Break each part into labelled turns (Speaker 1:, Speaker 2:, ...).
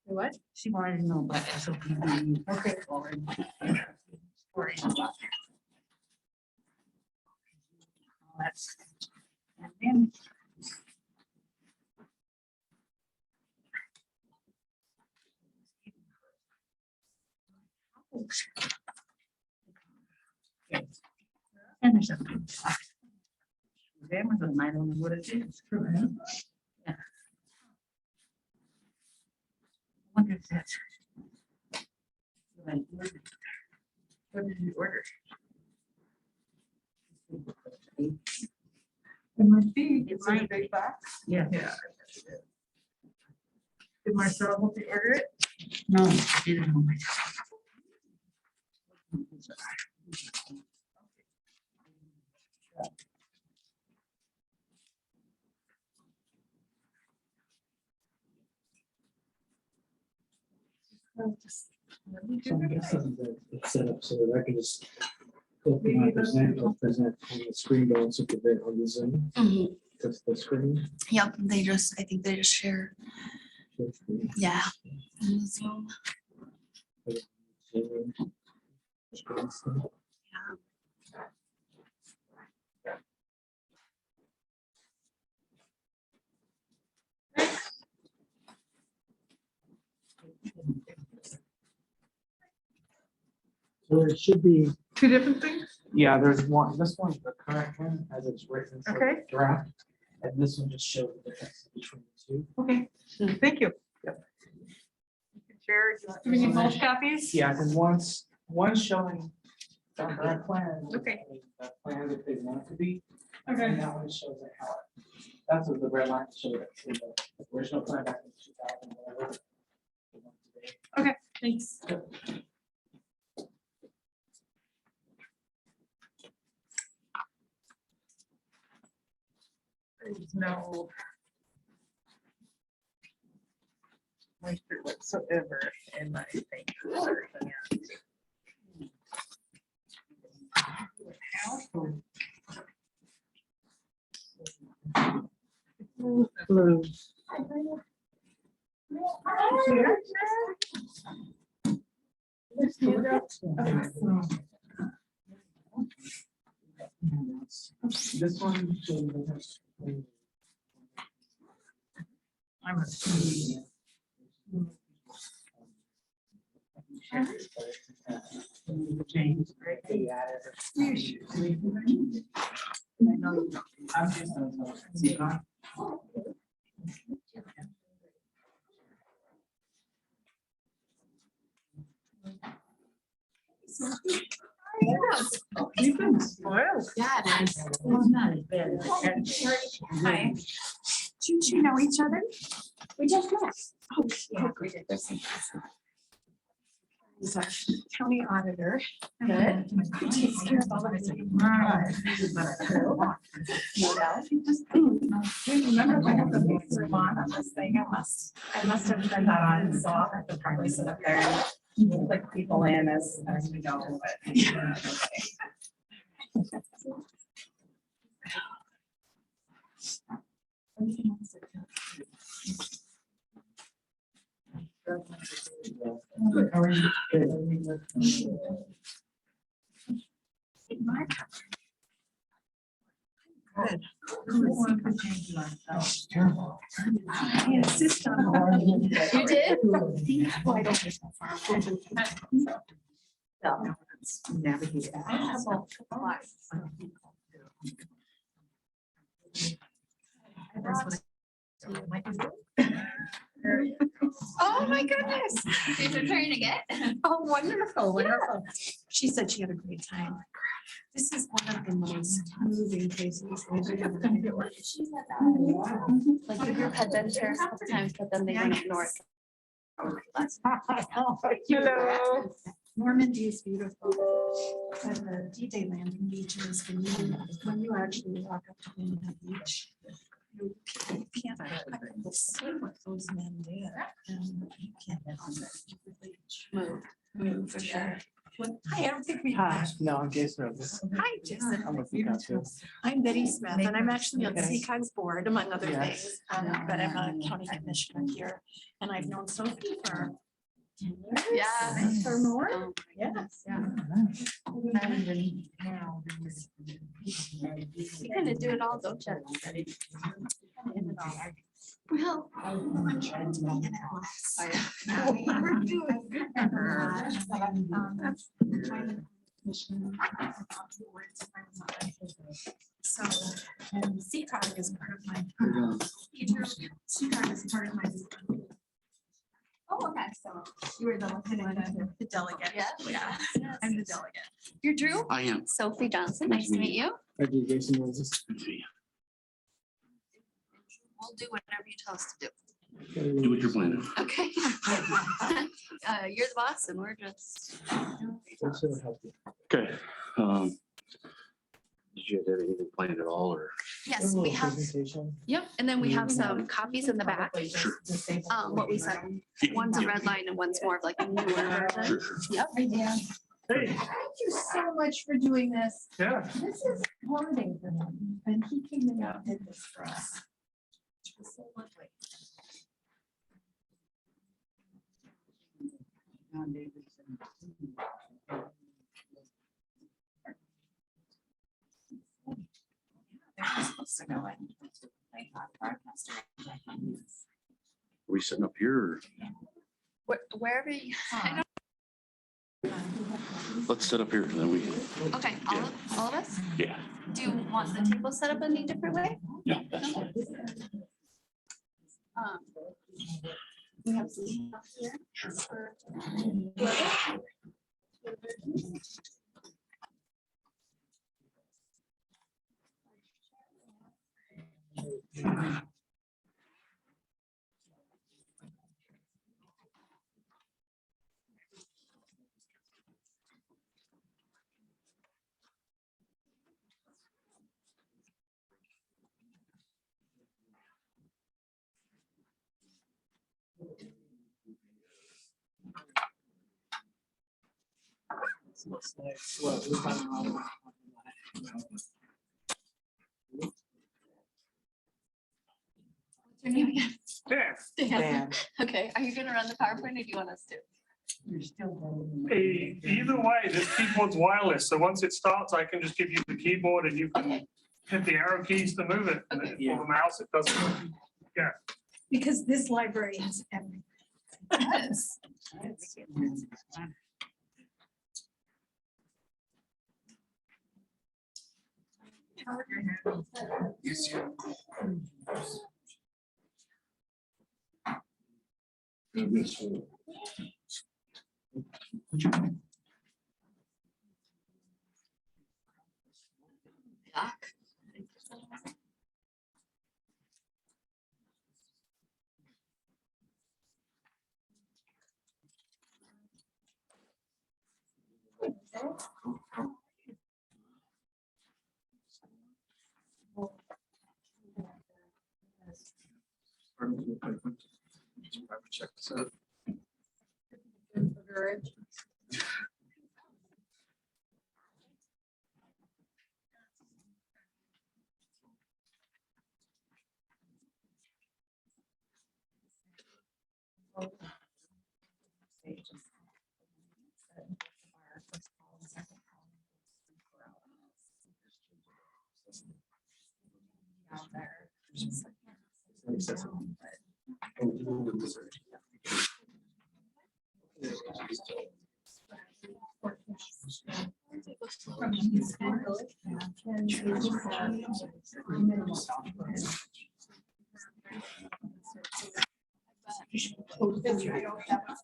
Speaker 1: What?
Speaker 2: She wanted to know about SOPD.
Speaker 1: Okay.
Speaker 2: That's, and then. And there's something. Amazon, I don't know what it is. Yeah. I wonder if that's. What I ordered. What did you order?
Speaker 1: It might be.
Speaker 2: It
Speaker 1: It's in a
Speaker 2: might
Speaker 1: big box.
Speaker 2: Yeah.
Speaker 1: Yeah. Did Marcel help you order it?
Speaker 2: No, I didn't know myself.
Speaker 3: So I'm guessing that it's set up so that I can just open my present, I'll present on the screen, but also present on the Zoom. That's the screen.
Speaker 4: Yep, I think they just share,
Speaker 3: Share screen.
Speaker 4: yeah. on Zoom.
Speaker 3: Zoom. Screen stuff. So it should be,
Speaker 1: Two different things?
Speaker 3: yeah, there's one, this one's the correct one as it's written for
Speaker 1: Okay.
Speaker 3: the draft. And this one just shows the difference between the two.
Speaker 1: Okay, thank you.
Speaker 3: Yep.
Speaker 1: You can share, do we need both copies?
Speaker 3: Yeah, and one's showing the current plan.
Speaker 1: Okay.
Speaker 3: The plan that they want it to be.
Speaker 1: Okay.
Speaker 3: And that one shows it how it, that's what the red line showed it in the original plan back in 2000, whatever. the one today.
Speaker 1: Thanks. There's no moisture whatsoever in my thing. Blue.
Speaker 3: This one shows the difference.
Speaker 2: I'm a C. James, right?
Speaker 3: Yeah,
Speaker 2: You should. I know you don't.
Speaker 3: I'm just gonna tell you.
Speaker 1: You've been spoiled.
Speaker 4: Yeah, it is.
Speaker 2: It's not as bad as it
Speaker 4: Hi. Do you know each other? We just met. Oh, yeah, we did. He's our county auditor. Good. He takes care of all of it. You know, he just. Remember when I had the big lawn on this thing? I must have turned that on, so I'll have to probably sit up there and click people in as we go, but.
Speaker 3: How are you?
Speaker 1: Good.
Speaker 3: Terrible.
Speaker 4: I insist on. You did? Well, I don't miss my farm. So,
Speaker 2: Navigate.
Speaker 4: I have a lot. Oh, my goodness.
Speaker 5: These are trying to get.
Speaker 4: Oh, wonderful, wonderful. She said she had a great time. This is one of the most moving places.
Speaker 5: Like the group had been there a couple times, but then they went up north.
Speaker 1: Hello.
Speaker 4: Normandy is beautiful. And the D-Day landing beaches, when you actually walk up to the beach, you can't see what those men did. And you can't really move for sure. Hi, I don't think we.
Speaker 3: Hi, no, I'm Jason.
Speaker 4: Hi, Jason.
Speaker 3: I'm with you too.
Speaker 4: I'm Betty Smith and I'm actually on
Speaker 3: Okay.
Speaker 4: CCOG's board, among other
Speaker 3: Yeah.
Speaker 4: things. But I'm a county commissioner here and I've known Sophie for.
Speaker 5: Yeah.
Speaker 4: For more,
Speaker 5: Oh,
Speaker 4: yes.
Speaker 5: You kind of do it all, don't you? Well.
Speaker 4: So, CCOG is part of my. CCOG is part of my.
Speaker 5: Oh, okay, so you were the
Speaker 4: The delegate.
Speaker 5: Yeah.
Speaker 4: Yeah, I'm the delegate.
Speaker 5: You're Drew?
Speaker 6: I am.
Speaker 5: Sophie Johnson, nice to meet you.
Speaker 3: I do Jason Moses.
Speaker 5: We'll do whatever you tell us to do.
Speaker 6: Do what you're planning.
Speaker 5: Okay. You're the boss and we're just.
Speaker 3: That's gonna help you.
Speaker 6: Okay. Did you have anything planned at all or?
Speaker 5: Yes,
Speaker 3: A
Speaker 5: we
Speaker 3: little
Speaker 5: have,
Speaker 3: presentation.
Speaker 5: yep, and then we have some copies in the back.
Speaker 6: Sure.
Speaker 5: What we said, one's a red line and one's more of like a newer version.
Speaker 6: Sure, sure.
Speaker 5: Yep.
Speaker 4: Hi, Dan.
Speaker 7: Hey,
Speaker 4: Thank you so much for doing this.
Speaker 7: yeah,
Speaker 4: This is holiday for him, and he came in and did this for us. It's so lovely. They're supposed to go in. They thought broadcaster.
Speaker 6: Are we sitting up here or
Speaker 5: Wherever you, I
Speaker 6: let's sit up here and then we can,
Speaker 5: don't, okay, all of us?
Speaker 6: yeah,
Speaker 5: Do you want the table set up any different way?
Speaker 6: yeah, that's fine.
Speaker 5: Um, We have some stuff here.
Speaker 6: Sure.
Speaker 5: for-
Speaker 3: Looks like what we're talking about.
Speaker 5: What's your name again?
Speaker 7: yeah.
Speaker 5: Dan. Okay, are you gonna run the PowerPoint or do you want us to?
Speaker 7: Either way, this keyboard's wireless, so once it starts, I can just give you the keyboard and you can
Speaker 5: Okay,
Speaker 7: hit the arrow keys to move it. And then
Speaker 3: Yeah.
Speaker 7: for the mouse, it doesn't.
Speaker 4: Because this library has everything.
Speaker 5: yes. Doc.
Speaker 3: Check this out.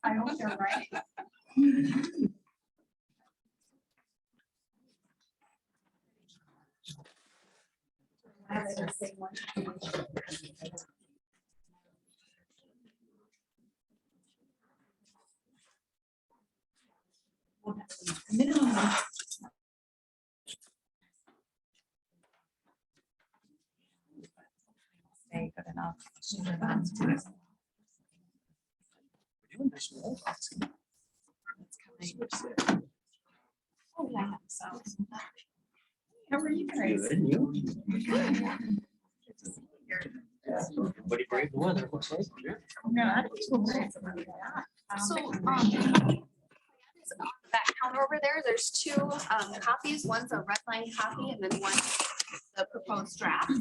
Speaker 4: I hope they're right. Minimum. Stay good enough. Oh, yeah, so. How are you guys?
Speaker 3: Everybody brave the weather, looks like.
Speaker 4: No, I don't feel bad about that.
Speaker 5: So, that counter over there, there's two copies. One's a red line copy and then one's the proposed draft.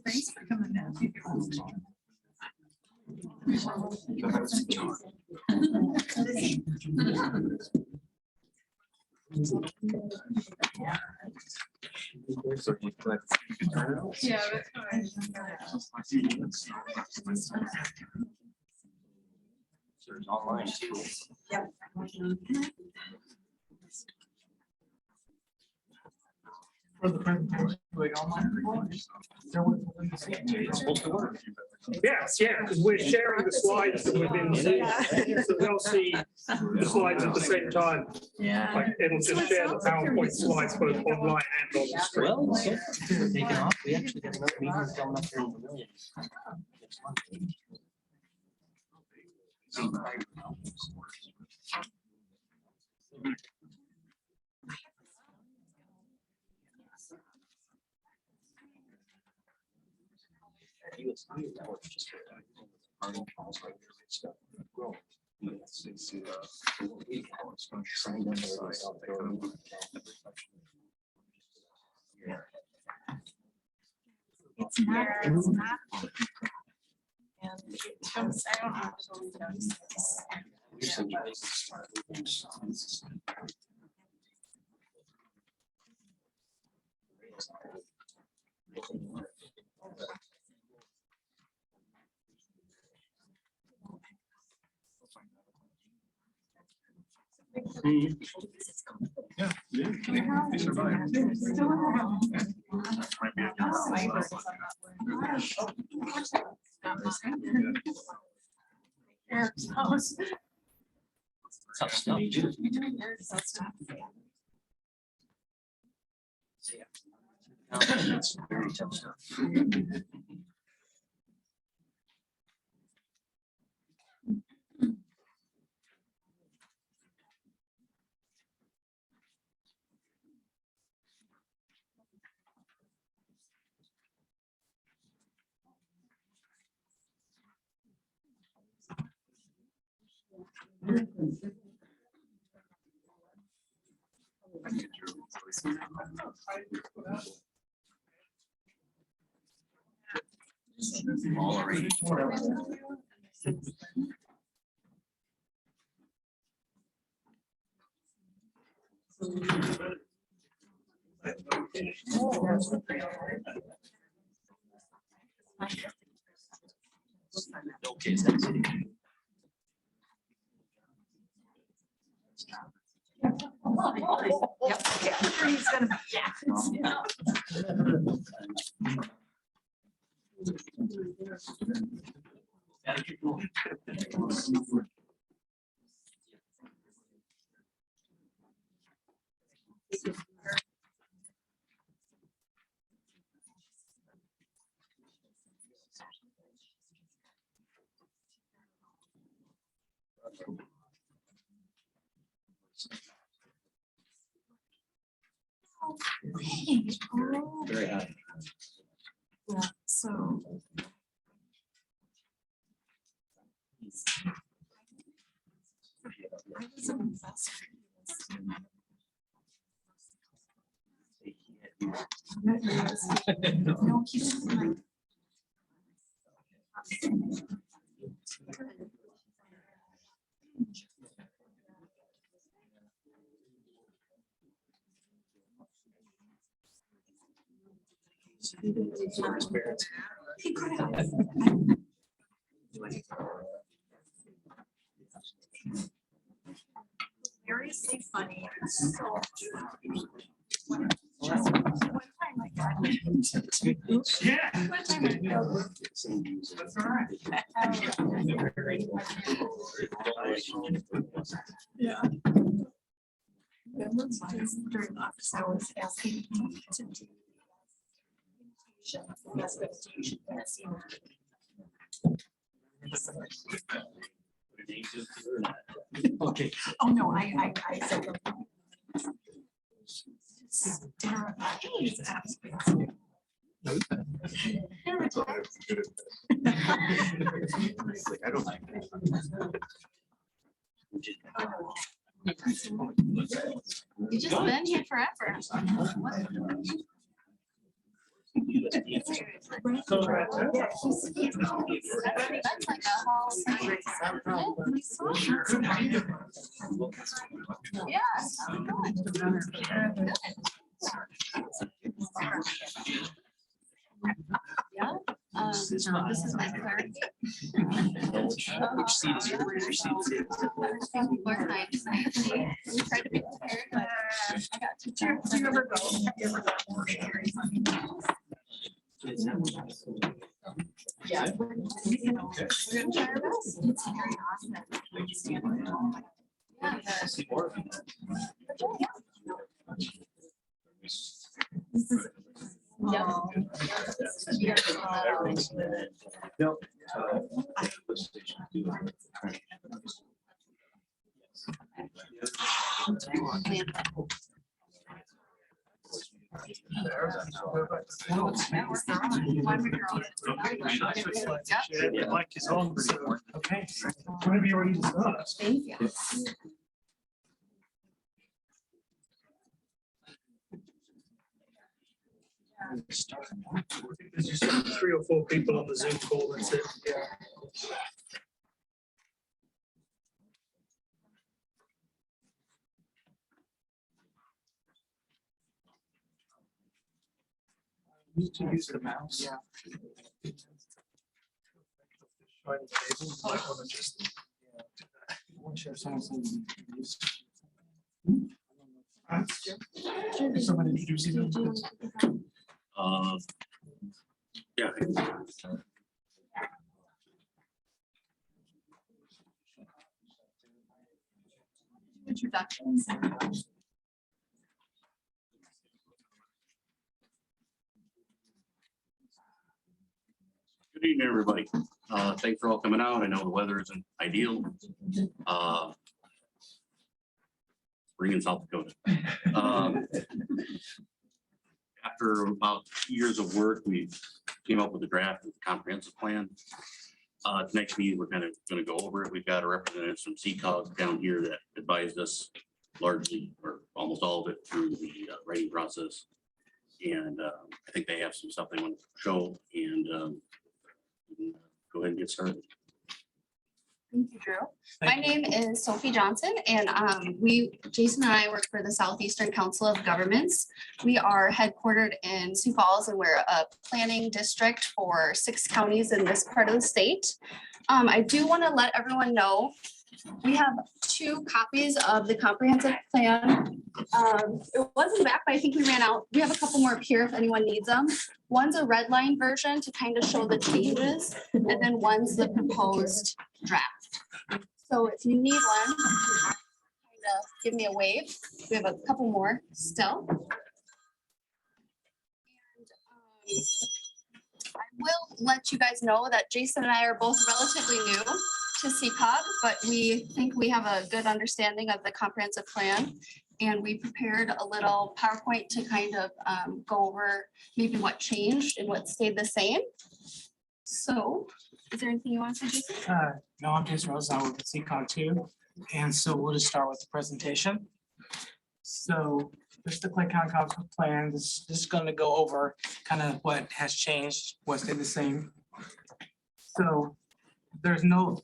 Speaker 4: Thanks for coming down.
Speaker 1: Yeah, that's
Speaker 3: There's online too.
Speaker 2: For the presentation, like online.
Speaker 3: It's supposed to work.
Speaker 7: Yes, yeah, because we're sharing the slides within Zoom, so they'll see the slides at the same time.
Speaker 2: Yeah.
Speaker 7: Like, it'll just share the PowerPoint slides both online and on the screen.
Speaker 3: Well, so we're taking off. We actually got another meeting coming up here in Vermillion next month.
Speaker 4: It's not. And it comes out.
Speaker 6: Yeah. They survived. Might be
Speaker 3: Tough stuff. It's very tough stuff.
Speaker 6: All already.
Speaker 3: Okay, that's it.
Speaker 4: Yep, yeah, he's gonna be, yeah.
Speaker 3: Gotta keep going. Very high.
Speaker 4: Yeah, so. I was an investor. No, he doesn't like. Seriously funny. It's so just one time I got.
Speaker 7: Yeah.
Speaker 4: One time I got.
Speaker 7: That's all right.
Speaker 4: Yeah. During office hours, asking to do.
Speaker 3: Okay.
Speaker 4: Oh, no, I said. Sarah, please ask me.
Speaker 6: I don't like
Speaker 5: You just been here forever. That's like a whole thing. Yeah. This is my clerk.
Speaker 3: Which seat is yours?
Speaker 5: People are nice. We tried to be prepared, but I got too tired.
Speaker 4: Do you ever go? Have you ever gone? Yeah. You know, we're gonna try our best. It's very awesome that we can stand on it all.
Speaker 5: Yeah.
Speaker 4: Yeah.
Speaker 6: No.
Speaker 7: Yeah, Mike is on. So, okay. Whatever you already discussed.
Speaker 5: Thank you.
Speaker 7: There's just 3 or 4 people on the Zoom call. That's it. Yeah.
Speaker 3: Need to use the mouse.
Speaker 7: Yeah. Right at the table, you might want to just, Someone introducing them.
Speaker 6: Yeah.
Speaker 5: Introductions.
Speaker 6: Good evening, everybody. Thanks for all coming out. I know the weather isn't ideal. Spring in South Dakota. After about 2 years of work, we came up with a draft of the comprehensive plan. Next meeting, we're kind of going to go over it. We've got a representative from CCOG down here that advised us largely or almost all of it through the writing process. And I think they have some stuff they want to show and go ahead and get started.
Speaker 5: Thank you, Drew. My name is Sophie Johnson, and Jason and I work for the Southeastern Council of Governments. We are headquartered in Sioux Falls, and we're a planning district for 6 counties in this part of the state. I do want to let everyone know we have 2 copies of the comprehensive plan. It wasn't back, but I think we ran out. We have a couple more up here if anyone needs them. One's a red line version to kind of show the changes, and then one's the proposed draft. So if you need one, kind of give me a wave. We have a couple more still. And, I will let you guys know that Jason and I are both relatively new to CCOG, but we think we have a good understanding of the comprehensive plan. And we prepared a little PowerPoint to kind of go over maybe what changed and what stayed the same. So is there anything you want to say, Jason?
Speaker 8: No, I'm Jason Rose. I work at CCOG too. And so we'll just start with the presentation. So this is the Clay County Comprehensive Plan. This is going to go over kind of what has changed, what stayed the same. So there's no,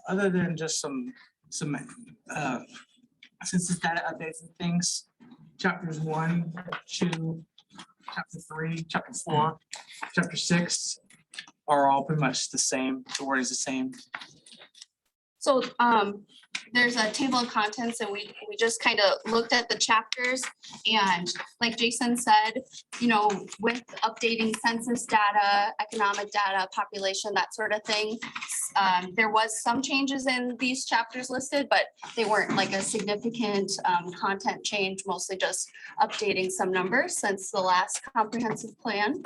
Speaker 8: other than just some census data updates and things, chapters 1, 2, chapter 3, chapter 4, chapter 6 are all pretty much the same. The word is the same.
Speaker 5: So there's a table of contents and we just kind of looked at the chapters and like Jason said, you know, with updating census data, economic data, population, that sort of thing. There was some changes in these chapters listed, but they weren't like a significant content change, mostly just updating some numbers since the last comprehensive plan.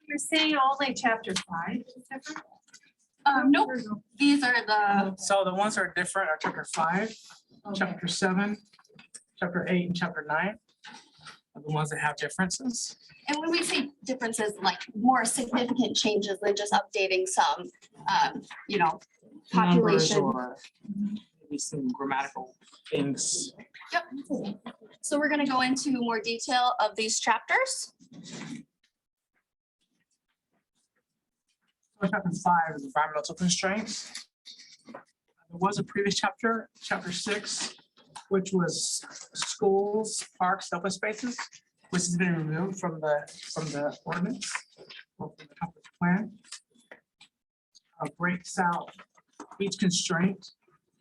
Speaker 4: You're saying only chapter 5 is different?
Speaker 5: Nope, these are the,
Speaker 8: So the ones that are different are chapter 5, chapter 7, chapter 8, and chapter 9 are the ones that have differences.
Speaker 5: and when we say differences, like more significant changes than just updating some, you know,
Speaker 8: Numbers
Speaker 5: population.
Speaker 8: or maybe some grammatical things.
Speaker 5: Yep. So we're gonna go into more detail of these chapters.
Speaker 8: Chapter 5 is environmental constraints. There was a previous chapter, chapter 6, which was schools, parks, open spaces, which has been removed from the ordinance or from the comprehensive plan. Breaks out each constraint.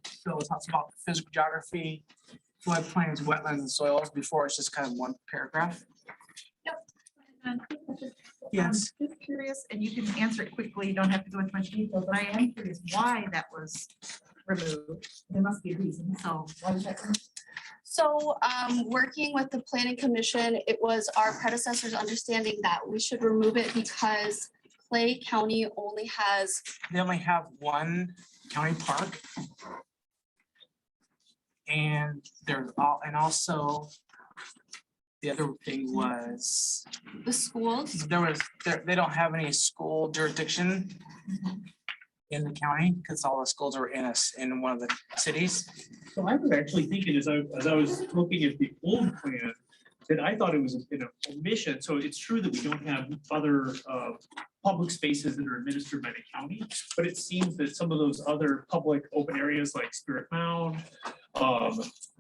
Speaker 8: So it talks about physical geography, floodplains, wetlands, and soils before it's just kind of one paragraph. Yes.
Speaker 2: Just curious, and you can answer it quickly, you don't have to go into much detail, but I am curious why that was removed. There must be a reason, so why was that? removed?
Speaker 5: So working with the planning commission, it was our predecessor's understanding that we should remove it because Clay County only has,
Speaker 8: They only have one county park. And there's all, and also the other thing was,
Speaker 5: the schools.
Speaker 8: they don't have any school jurisdiction in the county because all the schools are in one of the cities.
Speaker 7: So I was actually thinking as I was looking at the old plan, that I thought it was an omission. So it's true that we don't have other public spaces that are administered by the county, but it seems that some of those other public open areas like Spirit Mound,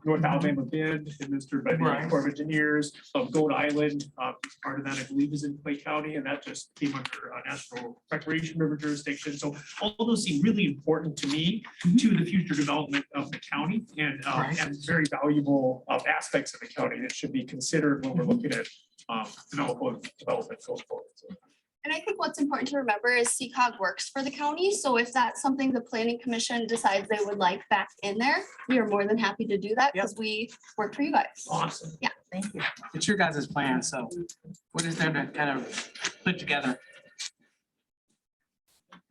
Speaker 7: North Alabama Bend, administered by the
Speaker 8: Right.
Speaker 7: Corps of Engineers, Goat Island, part of that I believe is in Clay County, and that just came under National Recreation River jurisdiction. So all of those seem really important to me, to the future development of the county and and very valuable aspects of the county that should be considered when we're looking at development going forward. So,
Speaker 5: And I think what's important to remember is CCOG works for the county. So if that's something the planning commission decides they would like back in there, we are more than happy to do that because we work for you guys.
Speaker 7: Awesome.
Speaker 2: Thank you.
Speaker 8: It's your guys' plan, so what is there to kind of put together?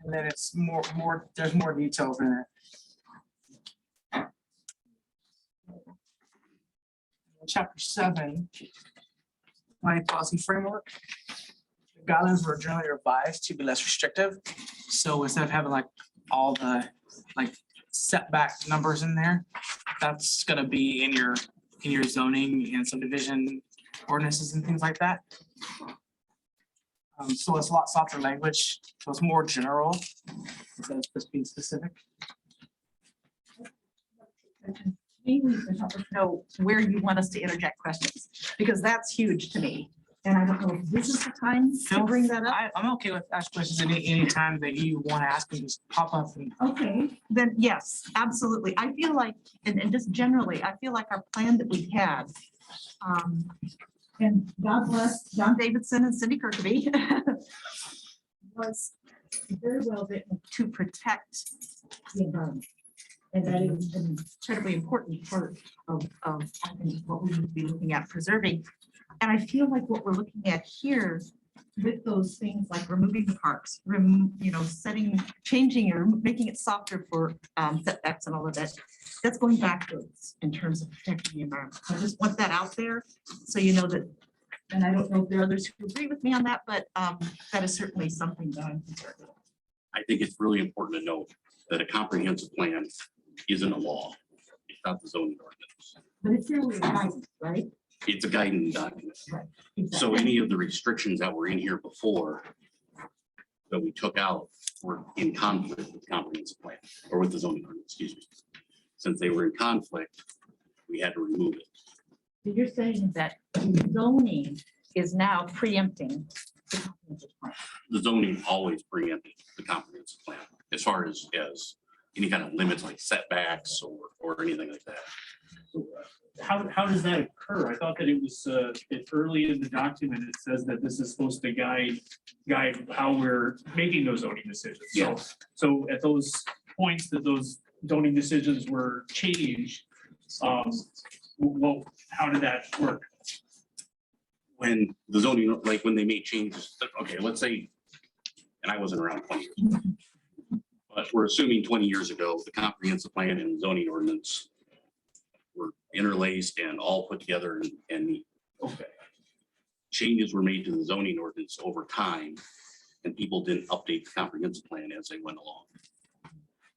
Speaker 8: And then it's there's more details in it. Chapter 7, planning policy framework. The guidelines were generally revised to be less restrictive. So instead of having like all the like setback numbers in there, that's gonna be in your zoning and subdivision ordinances and things like that. So it's a lot softer language, so it's more general instead of just being specific.
Speaker 2: Mainly to help us know where you want us to interject questions, because that's huge to me. And I don't know if this is the time to bring that up.
Speaker 8: I'm okay with asking questions any time that you want to ask them, just pop up and
Speaker 2: Okay, then yes, absolutely. I feel like, and just generally, I feel like our plan that we had. And God bless John Davidson and Cindy Kirkby. Was very well written to protect the environment. And that is an incredibly important part of I think what we need to be looking at preserving. And I feel like what we're looking at here with those things like removing the parks, changing or making it softer for setbacks and all of that, that's going backwards in terms of protecting the environment. I just want that out there so you know that, and I don't know if there are others who agree with me on that, but that is certainly something that I'm concerned with.
Speaker 6: I think it's really important to note that a comprehensive plan isn't a law. It's not the zoning ordinance.
Speaker 2: But it's really guidance, right?
Speaker 6: It's a guidance document.
Speaker 2: Exactly.
Speaker 6: So any of the restrictions that were in here before that we took out were in conflict with the comprehensive plan or with the zoning ordinance, excuse me. Since they were in conflict, we had to remove it.
Speaker 2: You're saying that zoning is now preempting the comprehensive plan.
Speaker 6: The zoning always preempted the comprehensive plan as far as any kind of limits like setbacks or anything like that.
Speaker 7: How does that occur? I thought that it was, early in the document, it says that this is supposed to guide how we're making those zoning decisions.
Speaker 6: Yes.
Speaker 7: So at those points that those zoning decisions were changed, well, how did that work?
Speaker 6: When the zoning, like when they made changes, okay, let's say, and I wasn't around 20 years, but we're assuming 20 years ago, the comprehensive plan and zoning ordinance were interlaced and all put together and
Speaker 7: Okay.
Speaker 6: changes were made to the zoning ordinance over time, and people didn't update the comprehensive plan as they went along.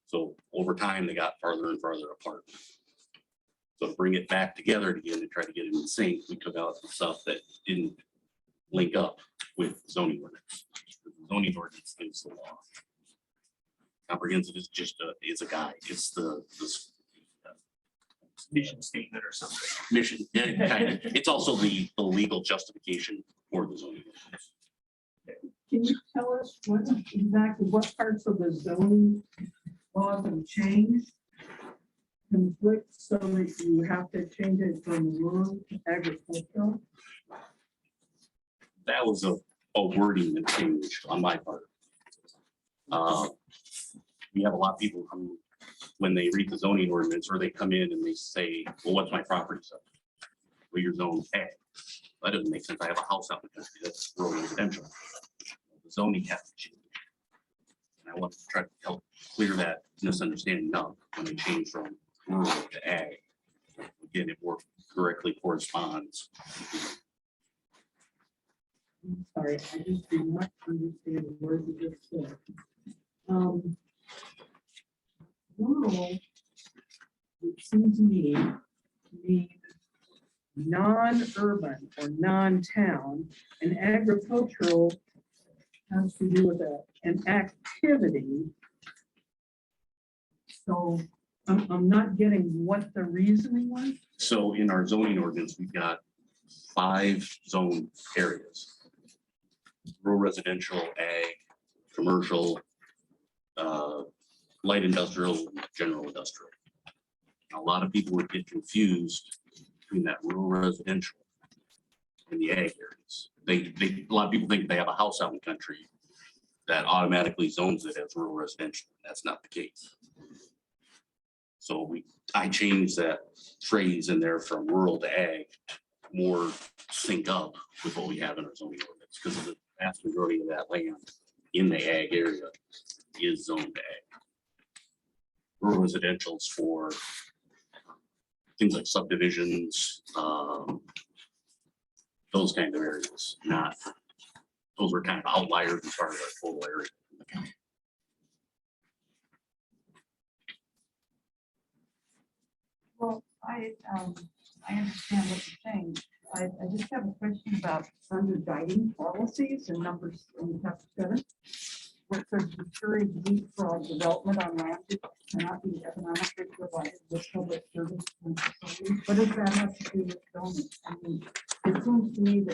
Speaker 6: So over time, they got farther and farther apart. So to bring it back together again and try to get it in sync, we took out the stuff that didn't link up with zoning ordinance. The zoning ordinance is the law. Comprehensive is just a guide. It's the
Speaker 7: Mission statement or something.
Speaker 6: mission. Yeah, kind of. It's also the legal justification for the zoning ordinance.
Speaker 9: Can you tell us exactly what parts of the zoning laws have changed? Conflict so that you have to change it from rural to agricultural?
Speaker 6: That was a wording that changed on my part. We have a lot of people who, when they read the zoning ordinance, or they come in and they say, well, what's my property size? Well, your zone ag. That doesn't make sense. I have a house out in the country. That's rural residential. The zoning has to change. And I want to try to help clear that misunderstanding up when they change from rural to ag. Again, it more correctly corresponds.
Speaker 9: I'm sorry, I just do not understand the word you just said. Rural, it seems to me, mean non-urban or non-town, and agricultural has to do with an activity. So I'm not getting what the reasoning was.
Speaker 6: So in our zoning ordinance, we've got 5 zone areas. Rural residential, ag, commercial, light industrial, general industrial. A lot of people would get confused between that rural residential and the ag areas. A lot of people think they have a house out in the country that automatically zones it as rural residential. That's not the case. So I changed that phrase in there from rural to ag, to more sync up with what we have in our zoning ordinance, because the vast majority of that land in the ag area is zoned to ag. Rural residential's for things like subdivisions, those kind of areas, not, those were kind of outliers as far as our total area.
Speaker 9: Well, I understand what you're saying. I just have a question about under guiding policies and numbers in chapter 7. Where it says discourage leapfrog development on land that cannot be economically provided with public service and facilities. What does that have to do with zoning? I mean, it seems to me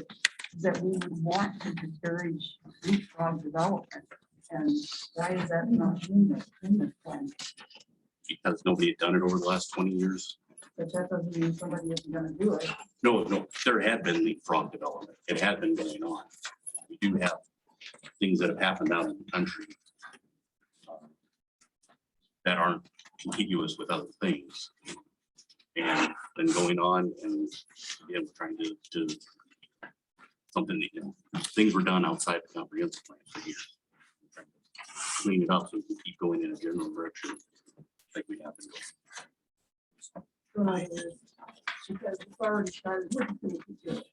Speaker 9: that we would want to discourage leapfrog development. And why is that not in this plan?
Speaker 6: Because nobody had done it over the last 20 years.
Speaker 9: But that doesn't mean somebody isn't gonna do it.
Speaker 6: No, there had been leapfrog development. It had been going on. We do have things that have happened out in the country that aren't contiguous with other things. And then going on and again, we're trying to something that, you know, things were done outside the comprehensive plan for years. We're trying to clean it up so we can keep going in a general direction like we have been going.
Speaker 9: Because it's already started looking at it,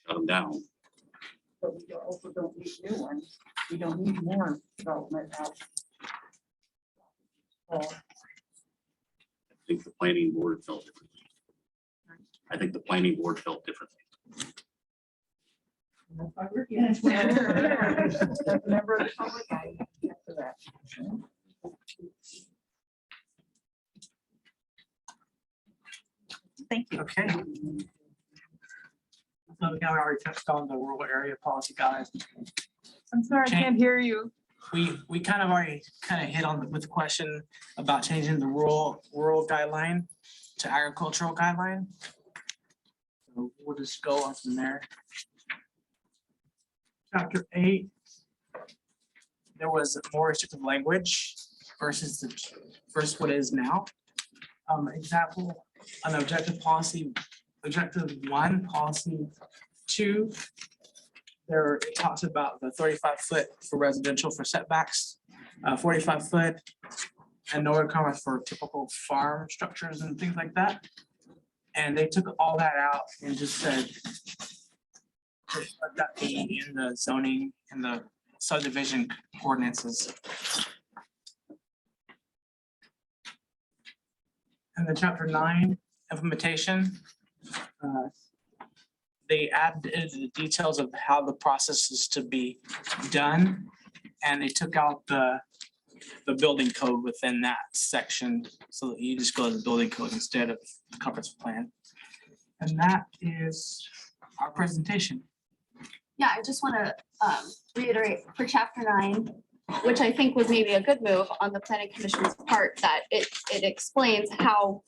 Speaker 6: Shut them down.
Speaker 9: but we also don't need new ones. We don't need more development out.
Speaker 6: I think the planning board felt differently. I think the planning board felt differently.
Speaker 9: That's why we're here. That's a member of the public. I get to that.
Speaker 2: Thank you.
Speaker 8: Okay. So we already touched on the rural area policy guide.
Speaker 1: I'm sorry, I can't hear you.
Speaker 8: We kind of already hit on with the question about changing the rural guideline to agricultural guideline. So we'll just go on from there. Chapter 8. There was more restrictive language versus what it is now. Example, on objective policy, objective 1, policy 2. There it talks about the 35-foot for residential for setbacks, 45-foot, and no requirements for typical farm structures and things like that. And they took all that out and just said let that be in the zoning and the subdivision ordinances. And then chapter 9, implementation. They added the details of how the process is to be done. And they took out the building code within that section. So that you just go to the building code instead of the comprehensive plan. And that is our presentation.
Speaker 5: Yeah, I just want to reiterate for chapter 9, which I think was maybe a good move on the planning commission's part, that it explains how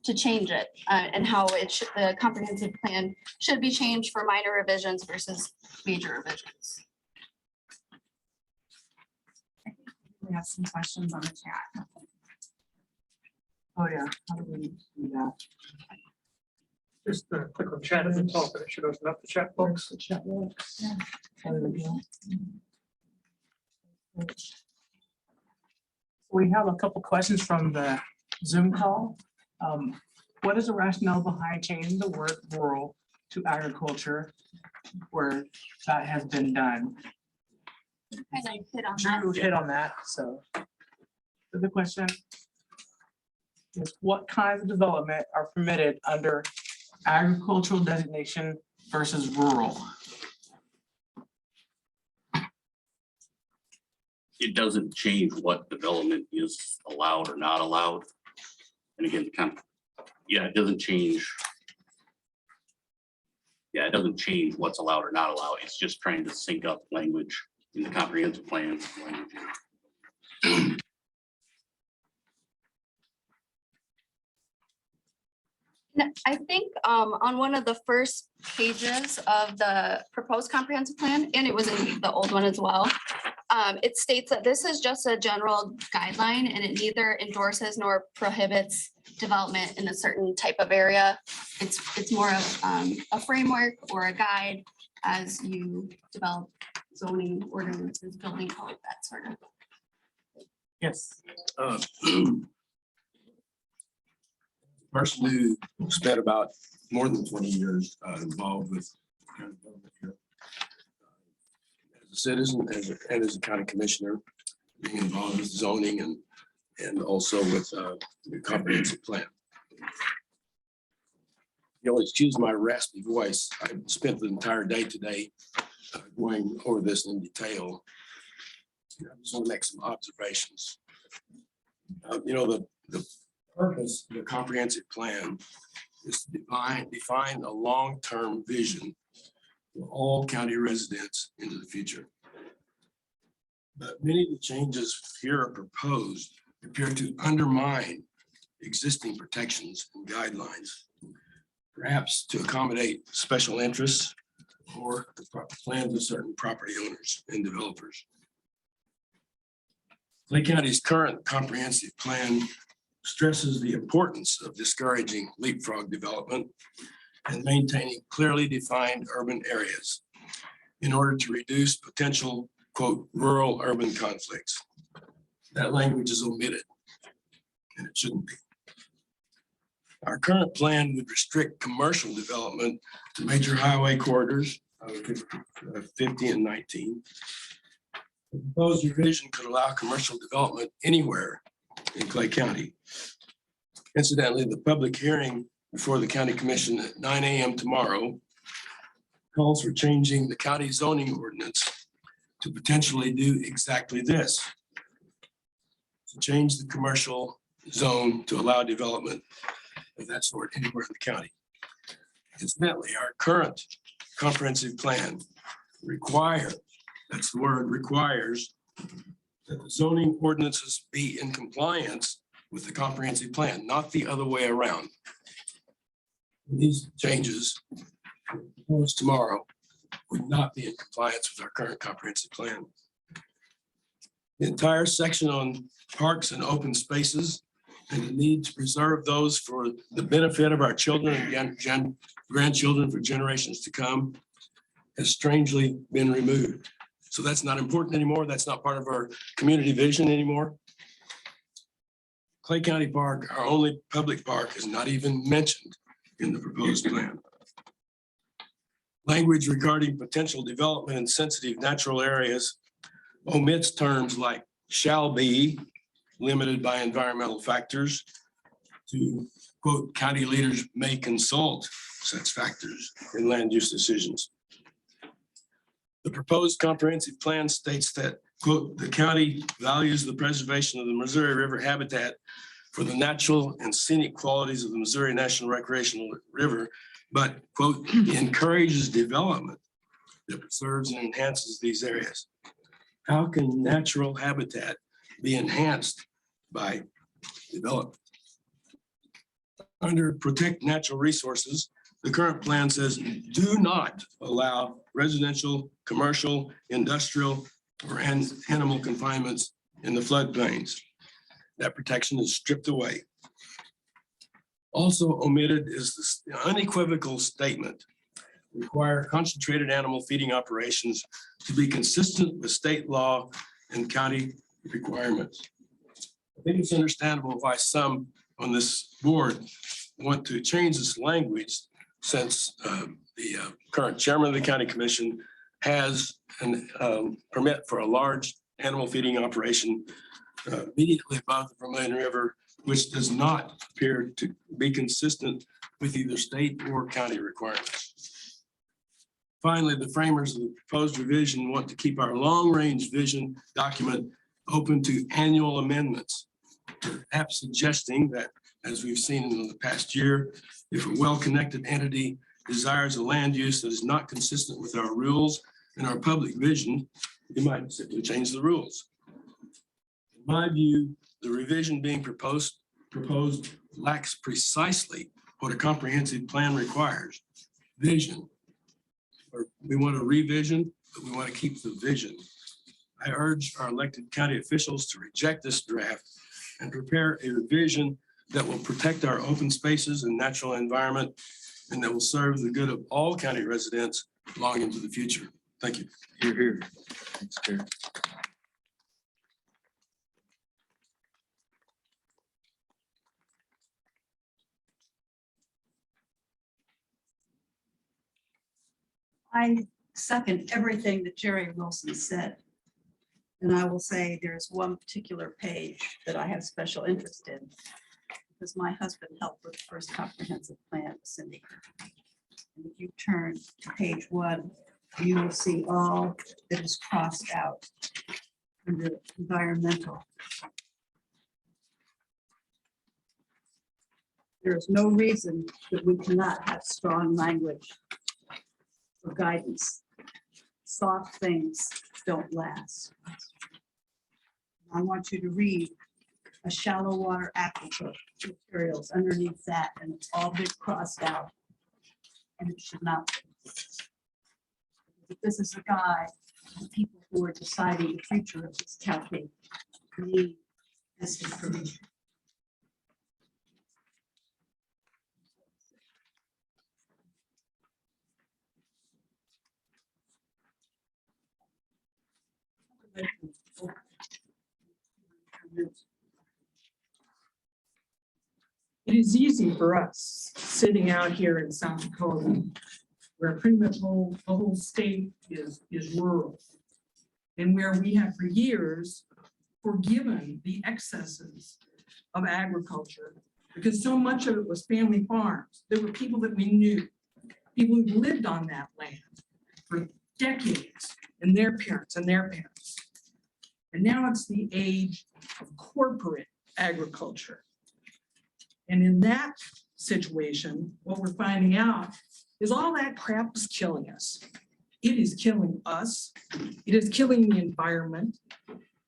Speaker 5: to change it and how the comprehensive plan should be changed for minor revisions versus major revisions.
Speaker 4: We have some questions on the chat.
Speaker 8: Oh, yeah. How do we do that?
Speaker 7: Just click on chat at the top and it should open up the chat box.
Speaker 8: The chat box.
Speaker 2: Yeah.
Speaker 8: There we go. We have a couple questions from the Zoom call. What is the rationale behind changing the word rural to agriculture where that has been done?
Speaker 5: Kind of hit on that.
Speaker 8: Drew hit on that, so. The question is what kinds of development are permitted under agricultural designation versus rural?
Speaker 6: It doesn't change what development is allowed or not allowed. And again, it doesn't change. Yeah, it doesn't change what's allowed or not allowed. It's just trying to sync up language in the comprehensive plan.
Speaker 5: I think on one of the first pages of the proposed comprehensive plan, and it was in the old one as well, it states that this is just a general guideline and it neither endorses nor prohibits development in a certain type of area. It's more of a framework or a guide as you develop zoning ordinances, building code, that sort of.
Speaker 8: Yes.
Speaker 10: Person who spent about more than 20 years involved with county government here. As a citizen and as a county commissioner, being involved with zoning and also with the comprehensive plan. You'll excuse my raspy voice. I spent the entire day today going over this in detail. I just want to make some observations. The purpose of the comprehensive plan is to define a long-term vision for all county residents into the future. But many of the changes here are proposed appear to undermine existing protections and guidelines, perhaps to accommodate special interests or the plans of certain property owners and developers. Clay County's current comprehensive plan stresses the importance of discouraging leapfrog development and maintaining clearly defined urban areas in order to reduce potential, quote, rural urban conflicts. That language is omitted, and it shouldn't be. Our current plan would restrict commercial development to major highway corridors, 50 and 19. The proposed revision could allow commercial development anywhere in Clay County. Incidentally, the public hearing before the county commission at 9 a.m. tomorrow calls for changing the county zoning ordinance to potentially do exactly this. To change the commercial zone to allow development of that sort anywhere in the county. Incidentally, our current comprehensive plan that's the word, requires that the zoning ordinances be in compliance with the comprehensive plan, not the other way around. These changes proposed tomorrow would not be in compliance with our current comprehensive plan. The entire section on parks and open spaces and the need to preserve those for the benefit of our children and grandchildren for generations to come has strangely been removed. So that's not important anymore. That's not part of our community vision anymore. Clay County Park, our only public park, is not even mentioned in the proposed plan. Language regarding potential development in sensitive natural areas omits terms like shall be limited by environmental factors to, quote, county leaders may consult such factors in land use decisions. The proposed comprehensive plan states that, quote, the county values the preservation of the Missouri River habitat for the natural and scenic qualities of the Missouri National Recreational River, but, quote, encourages development that preserves and enhances these areas. How can natural habitat be enhanced by development? Under protect natural resources, the current plan says do not allow residential, commercial, industrial, or animal confinements in the floodplains. That protection is stripped away. Also omitted is the unequivocal statement, require concentrated animal feeding operations to be consistent with state law and county requirements. I think it's understandable why some on this board want to change this language, since the current chairman of the county commission has a permit for a large animal feeding operation immediately above the Vermilion River, which does not appear to be consistent with either state or county requirements. Finally, the framers of the proposed revision want to keep our long-range vision document open to annual amendments, perhaps suggesting that, as we've seen in the past year, if a well-connected entity desires a land use that is not consistent with our rules and our public vision, we might simply change the rules. In my view, the revision being proposed lacks precisely what a comprehensive plan requires: vision. Or we want a revision, but we want to keep the vision. I urge our elected county officials to reject this draft and prepare a revision that will protect our open spaces and natural environment, and that will serve the good of all county residents long into the future. Thank you.
Speaker 3: You're here. Thanks, Chair.
Speaker 9: I second everything that Jerry Wilson said. And I will say there's one particular page that I have special interest in, because my husband helped with the first comprehensive plan, Cindy. And if you turn to page 1, you will see all that is crossed out under environmental. There is no reason that we cannot have strong language for guidance. Soft things don't last. I want you to read a shallow water aquifer materials underneath that, and it's all been crossed out. And it should not be. This is a guide to people who are deciding the future of this county need this information.
Speaker 11: It is easy for us sitting out here in South Dakota, where pretty much the whole state is rural. And where we have for years forgiven the excesses of agriculture, because so much of it was family farms. There were people that we knew, people who lived on that land for decades, and their parents and their parents. And now it's the age of corporate agriculture. And in that situation, what we're finding out is all that crap is killing us. It is killing us. It is killing the environment.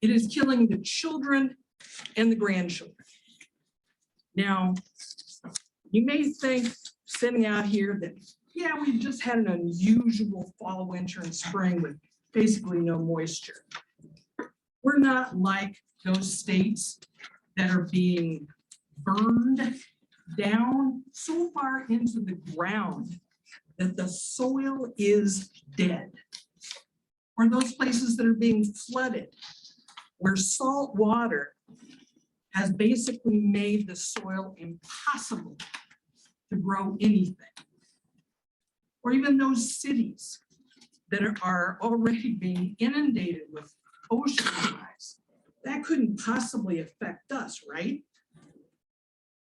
Speaker 11: It is killing the children and the grandchildren. Now, you may think sitting out here that, yeah, we've just had an unusual fall, winter, and spring with basically no moisture. We're not like those states that are being burned down so far into the ground that the soil is dead. Or those places that are being flooded, where salt water has basically made the soil impossible to grow anything. Or even those cities that are already being inundated with ocean rise. That couldn't possibly affect us, right?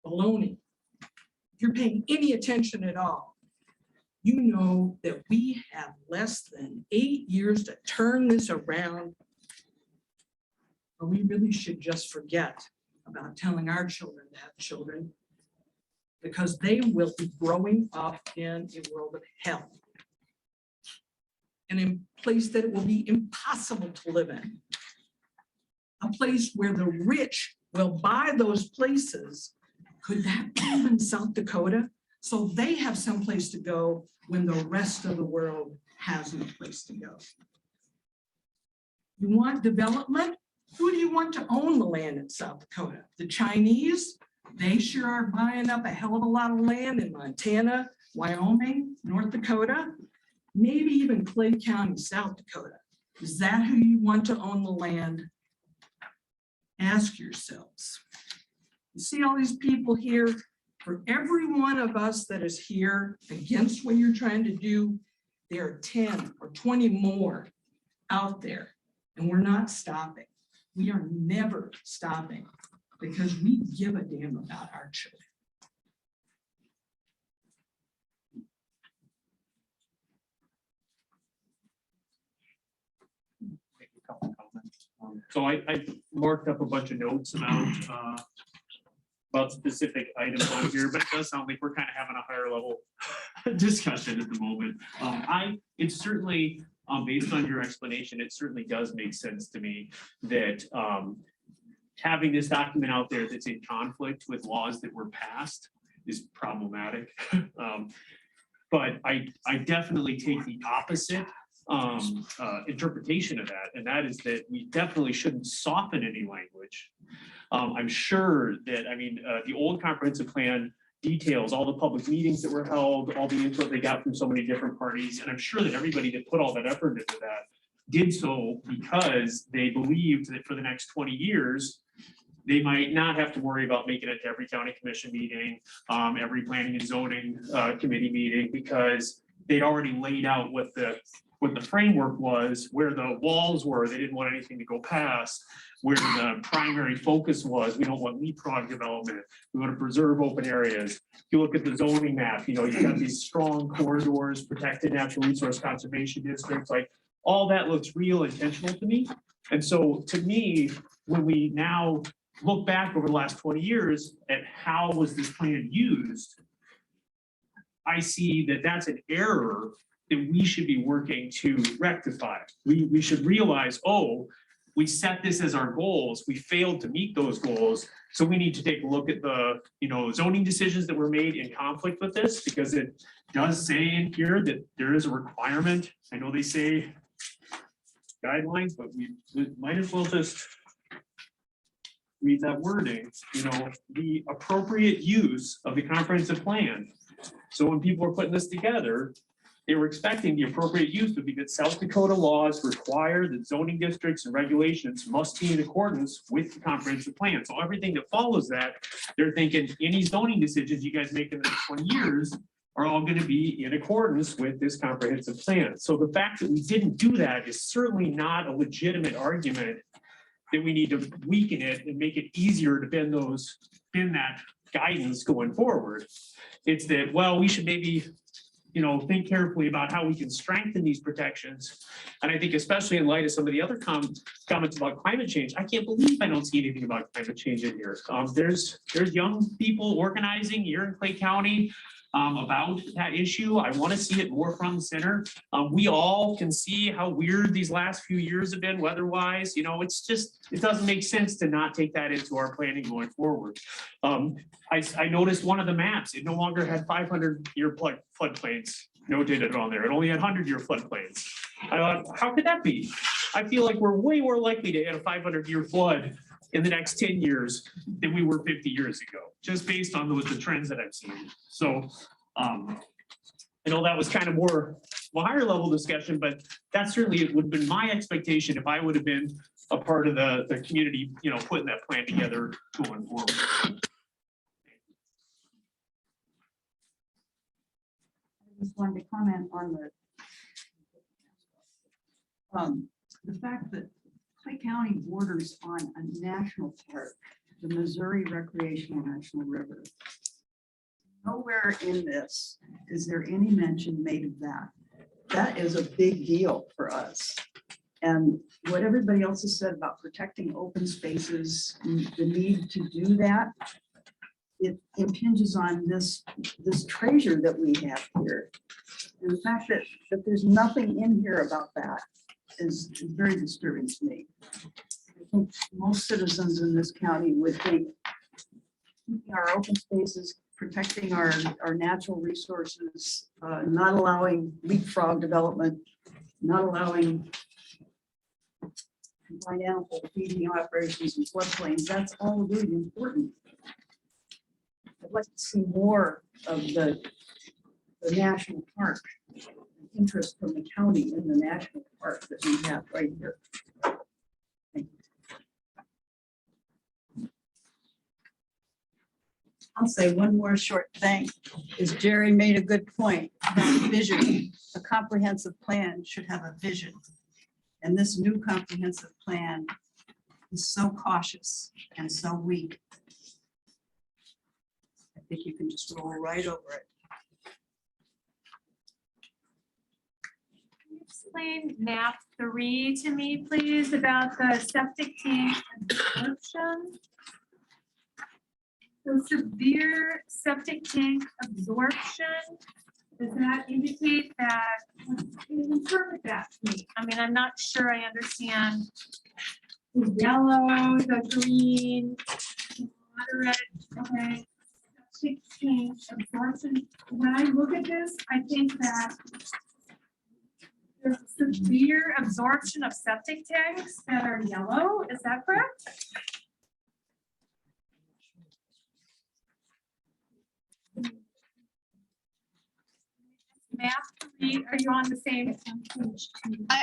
Speaker 11: Baloney. If you're paying any attention at all, you know that we have less than 8 years to turn this around. Or we really should just forget about telling our children to have children, because they will be growing up in a world of hell. And in a place that it will be impossible to live in. A place where the rich will buy those places. Could that be in South Dakota? So they have someplace to go when the rest of the world has no place to go. You want development? Who do you want to own the land in South Dakota? The Chinese? They sure are buying up a hell of a lot of land in Montana, Wyoming, North Dakota, maybe even Clay County, South Dakota. Is that who you want to own the land? Ask yourselves. You see all these people here? For every one of us that is here against what you're trying to do, there are 10 or 20 more out there, and we're not stopping. We are never stopping because we give a damn about our children.
Speaker 7: Make a couple comments. So I marked up a bunch of notes about specific items on here, but it does sound like we're kind of having a higher level discussion at the moment. It's certainly, based on your explanation, it certainly does make sense to me that having this document out there that's in conflict with laws that were passed is problematic. But I definitely take the opposite interpretation of that, and that is that we definitely shouldn't soften any language. I'm sure that, I mean, the old comprehensive plan details all the public meetings that were held, all the input they got from so many different parties, and I'm sure that everybody that put all that effort into that did so because they believed that for the next 20 years, they might not have to worry about making it to every county commission meeting, every planning and zoning committee meeting, because they'd already laid out what the framework was, where the walls were. They didn't want anything to go past, where the primary focus was. We don't want leapfrog development. We want to preserve open areas. If you look at the zoning map, you know, you've got these strong corridors, protected natural resource conservation districts, like all that looks real intentional to me. And so to me, when we now look back over the last 20 years at how was this plan used, I see that that's an error that we should be working to rectify. We should realize, oh, we set this as our goals. We failed to meet those goals. So we need to take a look at the, you know, zoning decisions that were made in conflict with this, because it does say in here that there is a requirement. I know they say guidelines, but we might as well just read that wording, you know, the appropriate use of the comprehensive plan. So when people were putting this together, they were expecting the appropriate use would be that South Dakota laws require that zoning districts and regulations must be in accordance with the comprehensive plan. So everything that follows that, they're thinking any zoning decisions you guys make in the next 20 years are all going to be in accordance with this comprehensive plan. So the fact that we didn't do that is certainly not a legitimate argument that we need to weaken it and make it easier to bend that guidance going forward. It's that, well, we should maybe think carefully about how we can strengthen these protections. And I think especially in light of some of the other comments about climate change, I can't believe I don't see anything about climate change in here. There's young people organizing here in Clay County about that issue. I want to see it more front and center. We all can see how weird these last few years have been weather-wise. It's just, it doesn't make sense to not take that into our planning going forward. I noticed one of the maps, it no longer had 500-year floodplains notated on there. It only had 100-year floodplains. I thought, how could that be? I feel like we're way more likely to hit a 500-year flood in the next 10 years than we were 50 years ago, just based on the trends that I've seen. So I know that was kind of more a higher level discussion, but that certainly would have been my expectation if I would have been a part of the community, putting that plan together going forward.
Speaker 9: I just wanted to comment on the fact that Clay County borders on a national park, the Missouri Recreational National River. Nowhere in this is there any mention made of that. That is a big deal for us. And what everybody else has said about protecting open spaces, the need to do that, it impinges on this treasure that we have here. And the fact that there's nothing in here about that is very disturbing to me. I think most citizens in this county would think keeping our open spaces, protecting our natural resources, not allowing leapfrog development, not allowing confined animal feeding operations and floodplains, that's all really important. I'd like to see more of the national park, interest from the county in the national park that we have right here. Thank you. I'll say one more short thing, is Jerry made a good point about vision. A comprehensive plan should have a vision. And this new comprehensive plan is so cautious and so weak. I think you can just roll right over it.
Speaker 1: Explain map 3 to me, please, about the septic tank absorption. So severe septic tank absorption, does that indicate that, interpret that to me? I mean, I'm not sure I understand the yellow, the green, moderate, okay. Septic tank absorption. When I look at this, I think that there's severe absorption of septic tanks that are yellow. Is that correct? Map 3, are you on the same?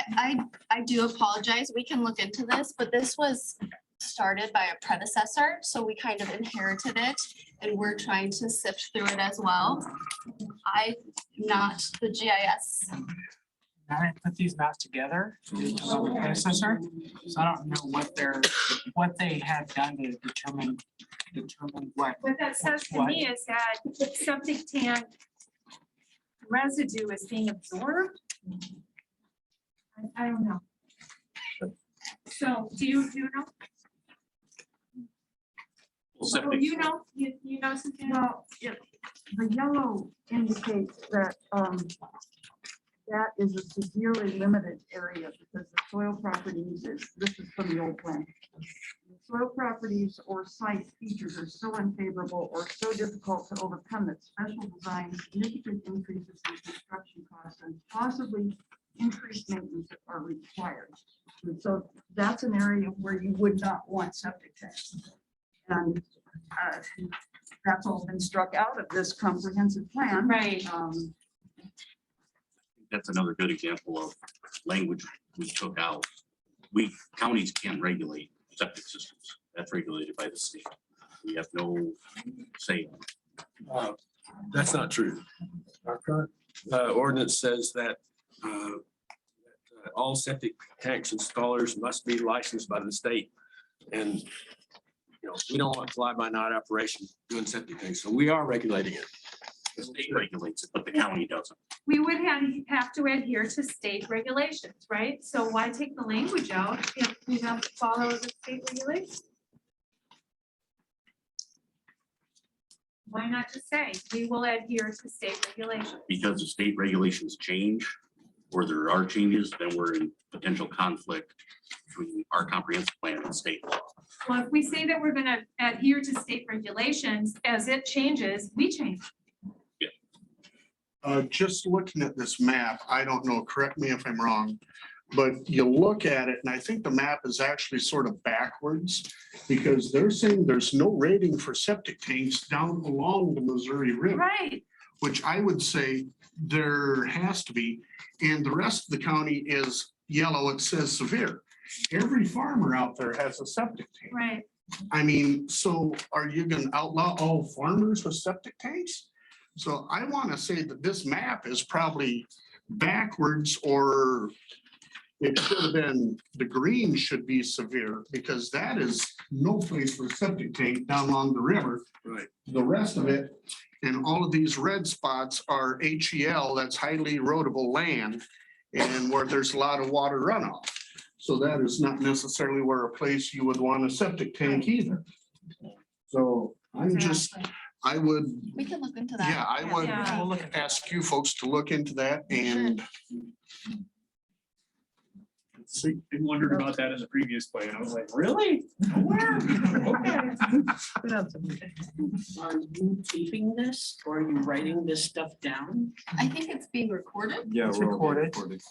Speaker 5: I do apologize. We can look into this, but this was started by a predecessor, so we kind of inherited it and we're trying to sift through it as well. I'm not the GIS.
Speaker 8: I put these maps together with the predecessor, so I don't know what they have done to determine what.
Speaker 1: What that says to me is that septic tank residue is being absorbed. I don't know. So do you know?
Speaker 6: Septic.
Speaker 1: You know something?
Speaker 9: Well, the yellow indicates that that is a severely limited area because the soil properties this is from the old plan. The soil properties or site features are so unfavorable or so difficult to overcome that special design significant increases in construction costs and possibly increased maintenance are required. And so that's an area where you would not want septic tanks. And that's all been struck out of this comprehensive plan.
Speaker 1: Right.
Speaker 6: That's another good example of language we took out. Counties can't regulate septic systems. That's regulated by the state. We have no say.
Speaker 10: That's not true. Our current ordinance says that all septic tanks installers must be licensed by the state. And we don't want fly-by-night operation doing septic tanks, so we are regulating it.
Speaker 6: The state regulates it, but the county doesn't.
Speaker 1: we would have to adhere to state regulations, right? So why take the language out if we have to follow the state regulations? Why not just say, we will adhere to state regulations?
Speaker 6: Because the state regulations change, or there are changes, then we're in potential conflict between our comprehensive plan and state law.
Speaker 1: Well, if we say that we're gonna adhere to state regulations, as it changes, we change.
Speaker 12: Just looking at this map, I don't know, correct me if I'm wrong, but you look at it and I think the map is actually sort of backwards because they're saying there's no rating for septic tanks down along the Missouri River,
Speaker 1: Right,
Speaker 12: which I would say there has to be. And the rest of the county is yellow. It says severe. Every farmer out there has a septic tank.
Speaker 1: right.
Speaker 12: I mean, so are you gonna outlaw all farmers with septic tanks? So I want to say that this map is probably backwards, or it should have been, the green should be severe, because that is no place for septic tank down along the river.
Speaker 10: Right.
Speaker 12: The rest of it, and all of these red spots are HEL, that's highly erodible land, and where there's a lot of water runoff. So that is not necessarily where a place you would want a septic tank either. So I'm just, I would,
Speaker 5: We can look into that.
Speaker 12: yeah, I would
Speaker 1: Yeah.
Speaker 12: ask you folks to look into that and
Speaker 7: See, I wondered about that in the previous plan. I was like, really? Where?
Speaker 8: Are you keeping this or are you writing this stuff down?
Speaker 5: I think it's being recorded.
Speaker 13: Yeah.
Speaker 8: It's
Speaker 13: we're all being
Speaker 8: recorded.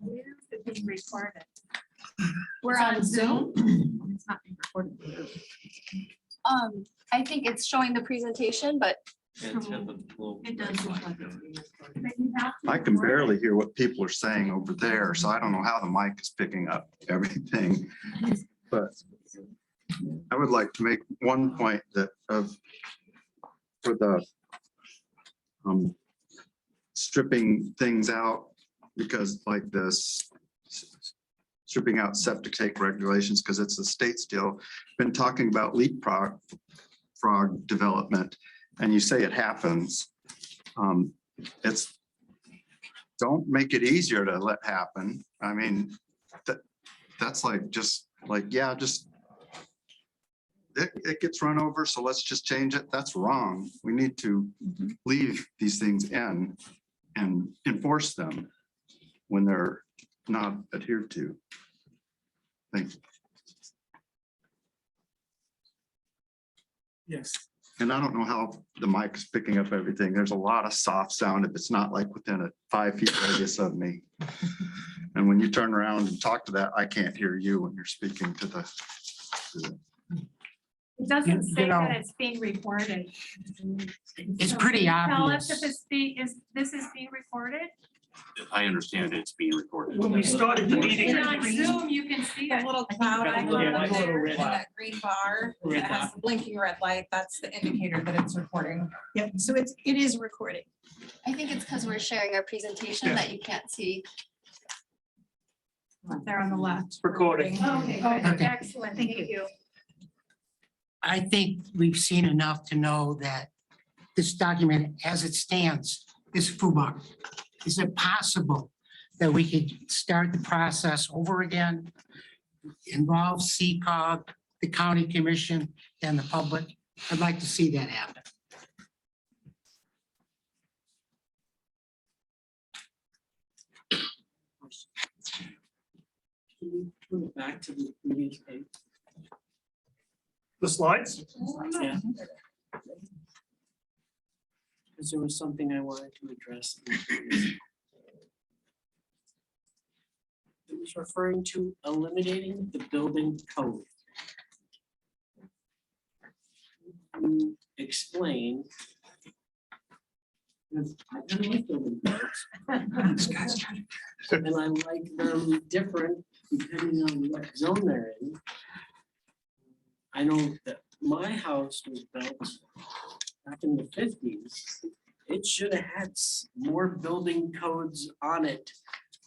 Speaker 1: Where is it being recorded?
Speaker 5: We're on Zoom.
Speaker 2: It's not being recorded.
Speaker 5: I think it's showing the presentation, but
Speaker 2: It does look like it's being recorded.
Speaker 1: But you have to
Speaker 13: I can
Speaker 1: record it.
Speaker 13: barely hear what people are saying over there, so I don't know how the mic is picking up everything. But I would like to make one point that for the stripping things out, because like this, stripping out septic tank regulations, because it's a state still, been talking about leapfrog development, and you say it happens. It's, don't make it easier to let happen. I mean, that's like, just like, yeah, just it gets run over, so let's just change it. That's wrong. We need to leave these things in and enforce them when they're not adhered to. Thank you.
Speaker 8: Yes.
Speaker 13: And I don't know how the mic is picking up everything. There's a lot of soft sound if it's not like within a 5 feet radius of me. And when you turn around and talk to that, I can't hear you when you're speaking to the.
Speaker 1: It doesn't
Speaker 8: You
Speaker 1: say
Speaker 8: know,
Speaker 1: that it's being recorded.
Speaker 8: It's
Speaker 1: So
Speaker 8: pretty
Speaker 1: can you Tell us
Speaker 8: obvious.
Speaker 1: if this is being recorded?
Speaker 6: I understand it's being recorded.
Speaker 7: When we started the meeting.
Speaker 1: And on Zoom, you can see
Speaker 4: The
Speaker 1: it.
Speaker 4: little cloud
Speaker 7: Yeah,
Speaker 4: icon
Speaker 7: that's
Speaker 4: up
Speaker 7: a little
Speaker 4: there,
Speaker 7: red
Speaker 4: and
Speaker 7: dot.
Speaker 4: that green bar
Speaker 7: Red
Speaker 4: that has the blinking red light, that's the indicator that it's recording.
Speaker 9: Yeah, so it is recording.
Speaker 5: I think it's because we're sharing our presentation that you can't see.
Speaker 4: There on the left.
Speaker 7: Recording.
Speaker 1: Okay, good.
Speaker 11: Okay.
Speaker 1: Excellent, thank you.
Speaker 11: I think we've seen enough to know that this document as it stands is FUBAR. Is it possible that we could start the process over again? Involve CCOG, the county commission, and the public? I'd like to see that happen.
Speaker 8: Can you put it back to the previous page?
Speaker 7: The slides?
Speaker 8: Yeah. Because there was something I wanted to address. It was referring to eliminating the building code. You explain. Because I don't like building codes. And I like them different depending on what zone they're in. I know that my house was built back in the 50s. It should have had more building codes on it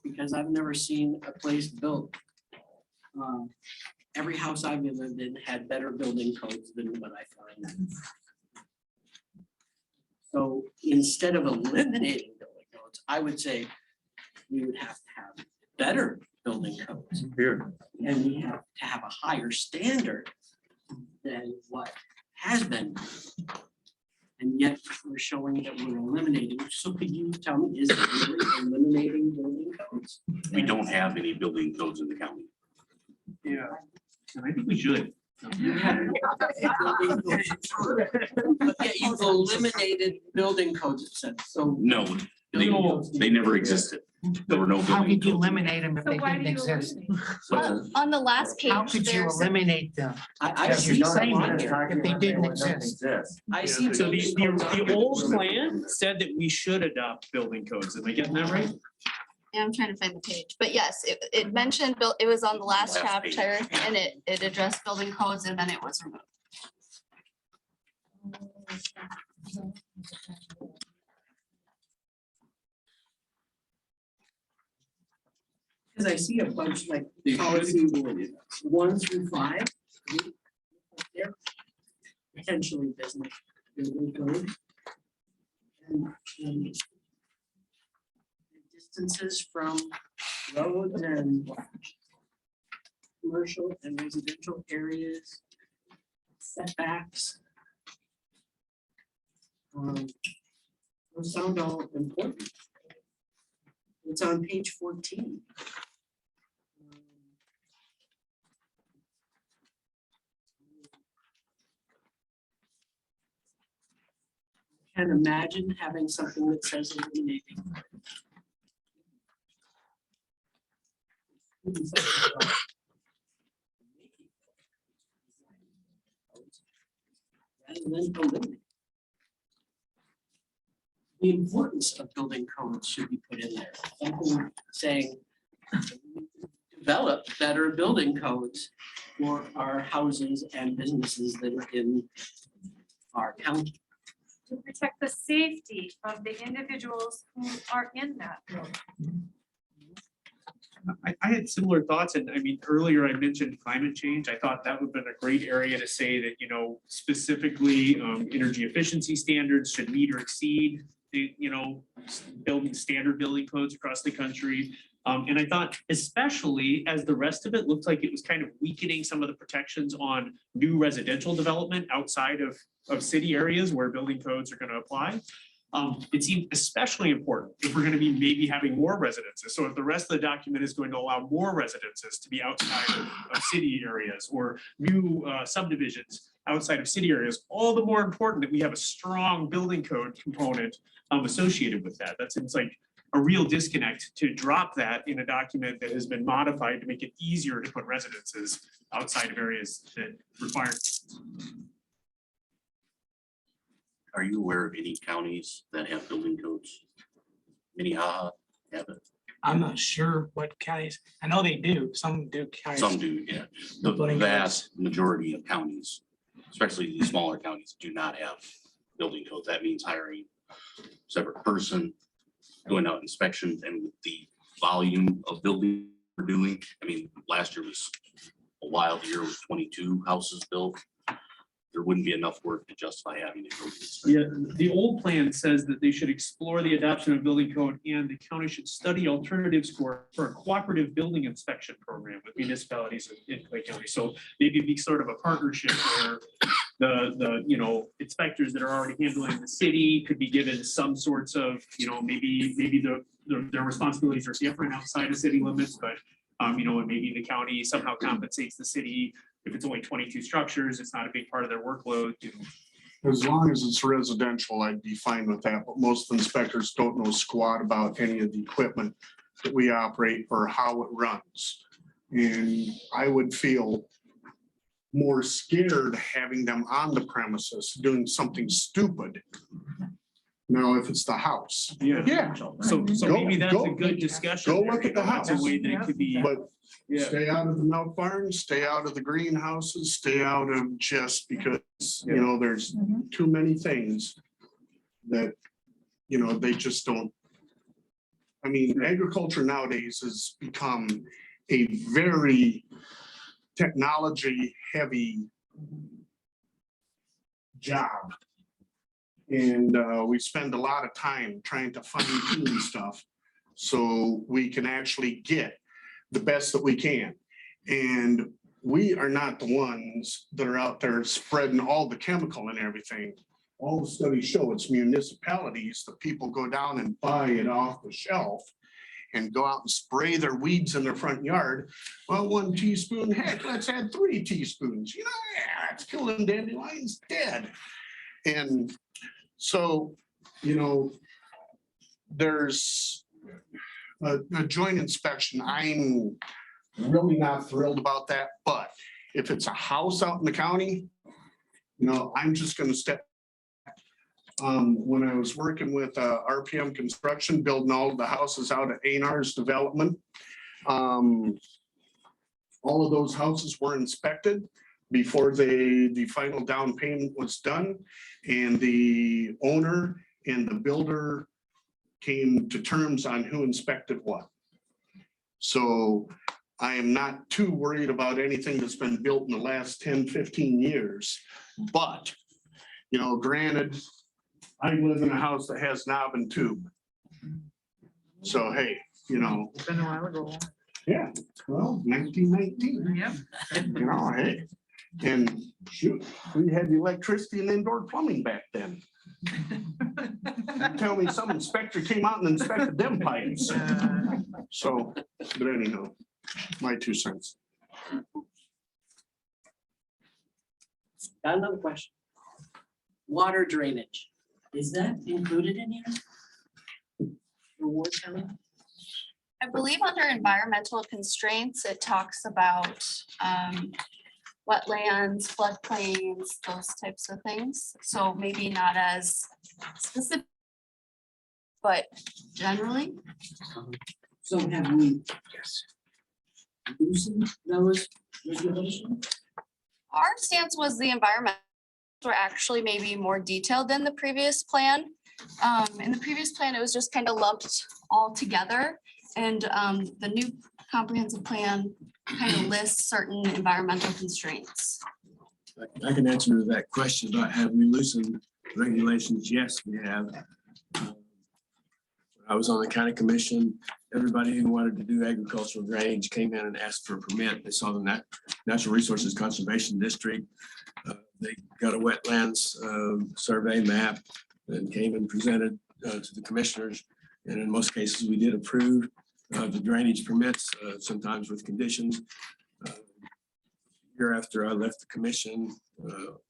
Speaker 8: because I've never seen a place built. Every house I've lived in had better building codes than what I find.
Speaker 14: So instead of eliminating building codes, I would say we would have to have better building codes.
Speaker 13: Here.
Speaker 14: And we have to have a higher standard than what has been. And yet we're showing that we're eliminating. So could you tell me, is it really eliminating building codes?
Speaker 6: We don't have any building codes in the county.
Speaker 7: Yeah, and I think we should.
Speaker 14: But yet you've eliminated building codes, it said, so.
Speaker 6: No, they never existed. There were no
Speaker 8: How
Speaker 6: building
Speaker 8: could you
Speaker 6: codes.
Speaker 8: eliminate them if
Speaker 1: So
Speaker 8: they
Speaker 1: why
Speaker 8: didn't
Speaker 1: do you
Speaker 8: exist?
Speaker 1: eliminate?
Speaker 5: On the last page,
Speaker 8: How could you
Speaker 5: there's,
Speaker 8: eliminate them?
Speaker 14: I
Speaker 8: You're
Speaker 14: see some
Speaker 8: saying
Speaker 14: on
Speaker 8: that
Speaker 14: here.
Speaker 8: if they didn't exist.
Speaker 14: I see.
Speaker 7: So
Speaker 14: building codes on
Speaker 7: the
Speaker 14: here.
Speaker 7: old plan said that we should adopt building codes. Am I getting that right?
Speaker 5: yeah, I'm trying to find the page, but yes, it mentioned, it was on the last
Speaker 6: Last page.
Speaker 5: chapter and it addressed building codes and then it was removed.
Speaker 14: Because I see a bunch like policy 1 through 5. They're potentially business building code. And distances from roads and commercial and residential areas, setbacks. Those sound all important. It's on page 14. Can't imagine having something that says eliminating. Rather than eliminate. The importance of building codes should be put in there. Something saying, develop better building codes for our houses and businesses that are in our county.
Speaker 1: To protect the safety of the individuals who are in that building.
Speaker 7: I had similar thoughts, and I mean, earlier I mentioned climate change. I thought that would have been a great area to say that, specifically, energy efficiency standards should meet or exceed the, building standard building codes across the country. And I thought, especially as the rest of it looked like it was kind of weakening some of the protections on new residential development outside of city areas where building codes are going to apply. It seemed especially important if we're going to be maybe having more residences. So if the rest of the document is going to allow more residences to be outside of city areas or new subdivisions outside of city areas, all the more important that we have a strong building code component associated with that. That seems like a real disconnect to drop that in a document that has been modified to make it easier to put residences outside of areas that require.
Speaker 6: Are you aware of any counties that have building codes? Minnehaha have it.
Speaker 8: I'm not sure what counties, I know they do, some do counties.
Speaker 6: Some do, yeah. The
Speaker 8: Building
Speaker 6: vast majority of counties, especially the smaller counties, do not have building codes. That means hiring a separate person, going out inspections, and with the volume of building we're doing. I mean, last year was a wild year with 22 houses built. There wouldn't be enough work to justify having to go.
Speaker 7: Yeah, the old plan says that they should explore the adoption of building code and the county should study alternatives for a cooperative building inspection program with municipalities in Clay County. So maybe it'd be sort of a partnership where the inspectors that are already handling the city could be given some sorts of, maybe their responsibilities are different outside of city limits, but and maybe the county somehow compensates the city. If it's only 22 structures, it's not a big part of their workload.
Speaker 12: As long as it's residential, I'd be fine with that, but most inspectors don't know squat about any of the equipment that we operate or how it runs. And I would feel more scared having them on the premises doing something stupid. Now, if it's the house.
Speaker 7: Yeah. So maybe that's a good discussion.
Speaker 12: Go look at the house.
Speaker 7: That's a way that it could be.
Speaker 12: But
Speaker 7: Yeah.
Speaker 12: stay out of the milk barns, stay out of the greenhouses, stay out of just because, there's too many things that, they just don't. I mean, agriculture nowadays has become a very technology heavy job. And we spend a lot of time trying to fine tune stuff so we can actually get the best that we can. And we are not the ones that are out there spreading all the chemical and everything. All the studies show it's municipalities, the people go down and buy it off the shelf and go out and spray their weeds in their front yard. Well, 1 teaspoon, heck, let's add 3 teaspoons. You know, yeah, it's killing dandelions dead. And so, you know, there's a joint inspection. I'm really not thrilled about that, but if it's a house out in the county, you know, I'm just gonna step. When I was working with RPM Construction, building all of the houses out at A&R's development, all of those houses were inspected before the final down payment was done. And the owner and the builder came to terms on who inspected what. So I am not too worried about anything that's been built in the last 10, 15 years. But, you know, granted, I live in a house that has knob and tube. So, hey, you know.
Speaker 2: It's been a while ago.
Speaker 12: Yeah, well, 1919.
Speaker 2: Yep.
Speaker 12: You know, hey, and shoot, we had electricity and indoor plumbing back then. Tell me some inspector came out and inspected them pipes. So, but anyhow, my 2 cents.
Speaker 14: Got another question. Water drainage, is that included in here? Reward coming?
Speaker 5: I believe under environmental constraints, it talks about wetlands, floodplains, those types of things. So maybe not as specific, but generally.
Speaker 14: So have we loosened those regulations?
Speaker 5: Our stance was the environment were actually maybe more detailed than the previous plan. In the previous plan, it was just kind of lumped all together. And the new comprehensive plan kind of lists certain environmental constraints.
Speaker 15: I can answer that question about have we loosened regulations? Yes, we have. I was on the county commission. Everybody who wanted to do agricultural drainage came in and asked for a permit. They saw the Natural Resources Conservation District. They got a wetlands survey map and came and presented to the commissioners. And in most cases, we did approve the drainage permits, sometimes with conditions. Year after I left the commission,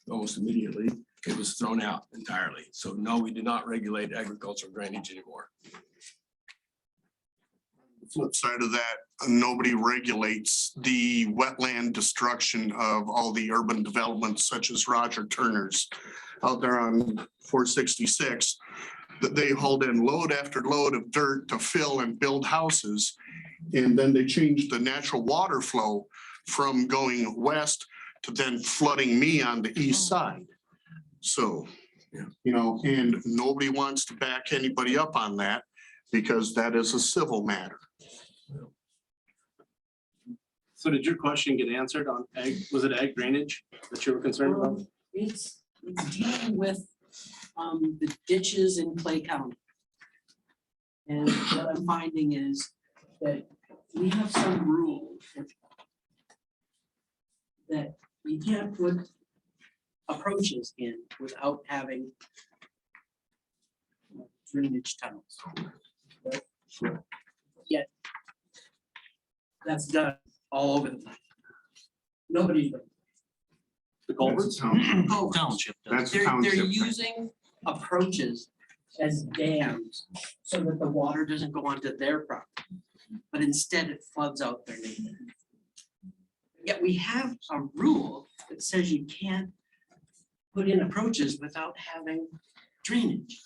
Speaker 15: almost immediately, it was thrown out entirely. So no, we do not regulate agricultural drainage anymore.
Speaker 12: Flip side of that, nobody regulates the wetland destruction of all the urban developments such as Roger Turner's out there on 466. That they hauled in load after load of dirt to fill and build houses. And then they changed the natural water flow from going west to then flooding me on the east side. So, you know, and nobody wants to back anybody up on that because that is a civil matter.
Speaker 16: So did your question get answered on ag? Was it ag drainage that you were concerned about?
Speaker 14: It's dealing with the ditches in Clay County. And what I'm finding is that we have some rules that you can't put approaches in without having drainage tunnels. But yet, that's done all over the place. Nobody's.
Speaker 16: The culverts?
Speaker 14: Township.
Speaker 12: That's
Speaker 14: They're
Speaker 12: township.
Speaker 14: using approaches as dams so that the water doesn't go onto their property, but instead it floods out their neighborhood. Yet we have a rule that says you can't put in approaches without having drainage.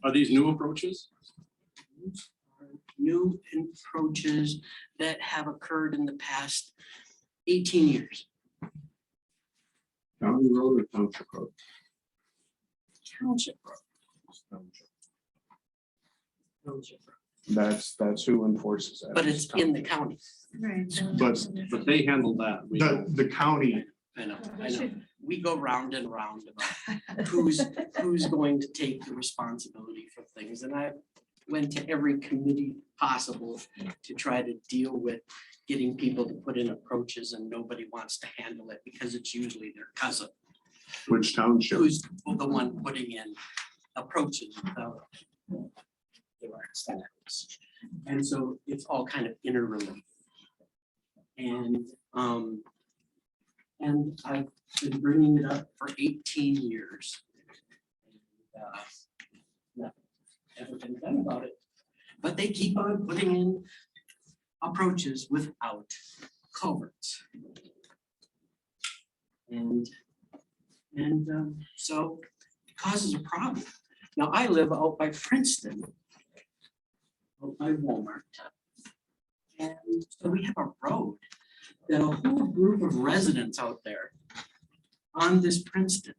Speaker 16: Are these new approaches?
Speaker 14: New approaches that have occurred in the past 18 years.
Speaker 12: County road or township road?
Speaker 14: Township road. Township road.
Speaker 12: That's who enforces that.
Speaker 14: But it's in the county.
Speaker 1: Right.
Speaker 12: But
Speaker 16: But they handle that. We don't.
Speaker 12: the county
Speaker 14: I know. We go round and round about who's going to take the responsibility for things. And I went to every committee possible to try to deal with getting people to put in approaches, and nobody wants to handle it because it's usually their cousin
Speaker 12: Which township?
Speaker 14: who's the one putting in approaches without direct steps. And so it's all kind of interrelated. And I've been bringing it up for 18 years. Nothing ever been done about it. But they keep on putting in approaches without culverts. And so it causes a problem. Now, I live out by Princeton, out by Walmart. And so we have a road that a whole group of residents out there on this Princeton,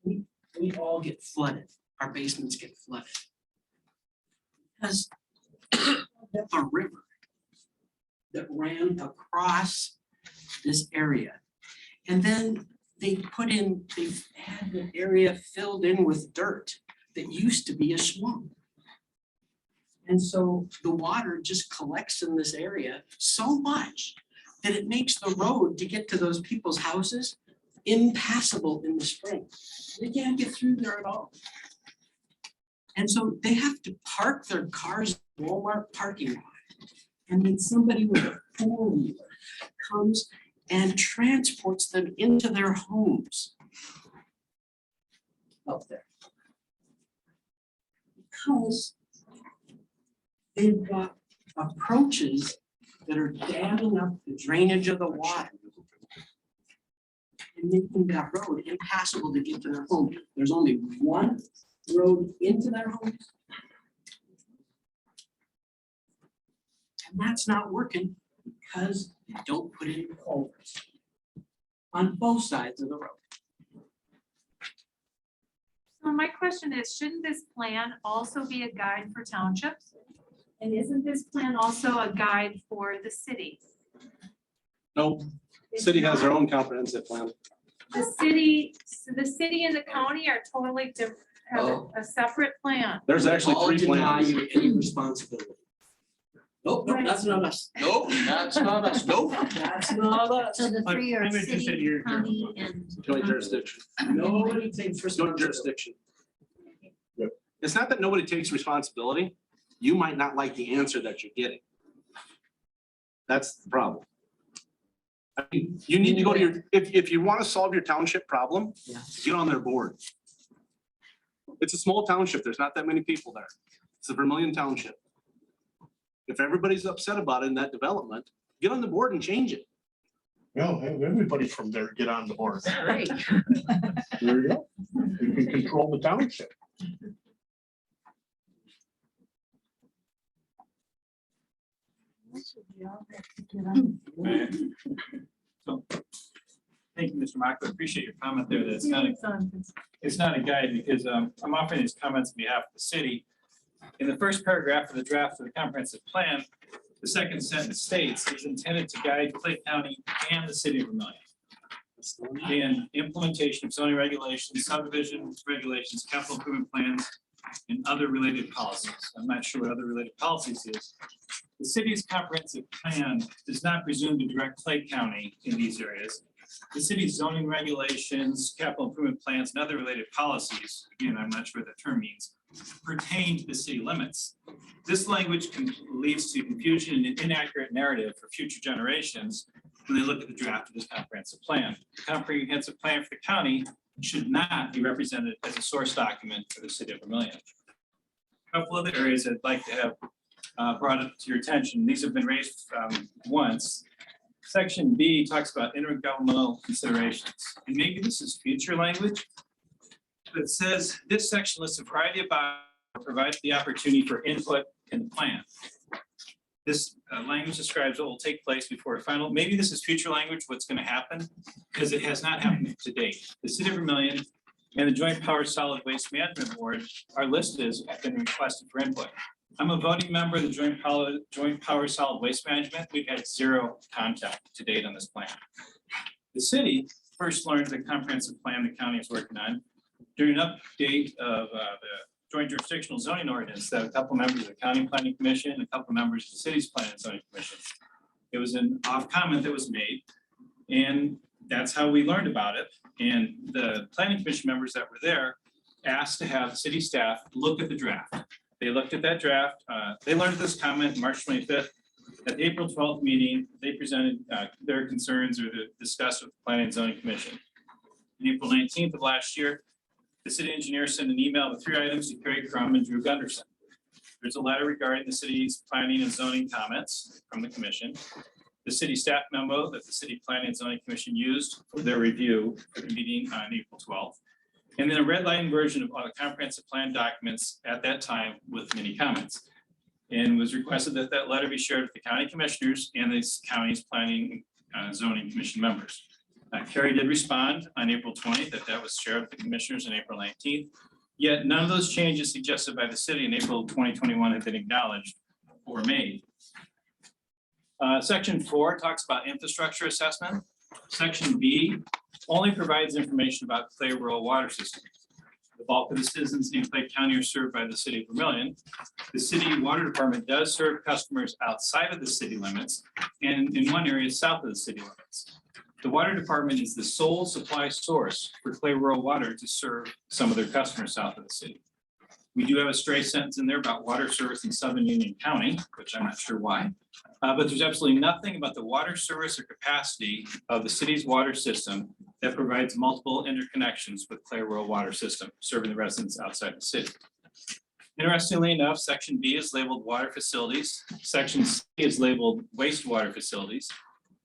Speaker 14: we all get flooded. Our basements get flooded. Because a river that ran across this area. And then they've had the area filled in with dirt that used to be a swamp. And so the water just collects in this area so much that it makes the road to get to those people's houses impassable in the spring. They can't get through there at all. And so they have to park their cars in the Walmart parking lot. And then somebody with a four-wheeler comes and transports them into their homes out there. Because they've got approaches that are damming up the drainage of the water and making that road impassable to get to their home. There's only one road into their homes. And that's not working because they don't put in culverts on both sides of the road.
Speaker 1: So my question is, shouldn't this plan also be a guide for townships? And isn't this plan also a guide for the cities?
Speaker 16: Nope, city has their own comprehensive plan.
Speaker 1: The city and the county are totally different, have a separate plan.
Speaker 16: There's actually
Speaker 14: All
Speaker 16: 3
Speaker 14: deny
Speaker 16: plans.
Speaker 14: you any responsibility. Nope, that's not us. Nope, that's not us. Nope, that's not us.
Speaker 17: So the three are
Speaker 7: I'm interested
Speaker 17: city,
Speaker 7: here.
Speaker 17: county, and.
Speaker 16: Joint jurisdiction.
Speaker 14: Nobody takes
Speaker 16: Joint
Speaker 14: responsibility.
Speaker 16: jurisdiction. It's not that nobody takes responsibility. You might not like the answer that you're getting. That's the problem. I mean, you need to go to your, if you want to solve your township problem,
Speaker 14: Yeah.
Speaker 16: get on their board. It's a small township. There's not that many people there. It's a Vermillion Township. If everybody's upset about it in that development, get on the board and change it.
Speaker 12: Well, have everybody from there get on the board.
Speaker 2: Great.
Speaker 12: There you go. You can control the township.
Speaker 18: So, thank you, Mr. Mock. I appreciate your comment there. That's not, it's not a guide because I'm offering these comments on behalf of the city. In the first paragraph of the draft of the comprehensive plan, the second sentence states it's intended to guide Clay County and the city of Vermillion in implementation of zoning regulations, subdivision regulations, capital improvement plans, and other related policies. I'm not sure what other related policies is. The city's comprehensive plan does not presume to direct Clay County in these areas. The city's zoning regulations, capital improvement plans, and other related policies, again, I'm not sure what the term means, pertain to the city limits. This language leads to confusion and inaccurate narrative for future generations when they look at the draft of this comprehensive plan. The comprehensive plan for the county should not be represented as a source document for the city of Vermillion. A couple other areas I'd like to have brought up to your attention. These have been raised once. Section B talks about intergovernmental considerations. And maybe this is future language, but it says this section lists a variety of bylaws that provide the opportunity for input in the plan. This language describes what will take place before a final, maybe this is future language, what's going to happen, because it has not happened to date. The city of Vermillion and the Joint Powers Solid Waste Management Board are listed as have been requested for input. I'm a voting member of the Joint Powers Solid Waste Management. We've had zero contact to date on this plan. The city first learned the comprehensive plan the county is working on during an update of the joint jurisdictional zoning ordinance that a couple members of the county planning commission and a couple members of the city's planning and zoning commission. It was an off comment that was made, and that's how we learned about it. And the planning commission members that were there asked to have city staff look at the draft. They looked at that draft. They learned this comment March 25th. At the April 12th meeting, they presented their concerns or discussed with the planning and zoning commission. On April 19th of last year, the city engineer sent an email with 3 items to Craig Crum and Drew Gunderson. There's a letter regarding the city's planning and zoning comments from the commission, the city staff memo that the city planning and zoning commission used for their review for the meeting on April 12th, and then a red line version of all the comprehensive plan documents at that time with many comments. And was requested that that letter be shared with the county commissioners and the county's planning zoning commission members. Kerry did respond on April 20th that was shared with the commissioners on April 19th. Yet none of those changes suggested by the city in April 2021 have been acknowledged or made. Section 4 talks about infrastructure assessment. Section B only provides information about Clay rural water system. The bulk of the citizens in Clay County are served by the city of Vermillion. The city water department does serve customers outside of the city limits and in one area south of the city limits. The water department is the sole supply source for Clay rural water to serve some of their customers south of the city. We do have a stray sentence in there about water service in Southern Union County, which I'm not sure why. But there's absolutely nothing about the water service or capacity of the city's water system that provides multiple interconnections with Clay rural water system serving the residents outside the city. Interestingly enough, section B is labeled water facilities. Section C is labeled wastewater facilities.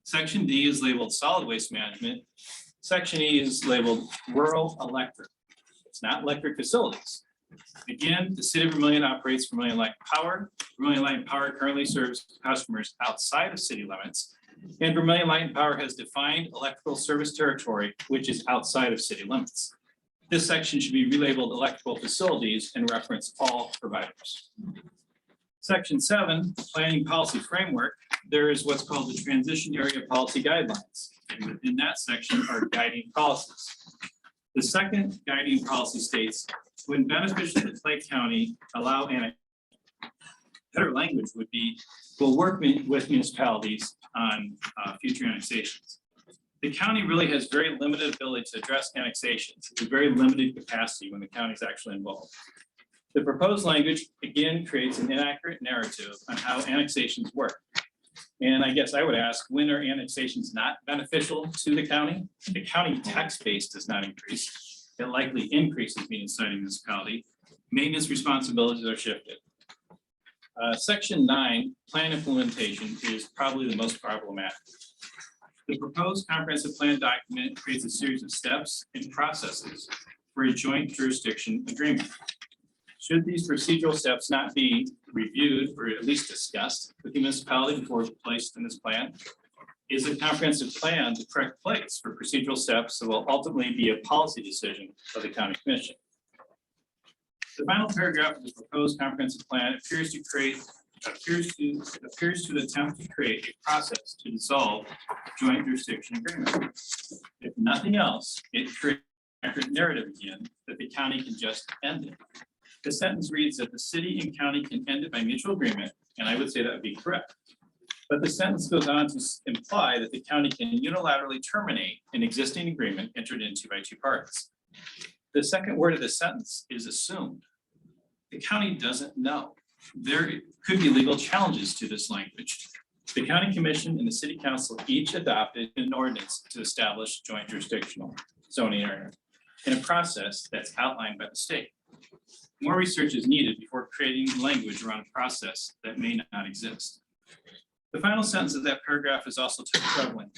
Speaker 18: Section D is labeled solid waste management. Section E is labeled rural electric. It's not electric facilities. Again, the city of Vermillion operates Vermillion Light Power. Vermillion Light Power currently serves customers outside of city limits. And Vermillion Light Power has defined electrical service territory, which is outside of city limits. This section should be relabeled electrical facilities and reference all providers. Section 7, planning policy framework, there is what's called the transition area policy guidelines. And within that section are guiding policies. The second guiding policy states, when beneficial to Clay County allow better language would be, will work with municipalities on future annexations. The county really has very limited ability to address annexations. It's a very limited capacity when the county is actually involved. The proposed language, again, creates an inaccurate narrative on how annexations work. And I guess I would ask, when are annexations not beneficial to the county? The county tax base does not increase. It likely increases being inside a municipality. Maintenance responsibilities are shifted. Section 9, plan implementation, is probably the most problematic. The proposed comprehensive plan document creates a series of steps and processes for a joint jurisdiction agreement. Should these procedural steps not be reviewed or at least discussed with the municipality before placed in this plan? Is a comprehensive plan the correct place for procedural steps that will ultimately be a policy decision of the county commission? The final paragraph of the proposed comprehensive plan appears to attempt to create a process to dissolve joint jurisdiction agreement. If nothing else, it creates an accurate narrative again that the county can just end it. The sentence reads that the city and county can end it by mutual agreement, and I would say that would be correct. But the sentence goes on to imply that the county can unilaterally terminate an existing agreement entered into by two parties. The second word of the sentence is assumed. The county doesn't know. There could be legal challenges to this language. The county commission and the city council each adopted an ordinance to establish joint jurisdictional zoning area in a process that's outlined by the state. More research is needed before creating language around a process that may not exist. The final sentence of that paragraph is also troubling.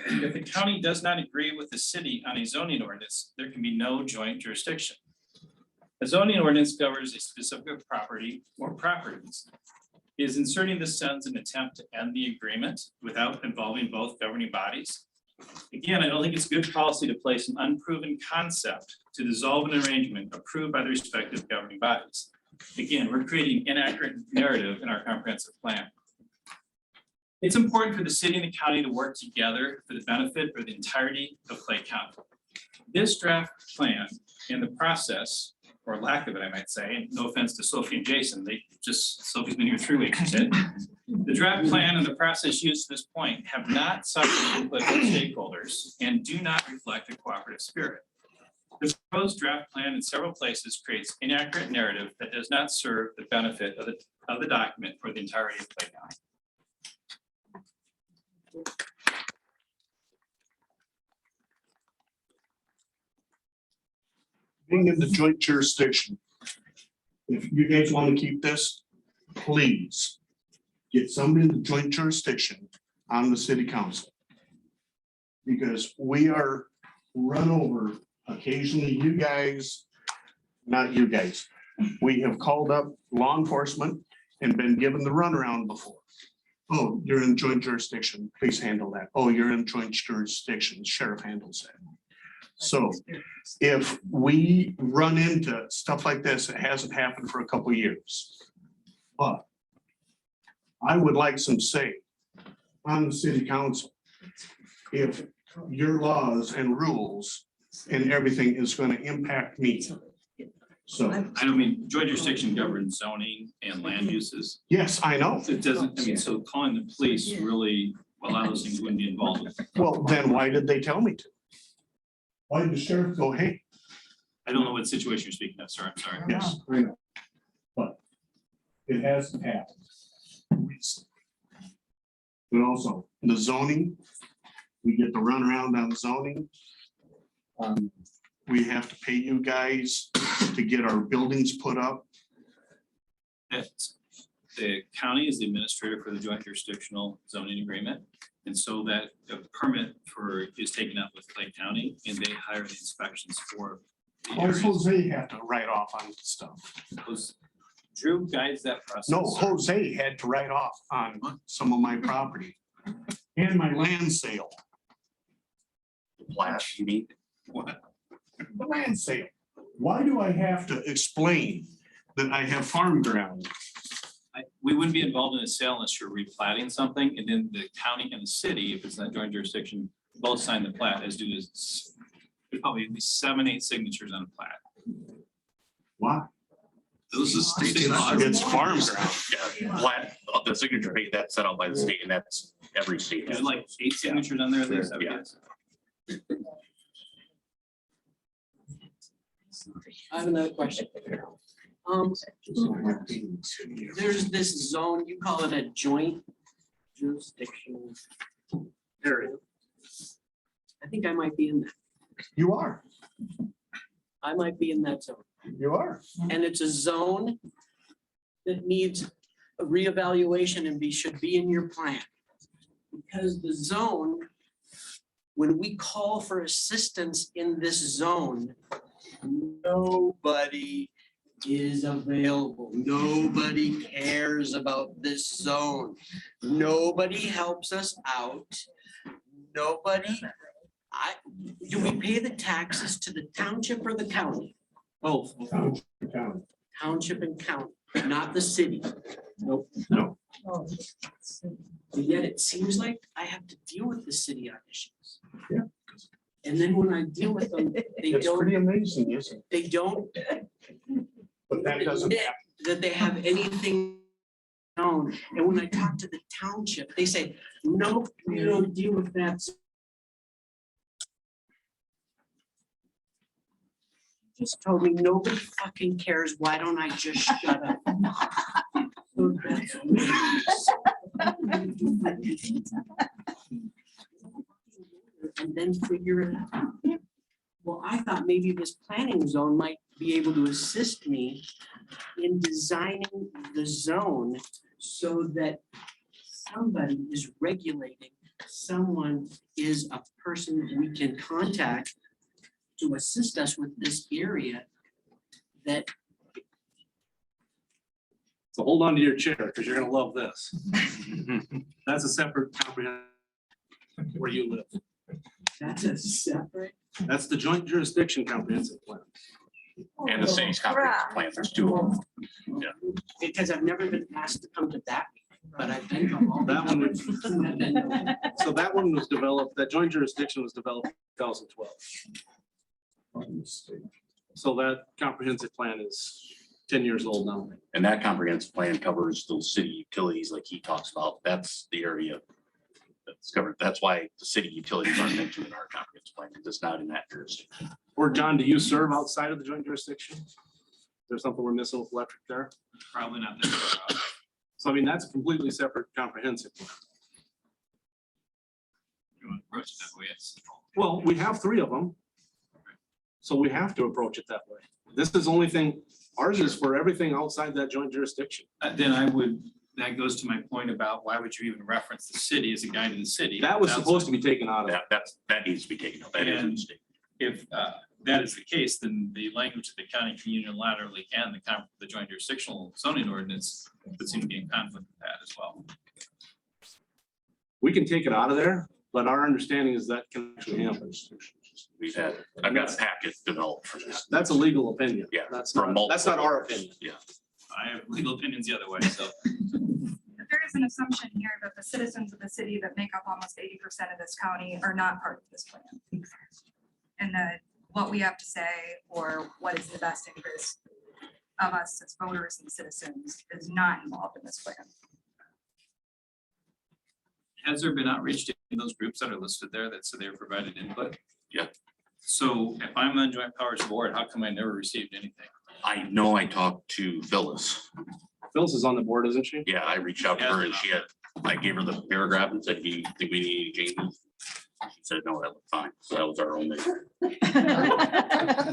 Speaker 18: If the county does not agree with the city on a zoning ordinance, there can be no joint jurisdiction. A zoning ordinance governs a specific property or properties. Is inserting this sentence an attempt to end the agreement without involving both governing bodies? Again, I don't think it's good policy to place an unproven concept to dissolve an arrangement approved by the respective governing bodies. Again, we're creating inaccurate narrative in our comprehensive plan. It's important for the city and the county to work together for the benefit of the entirety of Clay County. This draft plan and the process, or lack of it, I might say, and no offense to Sophie and Jason, Sophie's been here 3 weeks, you said. The draft plan and the process used to this point have not sought the input of stakeholders and do not reflect a cooperative spirit. The proposed draft plan in several places creates inaccurate narrative that does not serve the benefit of the document for the entirety of Clay County.
Speaker 12: Being in the joint jurisdiction, if you guys want to keep this, please get somebody in the joint jurisdiction on the city council. Because we are run over occasionally, you guys, not you guys. We have called up law enforcement and been given the runaround before. Oh, you're in joint jurisdiction, please handle that. Oh, you're in joint jurisdiction, sheriff handles that. So if we run into stuff like this, it hasn't happened for a couple of years. But I would like some say on the city council. If your laws and rules and everything is going to impact me. So,
Speaker 18: I don't mean, joint jurisdiction governs zoning and land uses.
Speaker 12: yes, I know.
Speaker 18: It doesn't, I mean, so calling the police really, a lot of those things wouldn't be involved with.
Speaker 12: Well, then why did they tell me to? Why did the sheriff go, hey?
Speaker 18: I don't know what situation you're speaking of, sir, I'm sorry.
Speaker 12: Yes, I know. But it hasn't happened. But also the zoning, we get the runaround on zoning. We have to pay you guys to get our buildings put up.
Speaker 18: That's- The county is the administrator for the joint jurisdictional zoning agreement. And so that a permit is taken up with Clay County and they hire the inspections for. the
Speaker 12: I
Speaker 18: areas.
Speaker 12: suppose they have to write off on stuff.
Speaker 18: Drew guides that process.
Speaker 12: No, Jose had to write off on some of my property and my land sale.
Speaker 6: Plat, you mean?
Speaker 18: What?
Speaker 12: The land sale. Why do I have to explain that I have farm ground?
Speaker 18: We wouldn't be involved in a sale unless you're replatting something, and then the county and the city, if it's not joint jurisdiction, both sign the plat, as do there's probably at least 7, 8 signatures on a plat.
Speaker 12: Why?
Speaker 6: This is state law.
Speaker 12: It's farm ground.
Speaker 6: Yeah, plat, the signature page that's set out by the state, and that's every state.
Speaker 18: There's
Speaker 6: has.
Speaker 18: like 8 signatures on there, at least, I would
Speaker 6: Yeah.
Speaker 18: guess.
Speaker 14: I have another question. There's this zone, you call it a joint jurisdictional area. I think I might be in that.
Speaker 12: You are.
Speaker 14: I might be in that zone.
Speaker 12: You are.
Speaker 14: And it's a zone that needs a reevaluation and should be in your plan. Because the zone, when we call for assistance in this zone, nobody is available. Nobody cares about this zone. Nobody helps us out. Nobody, do we pay the taxes to the township or the county? Both. Township and county, not the city. Nope.
Speaker 12: No.
Speaker 14: And yet it seems like I have to deal with the city on issues.
Speaker 12: Yeah.
Speaker 14: And then when I deal with them, they
Speaker 12: It's
Speaker 14: don't,
Speaker 12: pretty amazing, isn't it?
Speaker 14: they don't
Speaker 12: But that doesn't
Speaker 14: admit
Speaker 12: happen.
Speaker 14: that they have anything known. And when I talk to the township, they say, no, we don't deal with that. Just told me nobody fucking cares. Why don't I just shut up? So that's and then figure it out. Well, I thought maybe this planning zone might be able to assist me in designing the zone so that somebody is regulating, someone is a person we can contact to assist us with this area that.
Speaker 16: So hold on to your chair because you're gonna love this. That's a separate comprehensive where you live.
Speaker 14: That's a separate.
Speaker 16: That's the joint jurisdiction comprehensive plan.
Speaker 6: And the city's comprehensive plan, there's 2 of them.
Speaker 14: Because I've never been asked to come to that. But I've been to all.
Speaker 16: That one was,
Speaker 14: I've been to-
Speaker 16: so that one was developed, that joint jurisdiction was developed in 2012. So that comprehensive plan is 10 years old now.
Speaker 6: And that comprehensive plan covers those city utilities like he talks about. That's the area that's covered. That's why the city utilities aren't mentioned in our comprehensive plan. It's not in that jurisdiction.
Speaker 16: Or John, do you serve outside of the joint jurisdiction? Is there something we're missing with electric there?
Speaker 18: Probably not there.
Speaker 16: So I mean, that's a completely separate comprehensive plan.
Speaker 18: You want to approach it that way, yes.
Speaker 16: Well, we have 3 of them. So we have to approach it that way. This is the only thing, ours is for everything outside that joint jurisdiction.
Speaker 18: Then I would, that goes to my point about why would you even reference the city as a guide to the city?
Speaker 16: That was supposed to be taken out of it.
Speaker 6: That needs to be taken out. That is a
Speaker 18: And
Speaker 6: mistake.
Speaker 18: If that is the case, then the language of the county can unilaterally and the joint jurisdictional zoning ordinance would seem to be in conflict with that as well.
Speaker 16: We can take it out of there, but our understanding is that can actually happen.
Speaker 6: I've got a packet developed for this.
Speaker 16: That's a legal opinion.
Speaker 6: Yeah.
Speaker 16: That's
Speaker 6: from
Speaker 16: not our
Speaker 6: multiple-
Speaker 16: opinion.
Speaker 6: Yeah.
Speaker 18: I have legal opinions the other way, so.
Speaker 4: There is an assumption here that the citizens of the city that make up almost 80% of this county are not part of this plan. And that what we have to say or what is the best interest of us as voters and citizens is not involved in this plan.
Speaker 18: Has there been outreach to those groups that are listed there that said they're provided input?
Speaker 6: Yeah.
Speaker 18: So if I'm on Joint Powers Board, how come I never received anything?
Speaker 6: I know I talked to Phyllis.
Speaker 16: Phyllis is on the board, isn't she?
Speaker 6: Yeah, I reached out to her and I gave her the paragraph and said, do you think we need any changes? She said, no, that looked fine. So that was our only.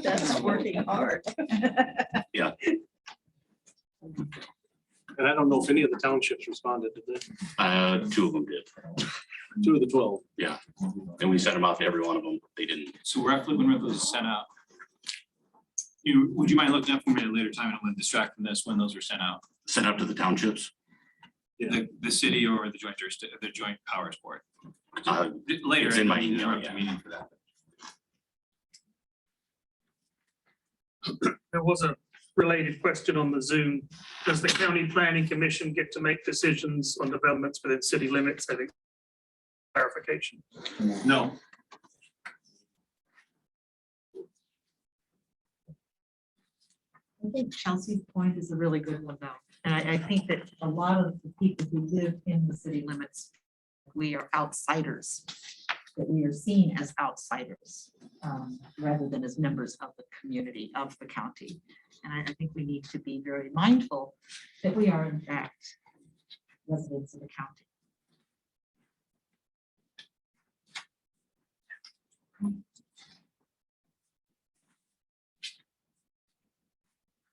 Speaker 2: That's working hard.
Speaker 6: Yeah.
Speaker 16: And I don't know if any of the townships responded, did they?
Speaker 6: 2 of them did.
Speaker 16: 2 of the 12.
Speaker 6: Yeah. And we sent them out to every one of them. They didn't.
Speaker 18: So roughly when were those sent out? Would you mind looking up for me at a later time? I don't want to distract from this when those were sent out.
Speaker 6: Sent out to the townships?
Speaker 18: The city or the joint powers board? Later.
Speaker 6: It's in my
Speaker 18: I didn't
Speaker 6: email,
Speaker 18: interrupt the
Speaker 6: yeah.
Speaker 18: meeting for that.
Speaker 7: There was a related question on the Zoom. Does the county planning commission get to make decisions on developments within city limits? I think clarification.
Speaker 18: No.
Speaker 2: I think Chelsea's point is a really good one though. And I think that a lot of the people who live in the city limits, we are outsiders, that we are seen as outsiders rather than as members of the community of the county. And I think we need to be very mindful that we are in fact residents of the county.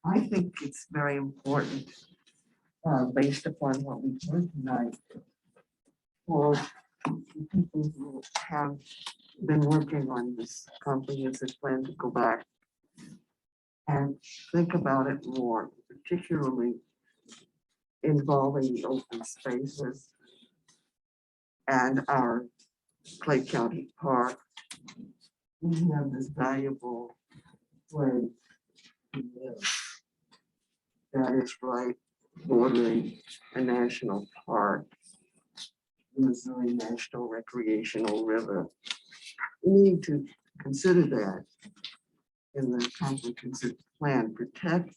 Speaker 9: I think it's very important, based upon what we've heard tonight, for people who have been working on this comprehensive plan to go back and think about it more, particularly involving the open spaces and our Clay County Park. We have this valuable place to live that is right bordering a national park, the Missouri National Recreational River. We need to consider that in the comprehensive plan, protect,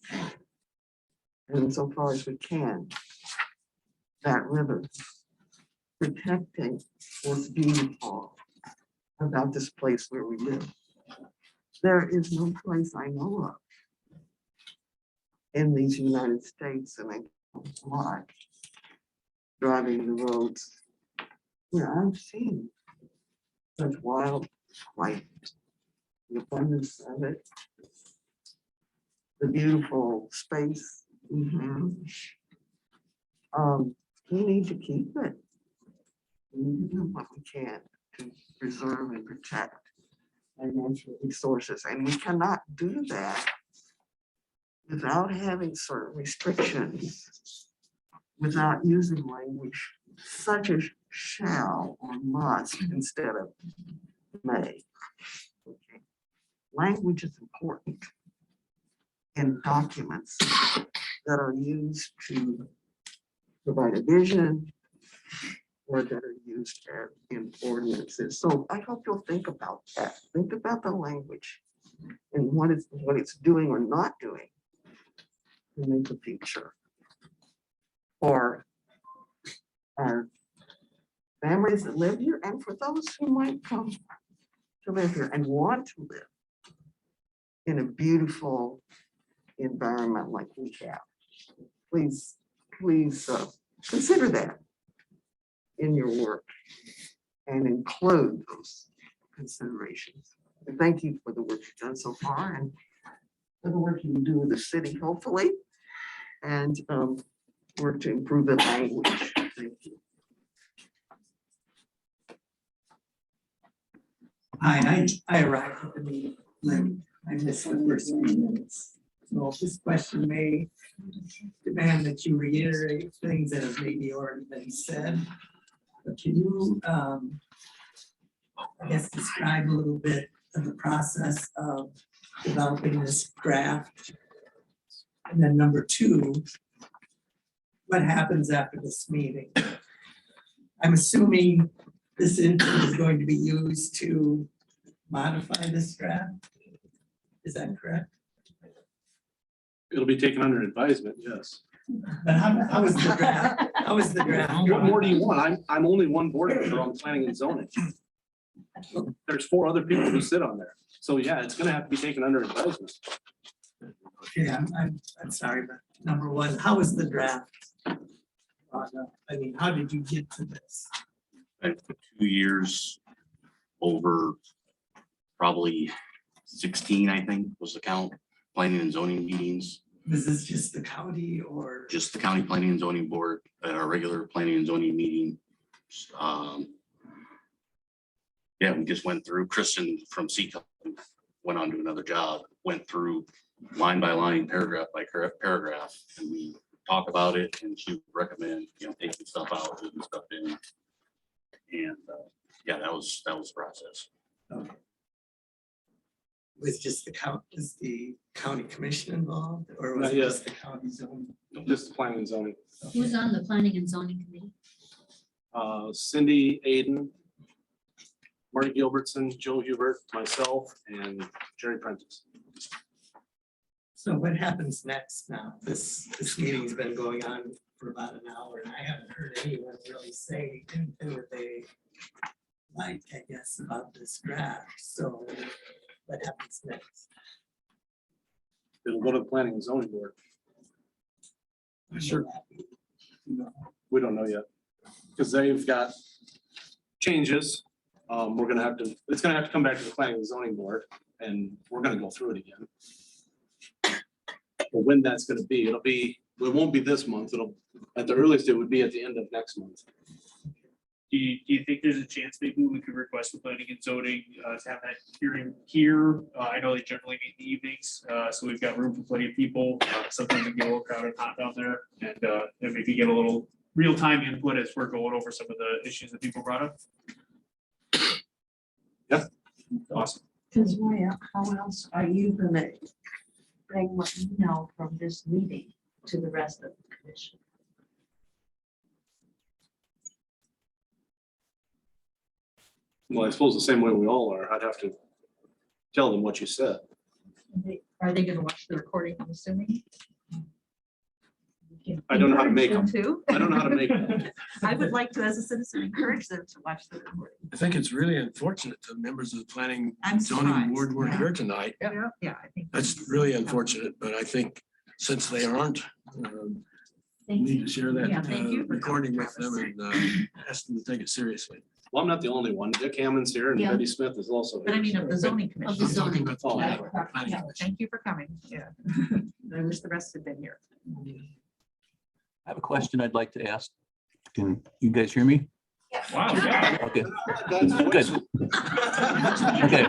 Speaker 9: and so far as we can, that river. Protecting what's beautiful about this place where we live. There is no place I know of in these United States, and I don't fly driving the roads where I've seen such wild life, the abundance of it, the beautiful space we have. We need to keep it. We need to do what we can to preserve and protect our natural resources, and we cannot do that without having certain restrictions, without using language such as shall or must instead of may. Okay. Language is important in documents that are used to provide a vision, or that are used in ordinances. So I hope you'll think about that. Think about the language and what it's doing or not doing in the future. For our families that live here and for those who might come to live here and want to live in a beautiful environment like we have. Please consider that in your work and include those considerations. And thank you for the work you've done so far and for the work you will do with the city, hopefully, and work to improve the language. Thank you.
Speaker 17: I arrived at the meeting late. I missed the first few minutes. So this question may demand that you reiterate things that have maybe already been said. But can you, I guess, describe a little bit of the process of developing this draft? And then number two, what happens after this meeting? I'm assuming this input is going to be used to modify this draft. Is that correct?
Speaker 16: It'll be taken under advisement, yes.
Speaker 17: But how is the draft? How is the draft?
Speaker 16: What more do you want? I'm only one board member on planning and zoning. There's 4 other people who sit on there. So yeah, it's gonna have to be taken under advisement.
Speaker 17: Yeah, I'm sorry, but number one, how is the draft? I mean, how did you get to this?
Speaker 6: For 2 years, over probably 16, I think was the count, planning and zoning meetings.
Speaker 17: Was this just the county or?
Speaker 6: Just the county planning and zoning board at our regular planning and zoning meeting. Yeah, we just went through, Kristen from CECO went on to another job, went through line by line, paragraph by paragraph, and we talk about it, and she would recommend, taking stuff out, putting stuff in. And yeah, that was the process.
Speaker 17: Okay. Was just is the county commission involved, or was
Speaker 16: Not
Speaker 17: it
Speaker 16: yet.
Speaker 17: just the county zone?
Speaker 16: Just the planning and zoning.
Speaker 19: Who's on the planning and zoning committee?
Speaker 16: Cindy Aiden, Marty Gilbertson, Joe Hubert, myself, and Jerry Prentice.
Speaker 17: So what happens next now? This meeting's been going on for about an hour, and I haven't heard anyone really say anything that they like, I guess, about this draft. So what happens next?
Speaker 16: It'll go to the planning and zoning board.
Speaker 17: Sure.
Speaker 16: We don't know yet, because they've got changes. We're gonna have to, it's gonna have to come back to the planning and zoning board, and we're gonna go through it again. But when that's gonna be, it won't be this month. At the earliest, it would be at the end of next month.
Speaker 7: Do you think there's a chance maybe we could request the planning and zoning to have that hearing here? I know they generally meet in the evenings, so we've got room for plenty of people. Sometimes it can get a little crowded and hot down there, and maybe get a little real-time input as we're going over some of the issues that people brought up.
Speaker 16: Yeah.
Speaker 19: Awesome. Because how else are you gonna bring what you know from this meeting to the rest of the commission?
Speaker 16: Well, I suppose the same way we all are. I'd have to tell them what you said.
Speaker 2: Are they gonna watch the recording, I'm assuming?
Speaker 16: I don't know how to make them.
Speaker 2: Too.
Speaker 16: I don't know how to make them.
Speaker 2: I would like to, as a citizen, encourage them to watch the recording.
Speaker 15: I think it's really unfortunate the members of the planning
Speaker 2: I'm
Speaker 15: zoning
Speaker 2: surprised.
Speaker 15: board weren't here tonight.
Speaker 2: Yeah, I think.
Speaker 15: That's really unfortunate, but I think since they aren't, we need to share that
Speaker 2: Yeah, thank you for
Speaker 15: recording
Speaker 2: coming,
Speaker 15: with them
Speaker 2: Travis.
Speaker 15: and ask them to take it seriously.
Speaker 16: Well, I'm not the only one. Dick Hammond's here and
Speaker 2: Yeah.
Speaker 16: Betty Smith is also
Speaker 2: But I
Speaker 16: here.
Speaker 2: mean, of the zoning commission.
Speaker 15: I'm talking about the
Speaker 16: Oh,
Speaker 15: planning
Speaker 2: Yeah,
Speaker 15: commission.
Speaker 2: thank you for coming. Yeah. I wish the rest had been here.
Speaker 20: I have a question I'd like to ask. Can you guys hear me?
Speaker 7: Wow. Yeah.
Speaker 20: Okay,
Speaker 16: That's
Speaker 20: good. Okay.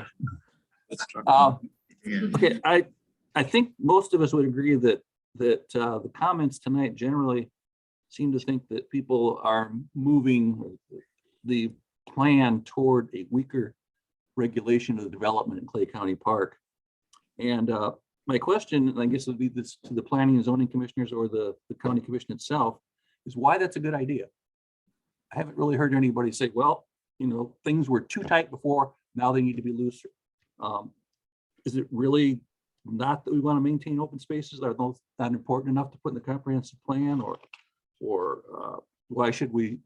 Speaker 20: Okay, I think most of us would agree that the comments tonight generally seem to think that people are moving the plan toward a weaker regulation of the development in Clay County Park. And my question, and I guess would be this to the planning and zoning commissioners or the county commission itself, is why that's a good idea. I haven't really heard anybody say, well, things were too tight before, now they need to be looser. Is it really not that we want to maintain open spaces? Are those not important enough to put in the comprehensive plan, or why don't we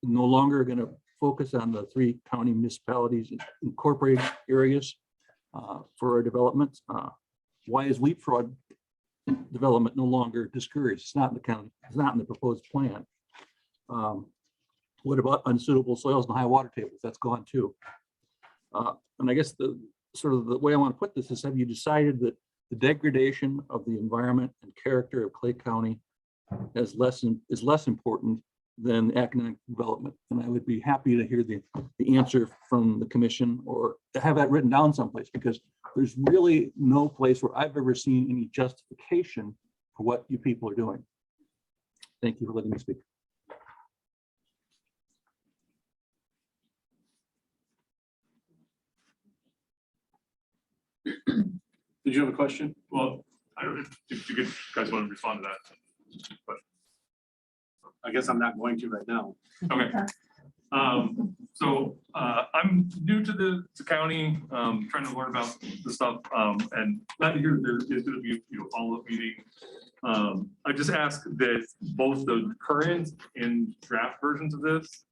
Speaker 20: no longer going to focus on the 3 county municipalities incorporated areas for our development? Why is leapfrog development no longer discouraged? It's not in the county, it's not in the proposed plan. What about unsuitable soils and high water tables? That's gone too. And I guess the way I want to put this is, have you decided that the degradation of the environment and character of Clay County is less important than economic development? And I would be happy to hear the answer from the commission, or to have that written down someplace, because there's really no place where I've ever seen any justification for what you people are doing. Thank you for letting me speak.
Speaker 16: Did you have a question?
Speaker 7: Well, I don't know if you guys want to respond to that, but
Speaker 16: I guess I'm not going to right now.
Speaker 7: okay. So I'm new to the county, trying to learn about the stuff, and glad to hear that there is going to be follow-up meeting. I just ask that both the current and draft versions of this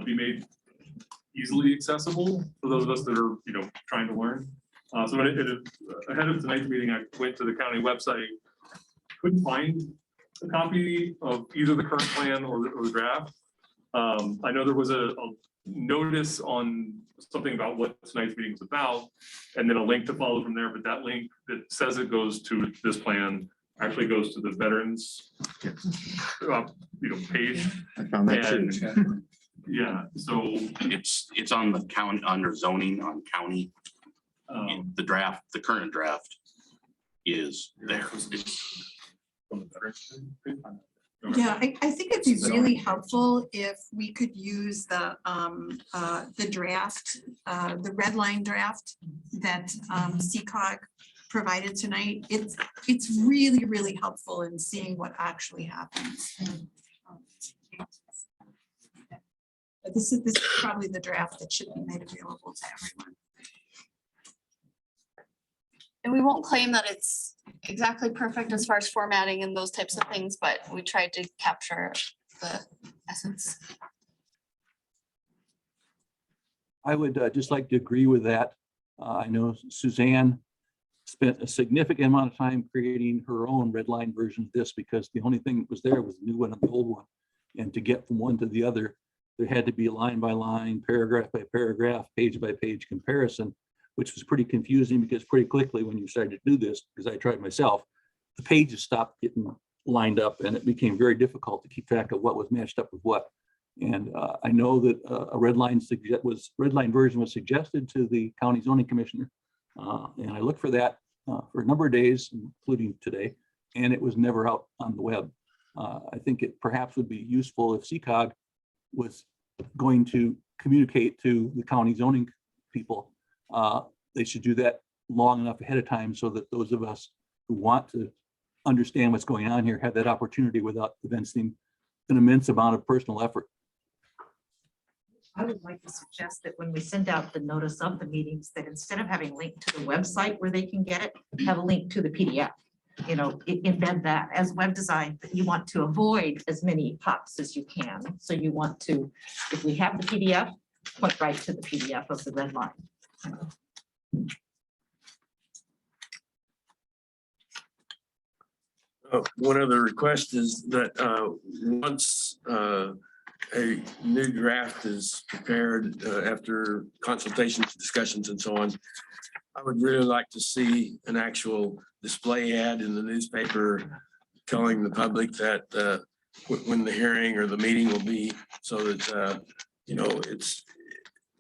Speaker 7: be made easily accessible for those of us that are trying to learn. So ahead of tonight's meeting, I went to the county website, couldn't find a copy of either the current plan or the draft. I know there was a notice on something about what tonight's meeting was about, and then a link to follow from there, but that link that says it goes to this plan actually goes to the veterans page.
Speaker 13: I found that too.
Speaker 7: Yeah, so
Speaker 6: it's on the county, under zoning on county. The draft, the current draft is there.
Speaker 4: Yeah, I think it'd be really helpful if we could use the draft, the red line draft that CCOG provided tonight. It's really, really helpful in seeing what actually happens. This is probably the draft that should be made available to everyone.
Speaker 5: And we won't claim that it's exactly perfect as far as formatting and those types of things, but we tried to capture the essence.
Speaker 20: I would just like to agree with that. I know Suzanne spent a significant amount of time creating her own red line version of this, because the only thing that was there was the new one and the old one. And to get from one to the other, there had to be a line by line, paragraph by paragraph, page by page comparison, which was pretty confusing, because pretty quickly when you started to do this, because I tried myself, the pages stopped getting lined up and it became very difficult to keep track of what was matched up with what. And I know that a red line version was suggested to the county zoning commissioner. And I looked for that for a number of days, including today, and it was never out on the web. I think it perhaps would be useful if CCOG was going to communicate to the county zoning people. They should do that long enough ahead of time so that those of us who want to understand what's going on here have that opportunity without evincing an immense amount of personal effort.
Speaker 2: I would like to suggest that when we send out the notice of the meetings, that instead of having a link to the website where they can get it, have a link to the PDF. Embed that as web design, but you want to avoid as many pops as you can. So you want to, if we have the PDF, point right to the PDF of the red line.
Speaker 15: One other request is that once a new draft is prepared after consultations, discussions, and so on, I would really like to see an actual display ad in the newspaper telling the public that when the hearing or the meeting will be, so that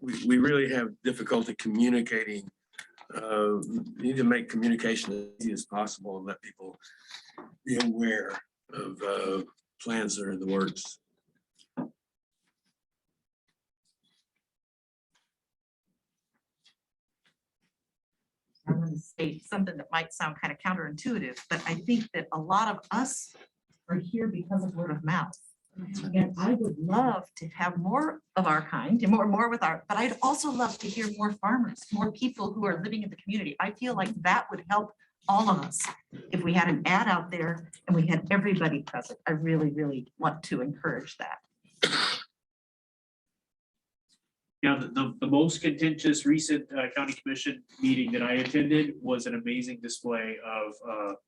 Speaker 15: we really have difficulty communicating. We need to make communication as easy as possible and let people be aware of plans that are in the works.
Speaker 2: I'm going to say something that might sound kind of counterintuitive, but I think that a lot of us are here because of word of mouth. And I would love to have more of our kind and more with our, but I'd also love to hear more farmers, more people who are living in the community. I feel like that would help all of us if we had an ad out there and we had everybody present. I really, really want to encourage that.
Speaker 7: Yeah, the most contentious recent county commission meeting that I attended was an amazing display of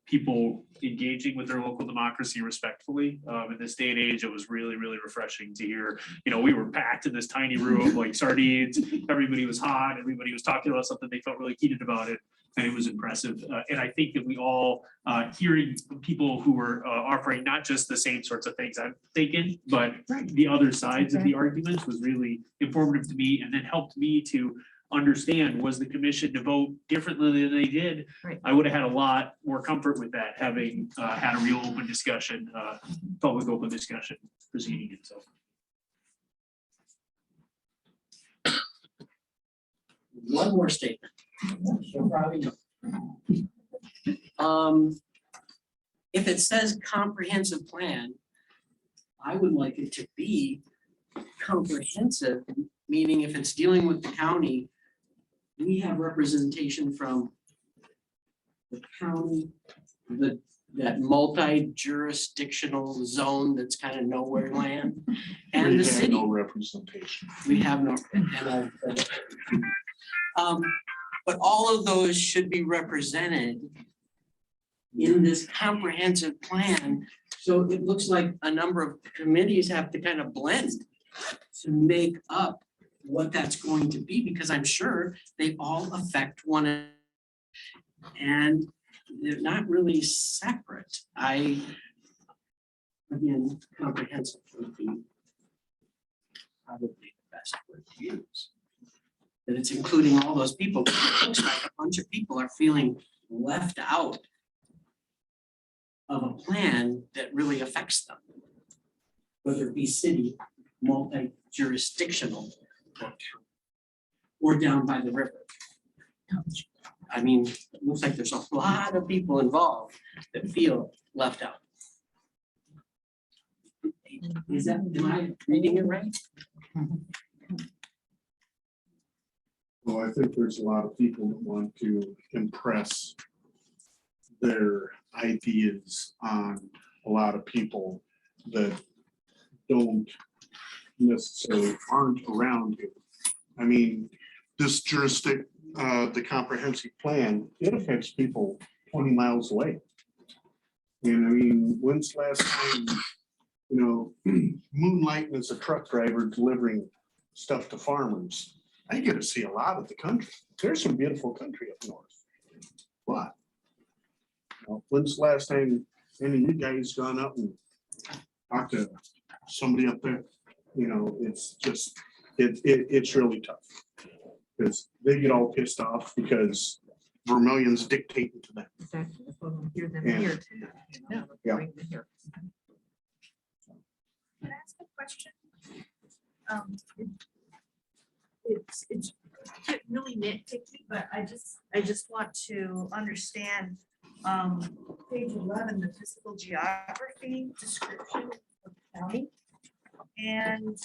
Speaker 7: people engaging with their local democracy respectfully. In this day and age, it was really, really refreshing to hear. You know, we were packed in this tiny room like sardines. Everybody was hot. Everybody was talking about something they felt really heated about it. And it was impressive. And I think that we all, hearing people who were offering not just the same sorts of things I'm thinking, but the other sides of the arguments was really informative to me and then helped me to understand, was the commission to vote differently than they did? I would have had a lot more comfort with that, having had a real open discussion, public open discussion proceeding it. So.
Speaker 14: One more statement. You'll probably know. If it says comprehensive plan, I would like it to be comprehensive, meaning if it's dealing with the county, we have representation from the county, that multi-jurisdictional zone that's kind of nowhere land, and the city.
Speaker 12: No representation.
Speaker 14: We have no. But all of those should be represented in this comprehensive plan. So it looks like a number of committees have to kind of blend to make up what that's going to be, because I'm sure they all affect one another. And they're not really separate. Again, comprehensive would be probably the best word to use. That it's including all those people. It looks like a bunch of people are feeling left out of a plan that really affects them. Whether it be city, multi-jurisdictional, or down by the river. I mean, it looks like there's a lot of people involved that feel left out. Is that, am I reading it right?
Speaker 12: Well, I think there's a lot of people that want to impress their ideas on a lot of people that don't necessarily aren't around here. I mean, this jurisdiction, the comprehensive plan, it affects people 20 miles away. And I mean, when's the last time, you know, moonlighting as a truck driver delivering stuff to farmers? I get to see a lot of the country. There's some beautiful country up north. But when's the last time any of you guys gone up and talked to somebody up there? You know, it's just, it's really tough. Because they get all pissed off because Vermilion's dictating to them.
Speaker 2: Exactly. That's what I'm hearing them
Speaker 12: And-
Speaker 2: here too. Yeah.
Speaker 12: Yeah.
Speaker 2: bring them here.
Speaker 1: Can I ask a question? It's really nitpicky, but I just want to understand page 11, the physical geography description of the county. And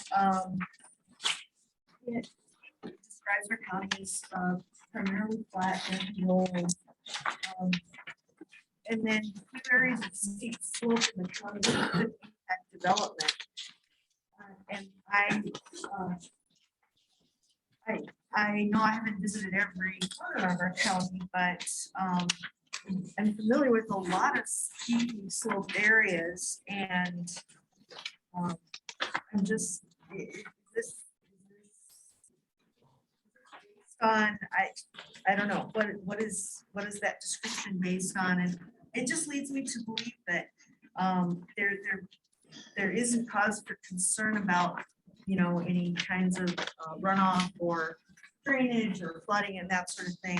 Speaker 1: it describes our county as primarily flat and low. And then there is a steep slope in the county that could impact development. And I know I haven't visited every corner of our county, but I'm familiar with a lot of steep sloped areas, and I'm just this on I don't know what is that description based on, and it just leads me to believe that there isn't cause for concern about, you know, any kinds of runoff or drainage or flooding and that sort of thing.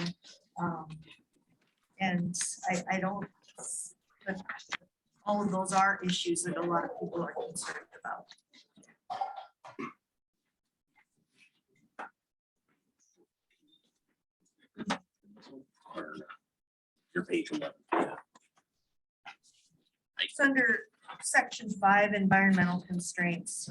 Speaker 1: And I don't, but all of those are issues that a lot of people are concerned about.
Speaker 6: Your page 11.
Speaker 1: It's under
Speaker 2: section 5, environmental constraints.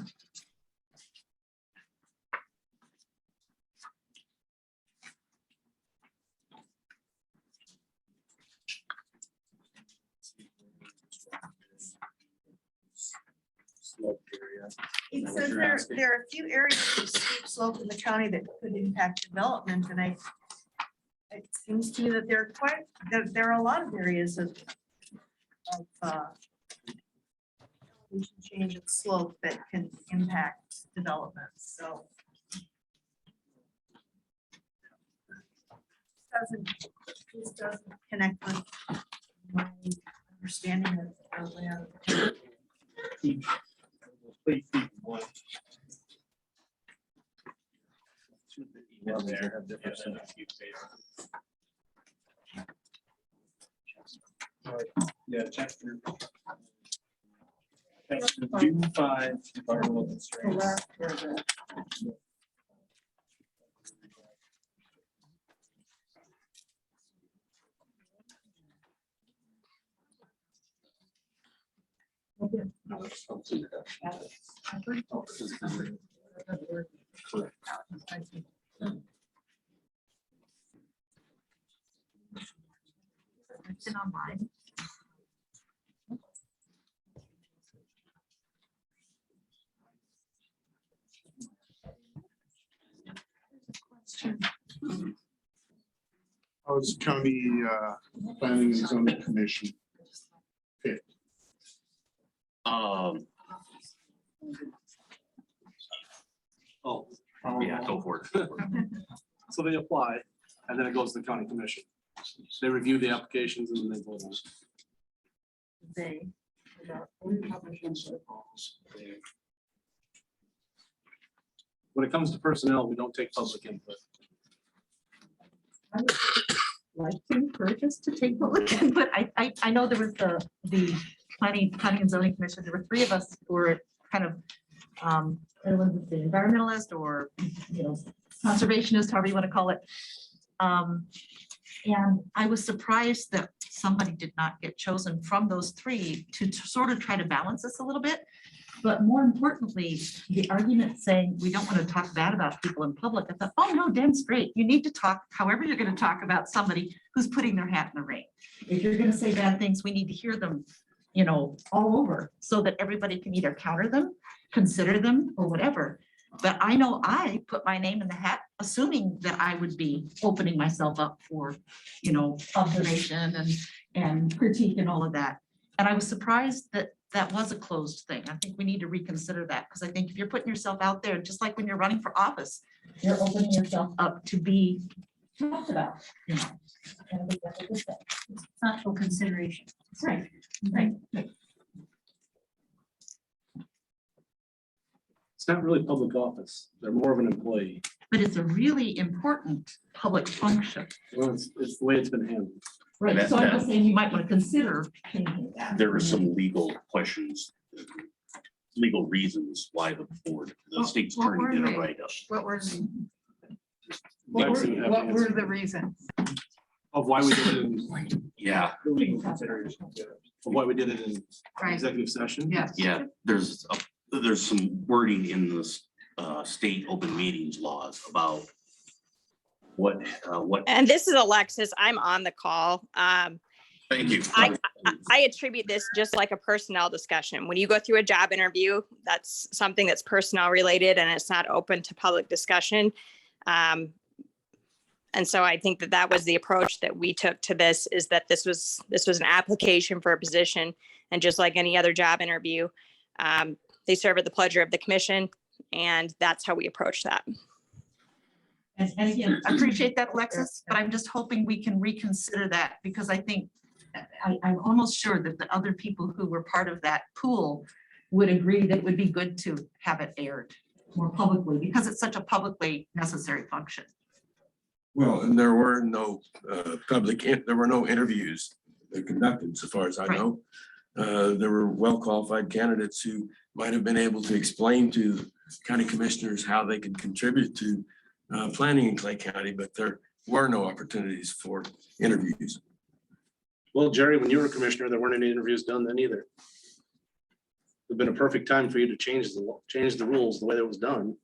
Speaker 2: It says there are a few areas of steep slope in the county that could impact development, and it seems to me that there are a lot of areas of elevation change of slope that can impact development, so. This doesn't connect with my understanding of our land.
Speaker 18: Yeah, chapter. Section 2.5, environmental constraints.
Speaker 2: It's been online.
Speaker 12: How's county planning and zoning commission fit?
Speaker 6: Yeah, go for it.
Speaker 16: So they apply, and then it goes to the county commission. They review the applications and then they vote on it.
Speaker 2: They.
Speaker 16: When it comes to personnel, we don't take public input.
Speaker 2: I would like to encourage us to take public input. I know there was the planning and zoning commission. There were 3 of us who were kind of the environmentalist or, you know, conservationist, however you want to call it. And I was surprised that somebody did not get chosen from those 3 to sort of try to balance this a little bit. But more importantly, the argument saying we don't want to talk bad about people in public. I thought, oh no, damn straight. You need to talk however you're going to talk about somebody who's putting their hat in the ring. If you're going to say bad things, we need to hear them, you know, all over so that everybody can either counter them, consider them, or whatever. But I know I put my name in the hat, assuming that I would be opening myself up for, you know, observation and critique and all of that. And I was surprised that that was a closed thing. I think we need to reconsider that, because I think if you're putting yourself out there, just like when you're running for office, you're opening yourself up to be talked about, you know. And I think that's a good thing. It's thoughtful consideration. Right, right.
Speaker 16: It's not really public office. They're more of an employee.
Speaker 2: But it's a really important public function.
Speaker 16: Well, it's the way it's been handled.
Speaker 2: Right, so I'm just saying you might want to consider changing that.
Speaker 6: There are some legal questions, legal reasons why the board, the state's attorney did a write-up.
Speaker 9: What were the reasons?
Speaker 16: Of why we did it in.
Speaker 6: Yeah.
Speaker 16: Legal consideration. Of why we did it in
Speaker 9: Right.
Speaker 16: executive session.
Speaker 9: Yes.
Speaker 6: Yeah, there's some wording in the state open meetings laws about what.
Speaker 21: And this is Alexis. I'm on the call.
Speaker 6: Thank you.
Speaker 21: I attribute this just like a personnel discussion. When you go through a job interview, that's something that's personnel related and it's not open to public discussion. And so I think that was the approach that we took to this, is that this was an application for a position, and just like any other job interview, they serve at the pleasure of the commission, and that's how we approach that.
Speaker 2: And again, I appreciate that, Alexis, but I'm just hoping we can reconsider that, because I think I'm almost sure that the other people who were part of that pool would agree that it would be good to have it aired more publicly, because it's such a publicly necessary function.
Speaker 15: Well, and there were no there were no interviews conducted, so far as I know. There were well-qualified candidates who might have been able to explain to county commissioners how they could contribute to planning in Clay County, but there were no opportunities for interviews.
Speaker 16: Well, Jerry, when you were commissioner, there weren't any interviews done then either. Have been a perfect time for you to change the rules the way that it was done.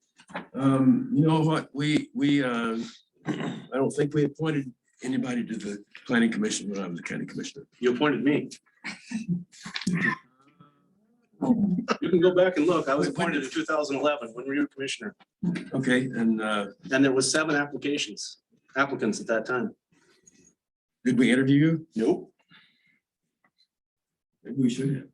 Speaker 15: You know what, I don't think we appointed anybody to the planning commission when I was a county commissioner.
Speaker 16: You appointed me. You can go back and look. I was appointed in 2011 when we were commissioner.
Speaker 15: Okay, and
Speaker 16: there was 7 applicants at that time.
Speaker 15: did we interview you?
Speaker 16: Nope.
Speaker 15: Maybe we should have.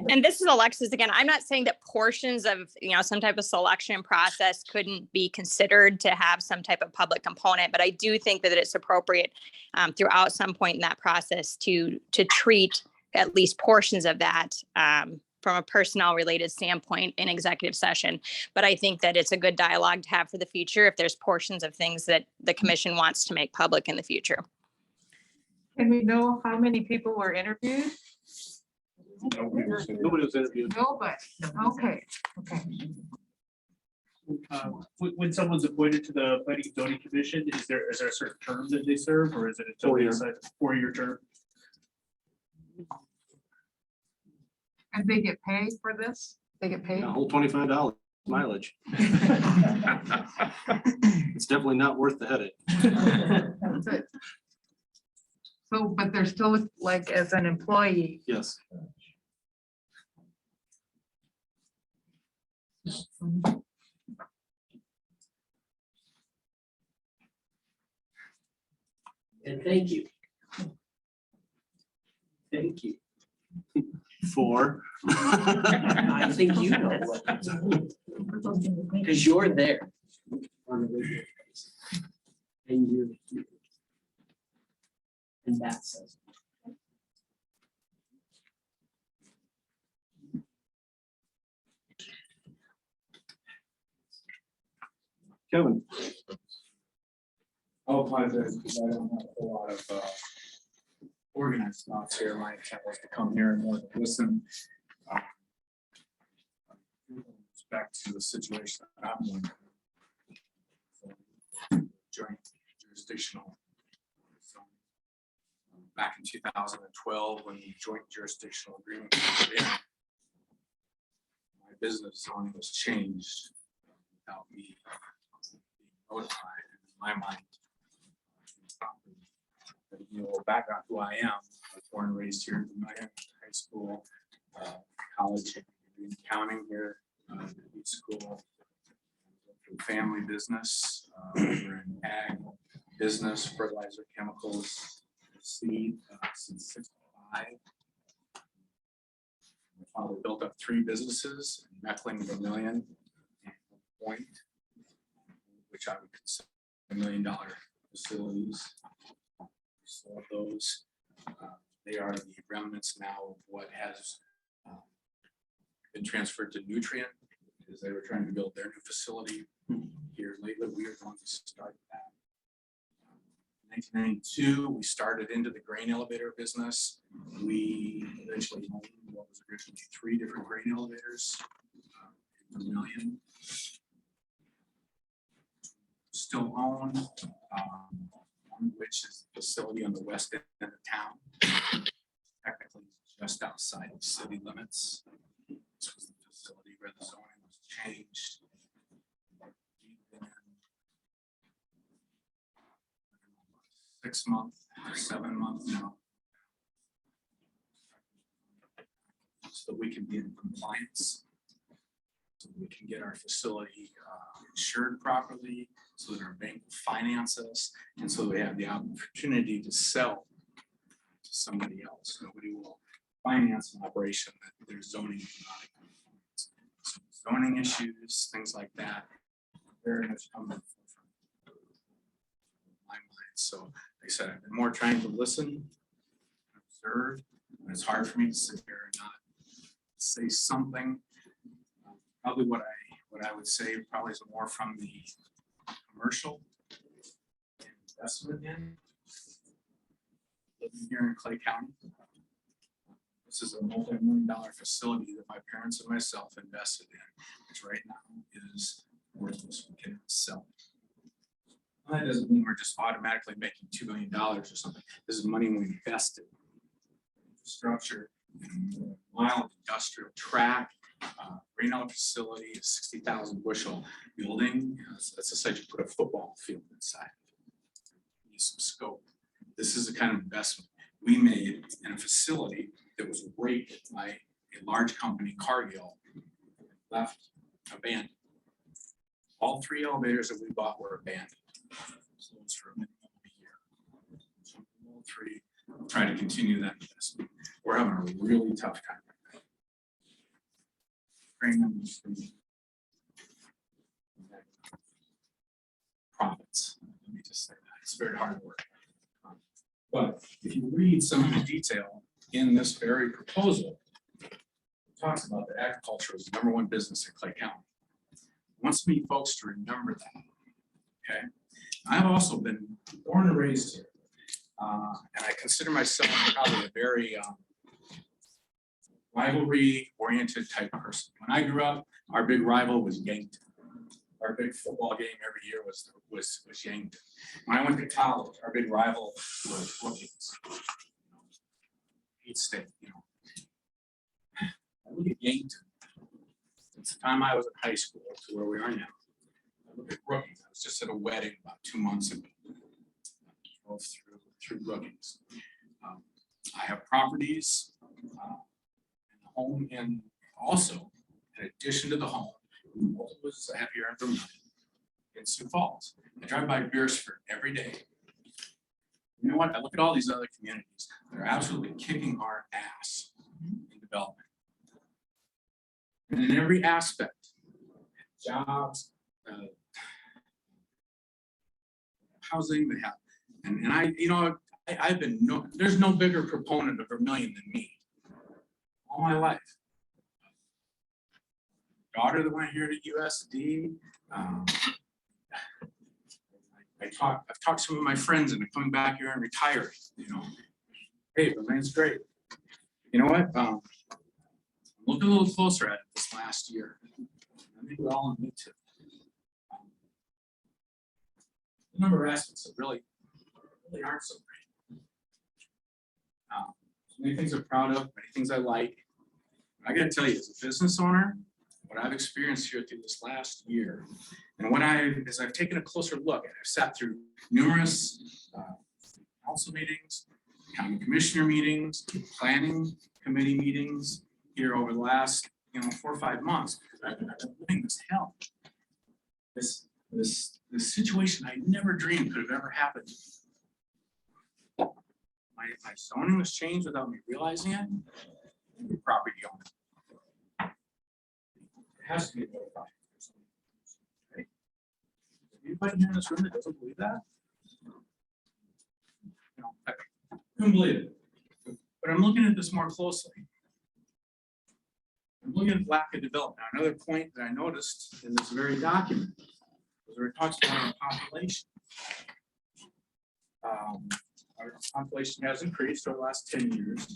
Speaker 21: And this is Alexis again. I'm not saying that portions of, some type of selection process couldn't be considered to have some type of public component, but I do think that it's appropriate throughout some point in that process to treat at least portions of that from a personnel related standpoint in executive session. But I think that it's a good dialogue to have for the future if there's portions of things that the commission wants to make public in the future.
Speaker 4: Can we know how many people were interviewed?
Speaker 16: Nobody was interviewed.
Speaker 4: Nobody. Okay.
Speaker 7: When someone's appointed to the planning and zoning commission, is there a certain term that they serve, or is it a
Speaker 16: 4-year.
Speaker 7: 4-year term?
Speaker 4: And they get paid for this? They get paid?
Speaker 16: A whole $25 mileage. It's definitely not worth the headache.
Speaker 4: That's it. So, but they're still like as an employee.
Speaker 16: Yes.
Speaker 14: And thank you. Thank you.
Speaker 16: For.
Speaker 14: I think you know what. Because you're there on a regular basis. And you're here. And that says.
Speaker 16: Kevin.
Speaker 3: I'll apologize because I don't have a whole lot of organized thoughts here. My intent was to come here and more to listen. Back to the situation that I'm in. Joint jurisdictional. So, back in 2012, when the joint jurisdictional agreement was put in, my business zoning was changed without me being notified. And in my mind, background who I am. I was born and raised here in Vermillion, high school, college, in accounting here, school, family business, we're in ag business, fertilizer, chemicals, seed since '65. My father built up 3 businesses in Meckling, Vermillion, and Point, which I would consider $1 million facilities. So of those, they are the remnants now of what has been transferred to Nutrient, because they were trying to build their new facility here lately. We were the ones to start that. In 1992, we started into the grain elevator business. We eventually owned what was originally 3 different grain elevators in Vermillion. Still own, one which is the facility on the west end of town. Technically just outside of city limits. This was the facility where the zoning was changed. We've been 6 months, 7 months now. So we can be in compliance. So we can get our facility insured properly, so that our bank will finance us, and so we have the opportunity to sell to somebody else. Nobody will finance an operation that their zoning is not in compliance. So zoning issues, things like that, very much come in my mind. So like I said, I've been more trying to listen, observe, and it's hard for me to sit here and not say something. Probably what I would say probably is more from the commercial investment in. Living here in Clay County. This is a multi-million-dollar facility that my parents and myself invested in, which right now is worthless. We cannot sell. That doesn't mean we're just automatically making $2 million or something. This is money we invested in infrastructure, mild industrial track, greenhouse facility, 60,000 bushel building. That's a site you put a football field inside. Use some scope. This is the kind of investment we made in a facility that was rated by a large company, Cargill, left abandoned. All 3 elevators that we bought were abandoned. So it's for a minimum of a year. So all 3, we'll try to continue that investment. We're having a really tough time. Profits. Let me just say that. It's very hard work. But if you read some of the detail in this very proposal, it talks about that agriculture is the #1 business in Clay County. I want some of you folks to remember that. Okay. I've also been born and raised here. And I consider myself probably a very rivalry-oriented type person. When I grew up, our big rival was Yankton. Our big football game every year was Yankton. When I went to college, our big rival was Brookings. Each state, you know. I look at Yankton. Since the time I was in high school to where we are now. I look at Brookings. I was just at a wedding about 2 months ago. I drove through Brookings. I have properties, and a home, and also, in addition to the home, was I have here in Vermont, in Sioux Falls. I drive by Beersford every day. You know what? I look at all these other communities that are absolutely kicking our ass in development. And in every aspect, jobs, housing, they have, and I, you know, I've been there's no bigger proponent of Vermilion than me all my life. Daughter that went here to USD. I've talked to some of my friends and they're coming back here and retiring. You know, hey, Vermilion's great. You know what? Look a little closer at it this last year. I think we all need to. The number of aspects that really aren't so great. Many things I'm proud of, many things I like. I got to tell you, as a business owner, what I've experienced here through this last year, and as I've taken a closer look, and I've sat through numerous council meetings, county commissioner meetings, planning committee meetings here over the last 4 or 5 months, because I've been living this hell. This situation I never dreamed could have ever happened. My zoning was changed without me realizing it. The property owner. It has to be notified. Right? Anybody here in this room that doesn't believe that? No, I couldn't believe it. But I'm looking at this more closely. I'm looking at lack of development. Now, another point that I noticed in this very document was where it talks about our population. Our population has increased over the last 10 years.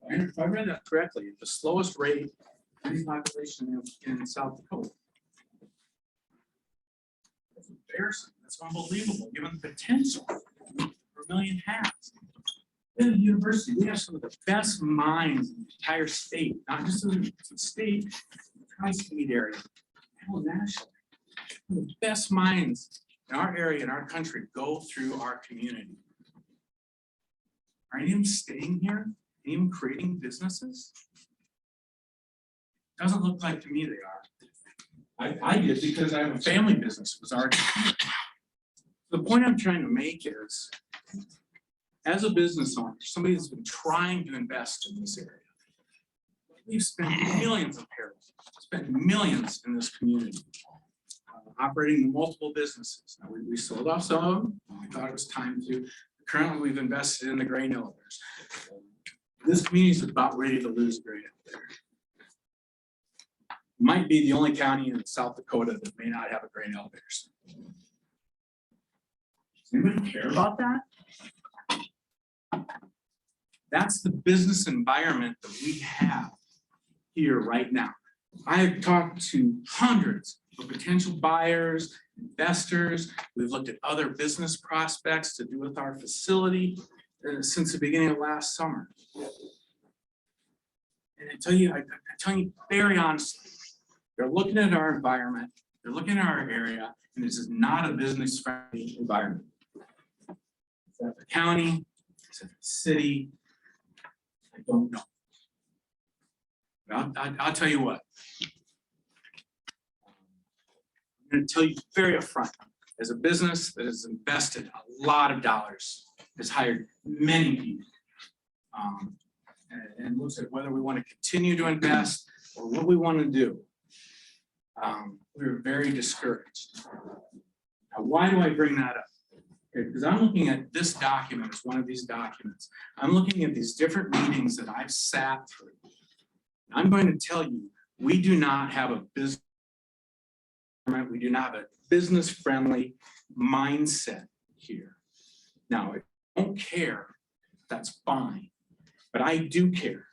Speaker 3: And if I read that correctly, the slowest rate of any population in South Dakota. That's embarrassing. That's unbelievable, given the potential Vermilion has. In the university, we have some of the best minds in the entire state, not just in the state, the tri-state area, and nationally. Some of the best minds in our area, in our country, go through our community. Are any of them staying here? Any of them creating businesses? Doesn't look like to me they are. I did because I have a family business. It was already here. The point I'm trying to make is, as a business owner, somebody that's been trying to invest in this area, we've spent millions of parents, spent millions in this community, operating multiple businesses. Now, we sold off some of them. We thought it was time to. Currently, we've invested in the grain elevators. This community is about ready to lose grain elevator. Might be the only county in South Dakota that may not have a grain elevator. Does anybody care about that? That's the business environment that we have here right now. I have talked to hundreds of potential buyers investors. We've looked at other business prospects to do with our facility since the beginning of last summer. And I tell you very honestly, they're looking at our environment, they're looking at our area, and this is not a business-friendly environment. Is that the county? Is that the city? I don't know. But I'll tell you what. I'm going to tell you very upfront, as a business that has invested a lot of dollars, has hired many people, and looks at whether we want to continue to invest or what we want to do. We're very discouraged. Now, why do I bring that up? Because I'm looking at this document as one of these documents. I'm looking at these different meetings that I've sat through. I'm going to tell you, we do not have a business, we do not have a business-friendly mindset here. Now, if you don't care, that's fine, but I do care.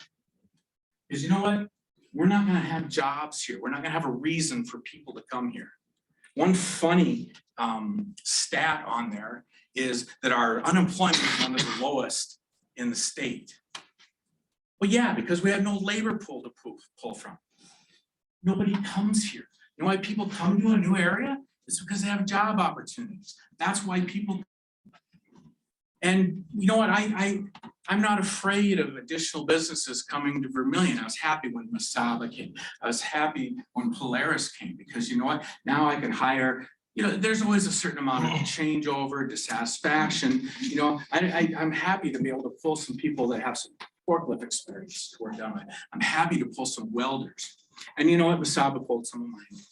Speaker 3: Because you know what? We're not going to have jobs here. We're not going to have a reason for people to come here. One funny stat on there is that our unemployment is one of the lowest in the state. Well, yeah, because we have no labor pool to pull from. Nobody comes here. You know why people come to a new area? It's because they have job opportunities. That's why people. And you know what? I'm not afraid of additional businesses coming to Vermillion. I was happy when Masaba came. I was happy when Polaris came, because you know what? Now I can hire. You know, there's always a certain amount of changeover, dissatisfaction. You know, I'm happy to be able to pull some people that have some forklift experience to work down with. I'm happy to pull some welders. And you know what? Masaba pulled some of mine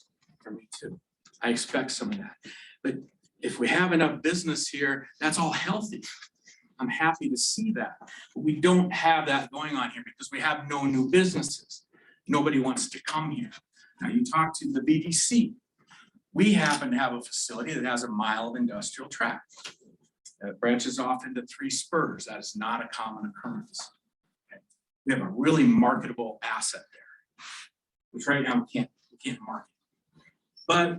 Speaker 3: for me too. I expect some of that. But if we have enough business here, that's all healthy. I'm happy to see that. But we don't have that going on here because we have no new businesses. Nobody wants to come here. Now you talk to the BDC. We happen to have a facility that has a mile of industrial tract that branches off into 3 spurs. That is not a common occurrence. Okay. We have a really marketable asset there, which right now we can't market. But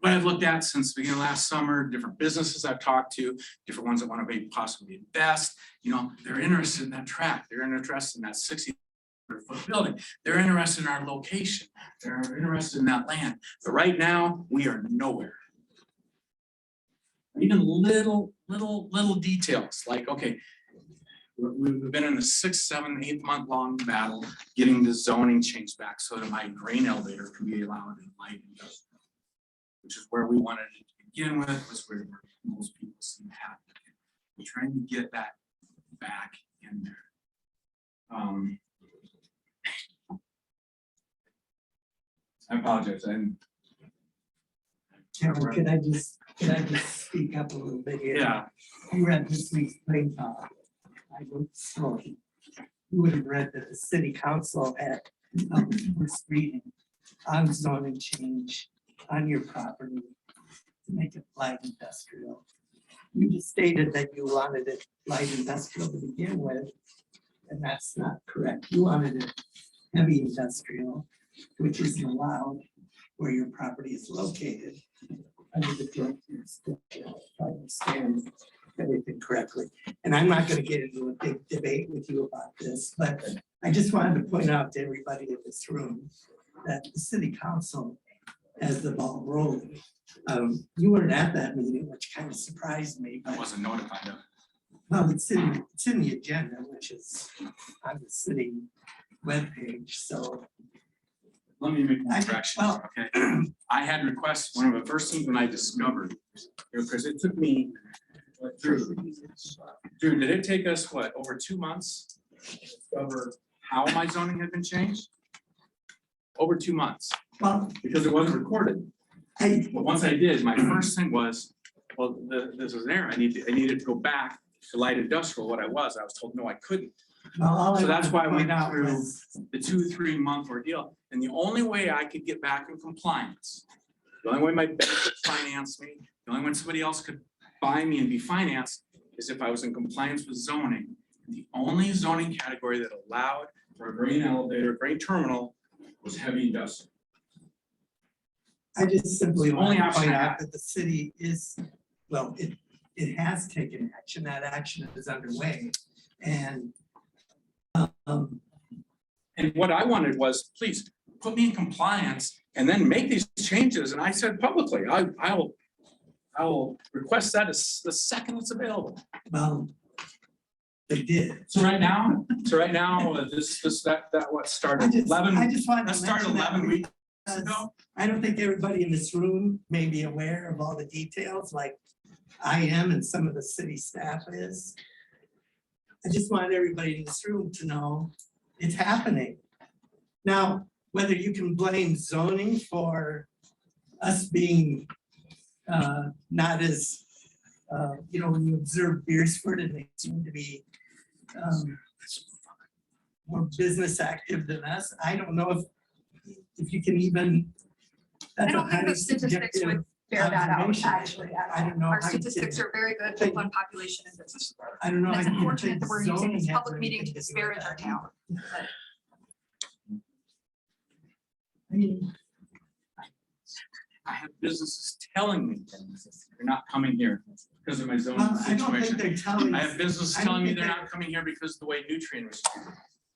Speaker 3: what I've looked at since the beginning of last summer, different businesses I've talked to, different ones that want to maybe possibly invest, you know, they're interested in that tract. They're interested in that 60-foot building. They're interested in our location. They're interested in that land. But right now, we are nowhere. Even little details like, okay, we've been in a 6, 7, 8 month long battle getting the zoning changed back so that my grain elevator can be allowed in light industrial, which is where we wanted it to begin with, was where most people seem happy. We're trying to get that back in there. I apologize.
Speaker 17: Cameron, can I just speak up a little bit here?
Speaker 3: Yeah.
Speaker 17: You read this week's plane I wrote slowly. You would have read that the city council at first reading on zoning change on your property to make it light industrial. You just stated that you wanted it light industrial to begin with, and that's not correct. You wanted it heavy industrial, which is allowed where your property is located under the joint jurisdiction, if I understand everything correctly. And I'm not going to get into a big debate with you about this, but I just wanted to point out to everybody in this room that the city council has the ball rolling. You weren't at that meeting, which kind of surprised me.
Speaker 3: I wasn't notified of it.
Speaker 17: Well, it's in the agenda, which is on the city webpage, so.
Speaker 3: Let me make one correction, okay? I had requests, one of the first things when I discovered, because it took me, Drew, did it take us, what, over 2 months to discover how my zoning had been changed? Over 2 months,
Speaker 17: well,
Speaker 3: because it wasn't recorded. But once I did, my first thing was, well, this is an error. I needed to go back to light industrial, what I was told, no, I couldn't.
Speaker 17: well,
Speaker 3: So that's why I went
Speaker 17: out
Speaker 3: through
Speaker 17: was-
Speaker 3: the 2-3 month ordeal. And the only way I could get back in compliance, the only way my bank could finance me, the only way somebody else could buy me and be financed is if I was in compliance with zoning. The only zoning category that allowed for a grain elevator, grain terminal was heavy industrial.
Speaker 17: I just simply
Speaker 3: It's the only
Speaker 17: want to
Speaker 3: option
Speaker 17: point
Speaker 3: I
Speaker 17: out
Speaker 3: have.
Speaker 17: that the city is, well, it has taken action. That action is underway. And
Speaker 3: And what I wanted was, please put me in compliance and then make these changes. And I said publicly, I will request that as the second it's available.
Speaker 17: well, they did.
Speaker 3: So right now, that what
Speaker 17: I
Speaker 3: started
Speaker 17: just
Speaker 3: 11,
Speaker 17: wanted
Speaker 3: that
Speaker 17: to
Speaker 3: started
Speaker 17: mention that
Speaker 3: 11 weeks
Speaker 17: because
Speaker 3: ago.
Speaker 17: I don't think everybody in this room may be aware of all the details like I am and some of the city staff is. I just wanted everybody in this room to know it's happening. Now, whether you can blame zoning for us being not as, when you observe Beersford and they seem to be more business active than us, I don't know if you can even.
Speaker 4: I
Speaker 17: that's a
Speaker 4: don't think
Speaker 17: highly
Speaker 4: the statistics would
Speaker 17: subjective
Speaker 4: bear that out,
Speaker 17: observation.
Speaker 4: actually.
Speaker 17: I don't know.
Speaker 4: Our
Speaker 17: how you
Speaker 4: statistics
Speaker 17: can-
Speaker 4: are very good both on population and business growth.
Speaker 17: I don't know.
Speaker 4: And it's
Speaker 17: how you can
Speaker 4: unfortunate
Speaker 17: think
Speaker 4: that we're using
Speaker 17: zoning
Speaker 4: this
Speaker 17: has
Speaker 4: public meeting to
Speaker 17: anything do with
Speaker 4: disparage our
Speaker 17: that.
Speaker 4: town.
Speaker 17: I mean,
Speaker 3: I have businesses telling me they're not coming here because of my zoning
Speaker 17: well, I don't think
Speaker 3: situation.
Speaker 17: they're telling.
Speaker 3: I have businesses
Speaker 17: I don't
Speaker 3: telling me
Speaker 17: think
Speaker 3: they're
Speaker 17: they-
Speaker 3: not coming here because of the way nutrient was.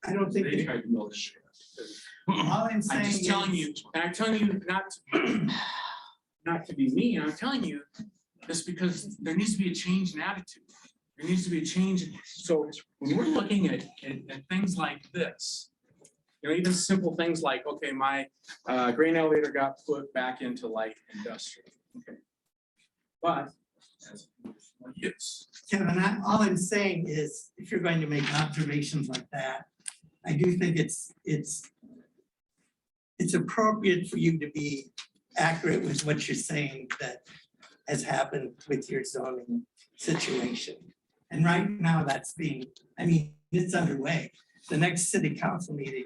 Speaker 17: I don't think
Speaker 3: They
Speaker 17: they.
Speaker 3: tried to build it.
Speaker 17: All I'm
Speaker 3: I'm
Speaker 17: saying
Speaker 3: just telling
Speaker 17: is-
Speaker 3: you, and I'm telling you not to be mean, I'm telling you this because there needs to be a change in attitude. There needs to be a change. So when we're looking at things like this, even simple things like, okay, my grain elevator got put back into light industrial, okay. But as a conditional use.
Speaker 17: Kevin, all I'm saying is, if you're going to make observations like that, I do think it's appropriate for you to be accurate with what you're saying that has happened with your zoning situation. And right now it's underway. The next city council meeting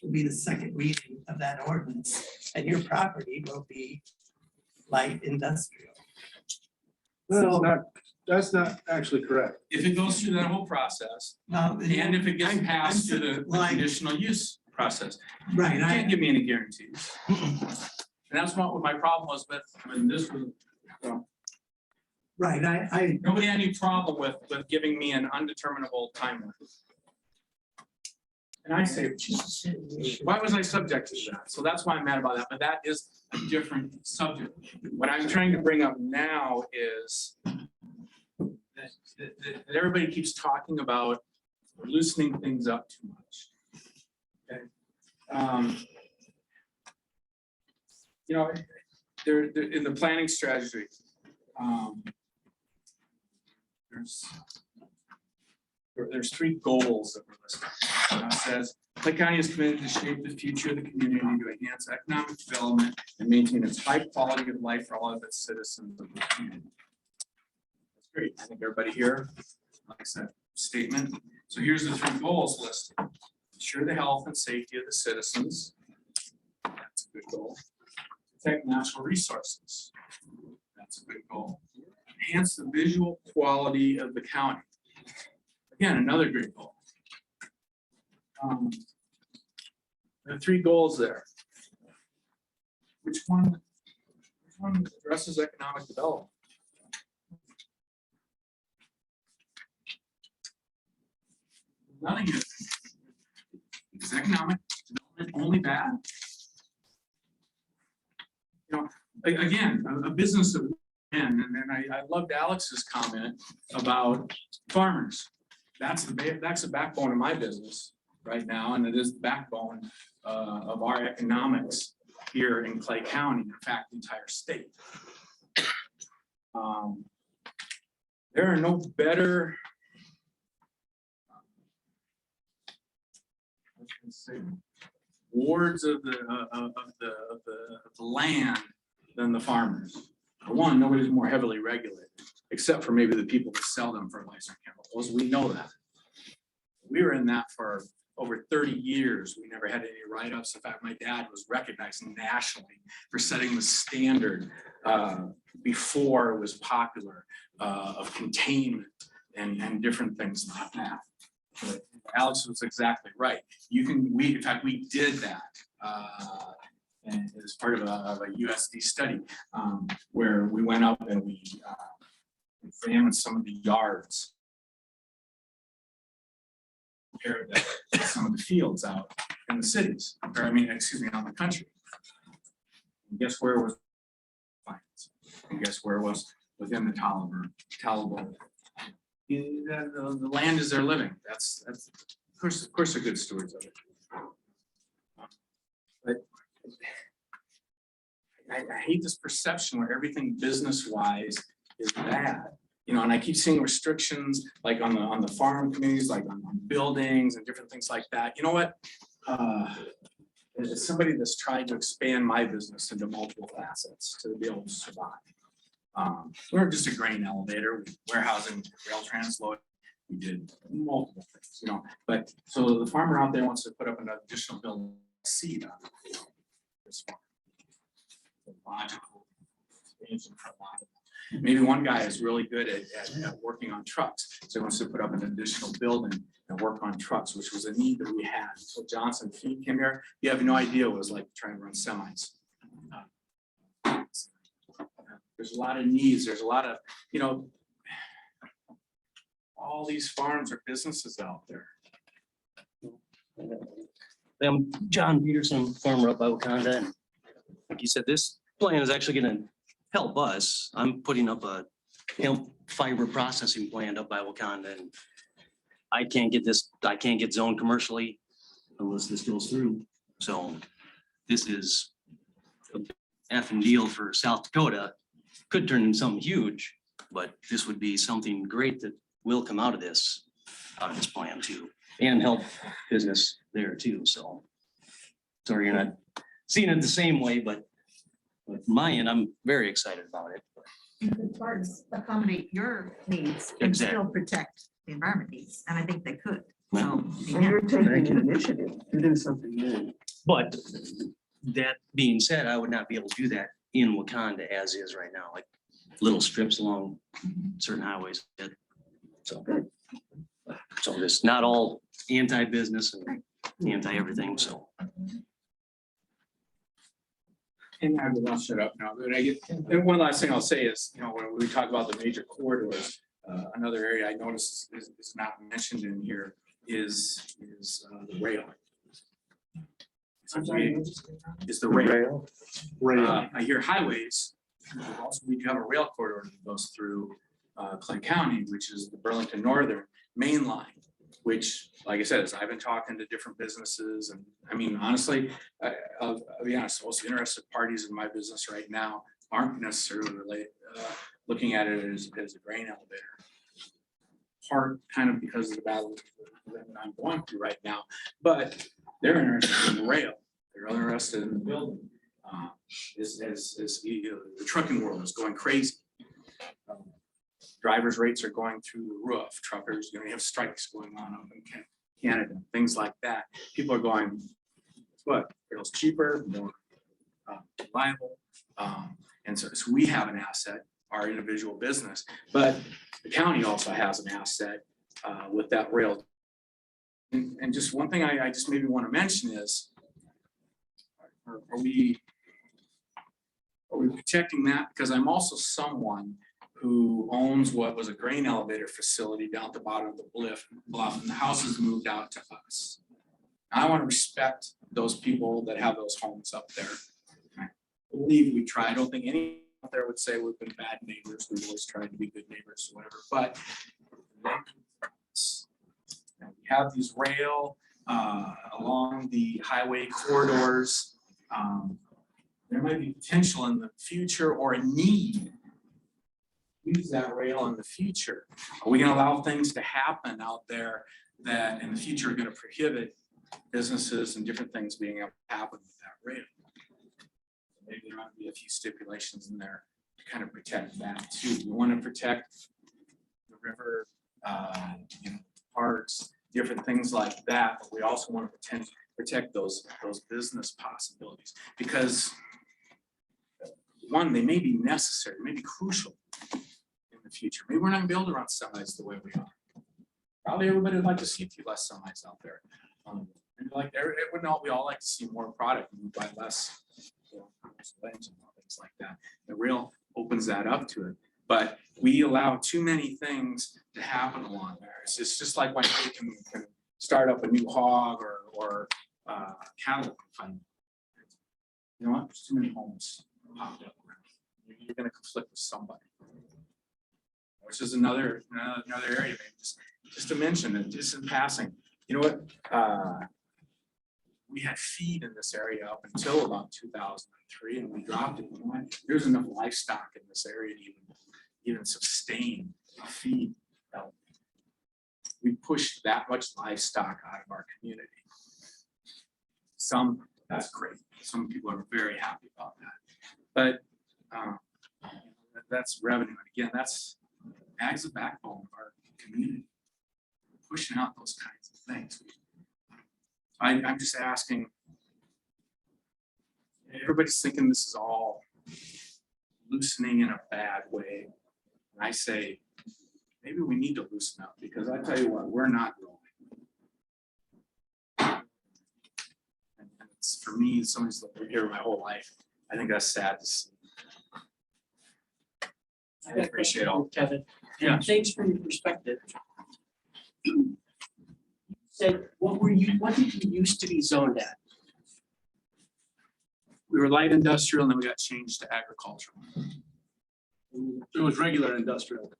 Speaker 17: will be the second reading of that ordinance, and your property will be light industrial.
Speaker 16: That's not actually correct.
Speaker 3: If it goes through that whole process,
Speaker 17: Well,
Speaker 3: and if it gets
Speaker 17: I'm-
Speaker 3: passed through the
Speaker 17: like-
Speaker 3: conditional use process.
Speaker 17: Right,
Speaker 3: You can't give me any guarantees. And that's what my problem was with, when this was,
Speaker 17: Right, I.
Speaker 3: nobody had any problem with giving me an undeterminable timeline. And I say, why was I subject to that? So that's why I'm mad about that, but that is a different subject. What I'm trying to bring up now is that everybody keeps talking about loosening things up too much. Okay. They're in the planning strategy. There's three goals that we're listing. It says, Clay County is committed to shape the future of the community to enhance economic development and maintain its high quality of life for all of its citizens of the community. That's great. I think everybody here likes that statement. So here's the three goals listed. Ensure the health and safety of the citizens. That's a good goal. Protect natural resources. That's a good goal. Enhance the visual quality of the county. Again, another great goal. There are three goals there. Which one addresses economic development? None of you. Is economic development only bad? Again, a business that and I loved Alex's comment about farmers. That's the backbone of my business right now, and it is the backbone of our economics here in Clay County, in fact, the entire state. There are no better wards of the land than the farmers. For one, nobody's more heavily regulated, except for maybe the people that sell them fertilizer chemicals. We know that. We were in that for over 30 years. We never had any write-ups. In fact, my dad was recognized nationally for setting the standard before it was popular of containment and different things like that. But Alex was exactly right. In fact, we did that and it was part of a USD study, where we went up and we examined some of the yards, compared to some of the fields out in the cities, or I mean, excuse me, out in the country. And guess where it was? And guess where it was? Within the Talbot. The land is their living. That's of course they're good stewards of it. But I hate this perception where everything business-wise is bad. You know, and I keep seeing restrictions like on the farm communities, like on buildings and different things like that. You know what? As somebody that's tried to expand my business into multiple facets to be able to survive. We're just a grain elevator, warehousing, rail transload. We did multiple things, you know. But so the farmer out there wants to put up an additional building seed on it. This farm. The logical expansion for a lot of them. Maybe one guy is really good at working on trucks, so he wants to put up an additional building and work on trucks, which was a need that we had. So Johnson Feed came here. You have no idea what it was like trying to run semis. There's a lot of needs. There's a lot of, you know, all these farms are businesses out there.
Speaker 14: I'm John Peterson, farmer up by Wakanda, and like you said, this plan is actually gonna help us. I'm putting up a hemp fiber processing plant up by Wakanda, and I can't get zoned commercially unless this goes through. So this is a effing deal for South Dakota. Could turn into something huge, but this would be something great that will come out of this plan too, and help business there too. So sorry you're not seeing it the same way, but with my end, I'm very excited about it.
Speaker 2: The parts accommodate your needs and still protect the environment needs, and I think they could. So,
Speaker 14: And you're
Speaker 2: taking
Speaker 14: initiative, you're doing something new. But that being said, I would not be able to do that in Wakanda as is right now, like little strips along certain highways. So it's not all anti-business and anti-everything, so.
Speaker 3: And I will shut up now. But and one last thing I'll say is, you know, when we talk about the major corridors, another area I noticed is not mentioned in here is the rail. Is the rail. I hear highways. Also, we have a rail corridor that goes through Clay County, which is the Burlington Northern Main Line, which, like I said, as I've been talking to different businesses, and I mean, honestly, I'll be honest, most interested parties in my business right now aren't necessarily looking at it as a grain elevator. Part kind of because of the battle that I'm going through right now, but they're interested in the rail. They're interested in the building. The trucking world is going crazy. Drivers' rates are going through the roof. Truckers, you know, you have strikes going on up in Canada, things like that. People are going, what? Rail's cheaper, more reliable, and so we have an asset, our individual business, but the county also has an asset with that rail. And just one thing I just maybe want to mention is, are we protecting that? Because I'm also someone who owns what was a grain elevator facility down at the bottom of the bluff, and the house has moved out to us. I want to respect those people that have those homes up there. I believe we try. I don't think any out there would say we've been bad neighbors. We've always tried to be good neighbors or whatever. But we have these rail along the highway corridors. There might be potential in the future or a need to use that rail in the future. Are we going to allow things to happen out there that in the future are going to prohibit businesses and different things being able to happen with that rail? Maybe there ought to be a few stipulations in there to kind of protect that too. We want to protect the river, you know, parks, different things like that. But we also want to protect those business possibilities, because one, they may be necessary, may be crucial in the future. Maybe we're not gonna be able to run semis the way we are. Probably everybody would like to see a few less semis out there. And like, wouldn't all, we all like to see more product and we buy less, you know, things like that. The rail opens that up to it. But we allow too many things to happen along there. It's just like when you can start up a new hog or cattle confinement. You know what? There's too many homes popped up around. You're going to conflict with somebody. Which is another area, maybe just to mention it, just in passing. You know what? We had feed in this area up until about 2003, and we dropped it. You know what? There's enough livestock in this area to even sustain a feed element. We pushed that much livestock out of our community. Some, that's great. Some people are very happy about that. But that's revenue. And again, that's ag's the backbone of our community. Pushing out those kinds of things. I'm just asking, everybody's thinking this is all loosening in a bad way. And I say, maybe we need to loosen up, because I tell you what, we're not growing. And it's, for me, somebody's lived here my whole life. I think that's sad to see. I appreciate all.
Speaker 14: Kevin.
Speaker 3: Yeah.
Speaker 14: Thanks for your perspective. You said, what did you used to be zoned at?
Speaker 3: We were light industrial, and then we got changed to agricultural.
Speaker 16: It was regular industrial.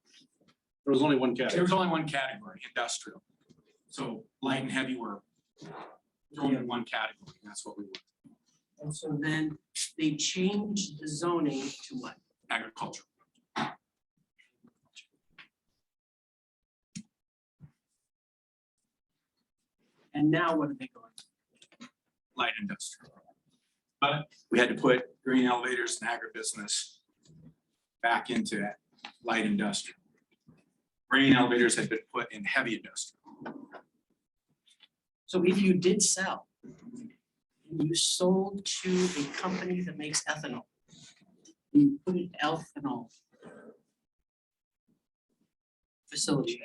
Speaker 16: There was only one
Speaker 3: There
Speaker 16: category.
Speaker 3: was only one category, industrial. So light and heavy were thrown in one category. That's what we were.
Speaker 14: And so then they changed the zoning to what?
Speaker 3: Agricultural.
Speaker 14: And now what are they going?
Speaker 3: Light industrial. But we had to put green elevators and agribusiness back into that light industrial. Grain elevators had been put in heavy industrial.
Speaker 14: So if you did sell, and you sold to a company that makes ethanol, you put an ethanol facility,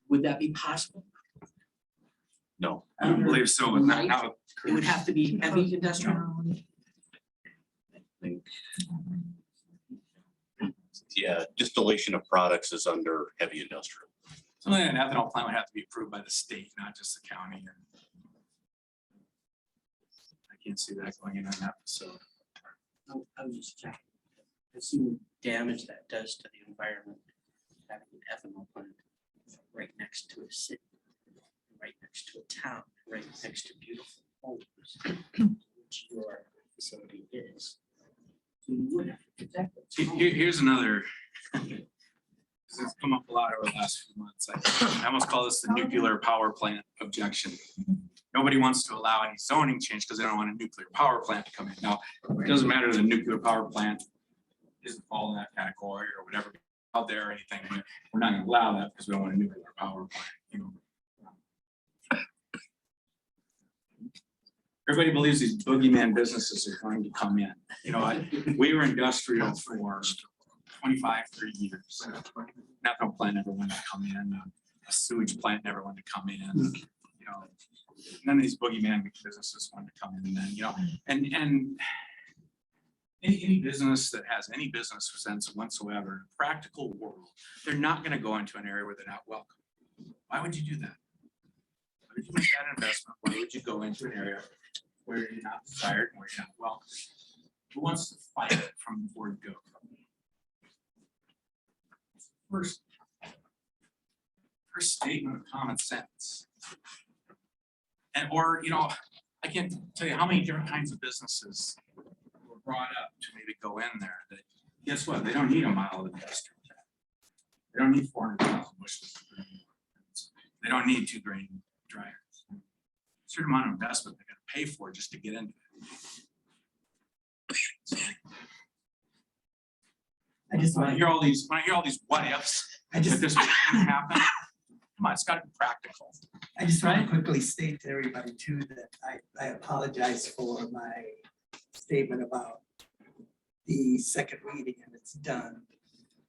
Speaker 14: would that be possible?
Speaker 3: No, I don't believe so. And
Speaker 14: Light?
Speaker 3: now,
Speaker 14: It would have to be heavy industrial.
Speaker 6: Yeah, distillation of products is under heavy industrial.
Speaker 3: something like an ethanol plant would have to be approved by the state, not just the county. I can't see that going in on that facility.
Speaker 14: I was just checking. I see the damage that does to the environment, having an ethanol plant right next to a city, right next to a town, right next to beautiful homes, which your facility is. So you would have to protect it.
Speaker 3: Here's another, this has come up a lot over the last few months. I almost call this the nuclear power plant objection. Nobody wants to allow any zoning change because they don't want a nuclear power plant to come in. Now, it doesn't matter if the nuclear power plant isn't fall in that category or whatever out there or anything, but we're not gonna allow that because we don't want a nuclear power plant, you know. Everybody believes these boogeyman businesses are going to come in. You know, we were industrial for 25, 30 years. Ethanol plant never wanted to come in. A sewage plant never wanted to come in. You know, none of these boogeyman businesses wanted to come in. And then, you know, and any business that has any business sense whatsoever, in a practical world, they're not going to go into an area where they're not welcome. Why would you do that? Why would you make that investment? Why would you go into an area where you're not desired and where you're not welcome? Who wants to fight it from the word go? First statement of common sense. And or, you know, I can't tell you how many different kinds of businesses were brought up to maybe go in there that, guess what? They don't need a mile of industrial. They don't need 400,000 bushels of grain. They don't need 2 grain dryers. A certain amount of investment they're gonna pay for just to get into it.
Speaker 17: I just
Speaker 3: When I
Speaker 17: want,
Speaker 3: hear all these what ifs,
Speaker 17: I
Speaker 3: that
Speaker 17: just,
Speaker 3: this would happen, come on, it's gotta be practical.
Speaker 17: I just want to quickly state to everybody too that I apologize for my statement about the second reading and it's done.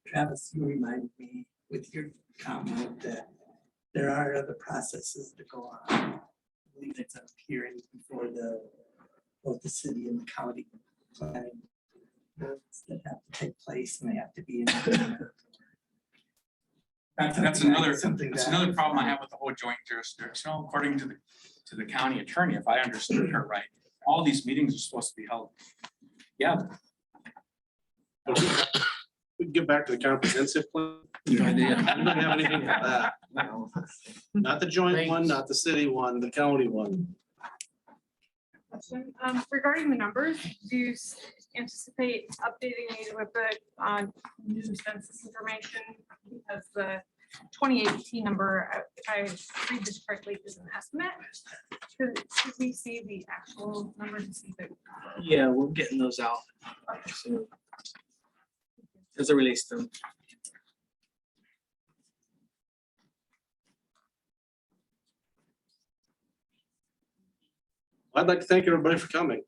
Speaker 17: Travis, you reminded me with your comment that there are other processes to go on. I believe it's a hearing before both the city and the county planning boards that have to take place, and they have to be in.
Speaker 3: That's another,
Speaker 17: Something
Speaker 3: that's
Speaker 17: that-
Speaker 3: another problem I have with the whole joint jurisdictional, according to the county attorney, if I understood her right. All these meetings are supposed to be held. Yeah,
Speaker 16: We can get back to the comprehensive plan.
Speaker 15: Good idea.
Speaker 16: I don't have anything with that. Not the joint one, not the city one, the county one.
Speaker 4: Question, regarding the numbers, do you anticipate updating these with the new census information? Because the 2018 number, if I read this correctly, is an estimate. Should we see the actual numbers to see if it?
Speaker 8: Yeah, we're getting those out. soon. As it relates to.
Speaker 16: I'd like to thank everybody for coming.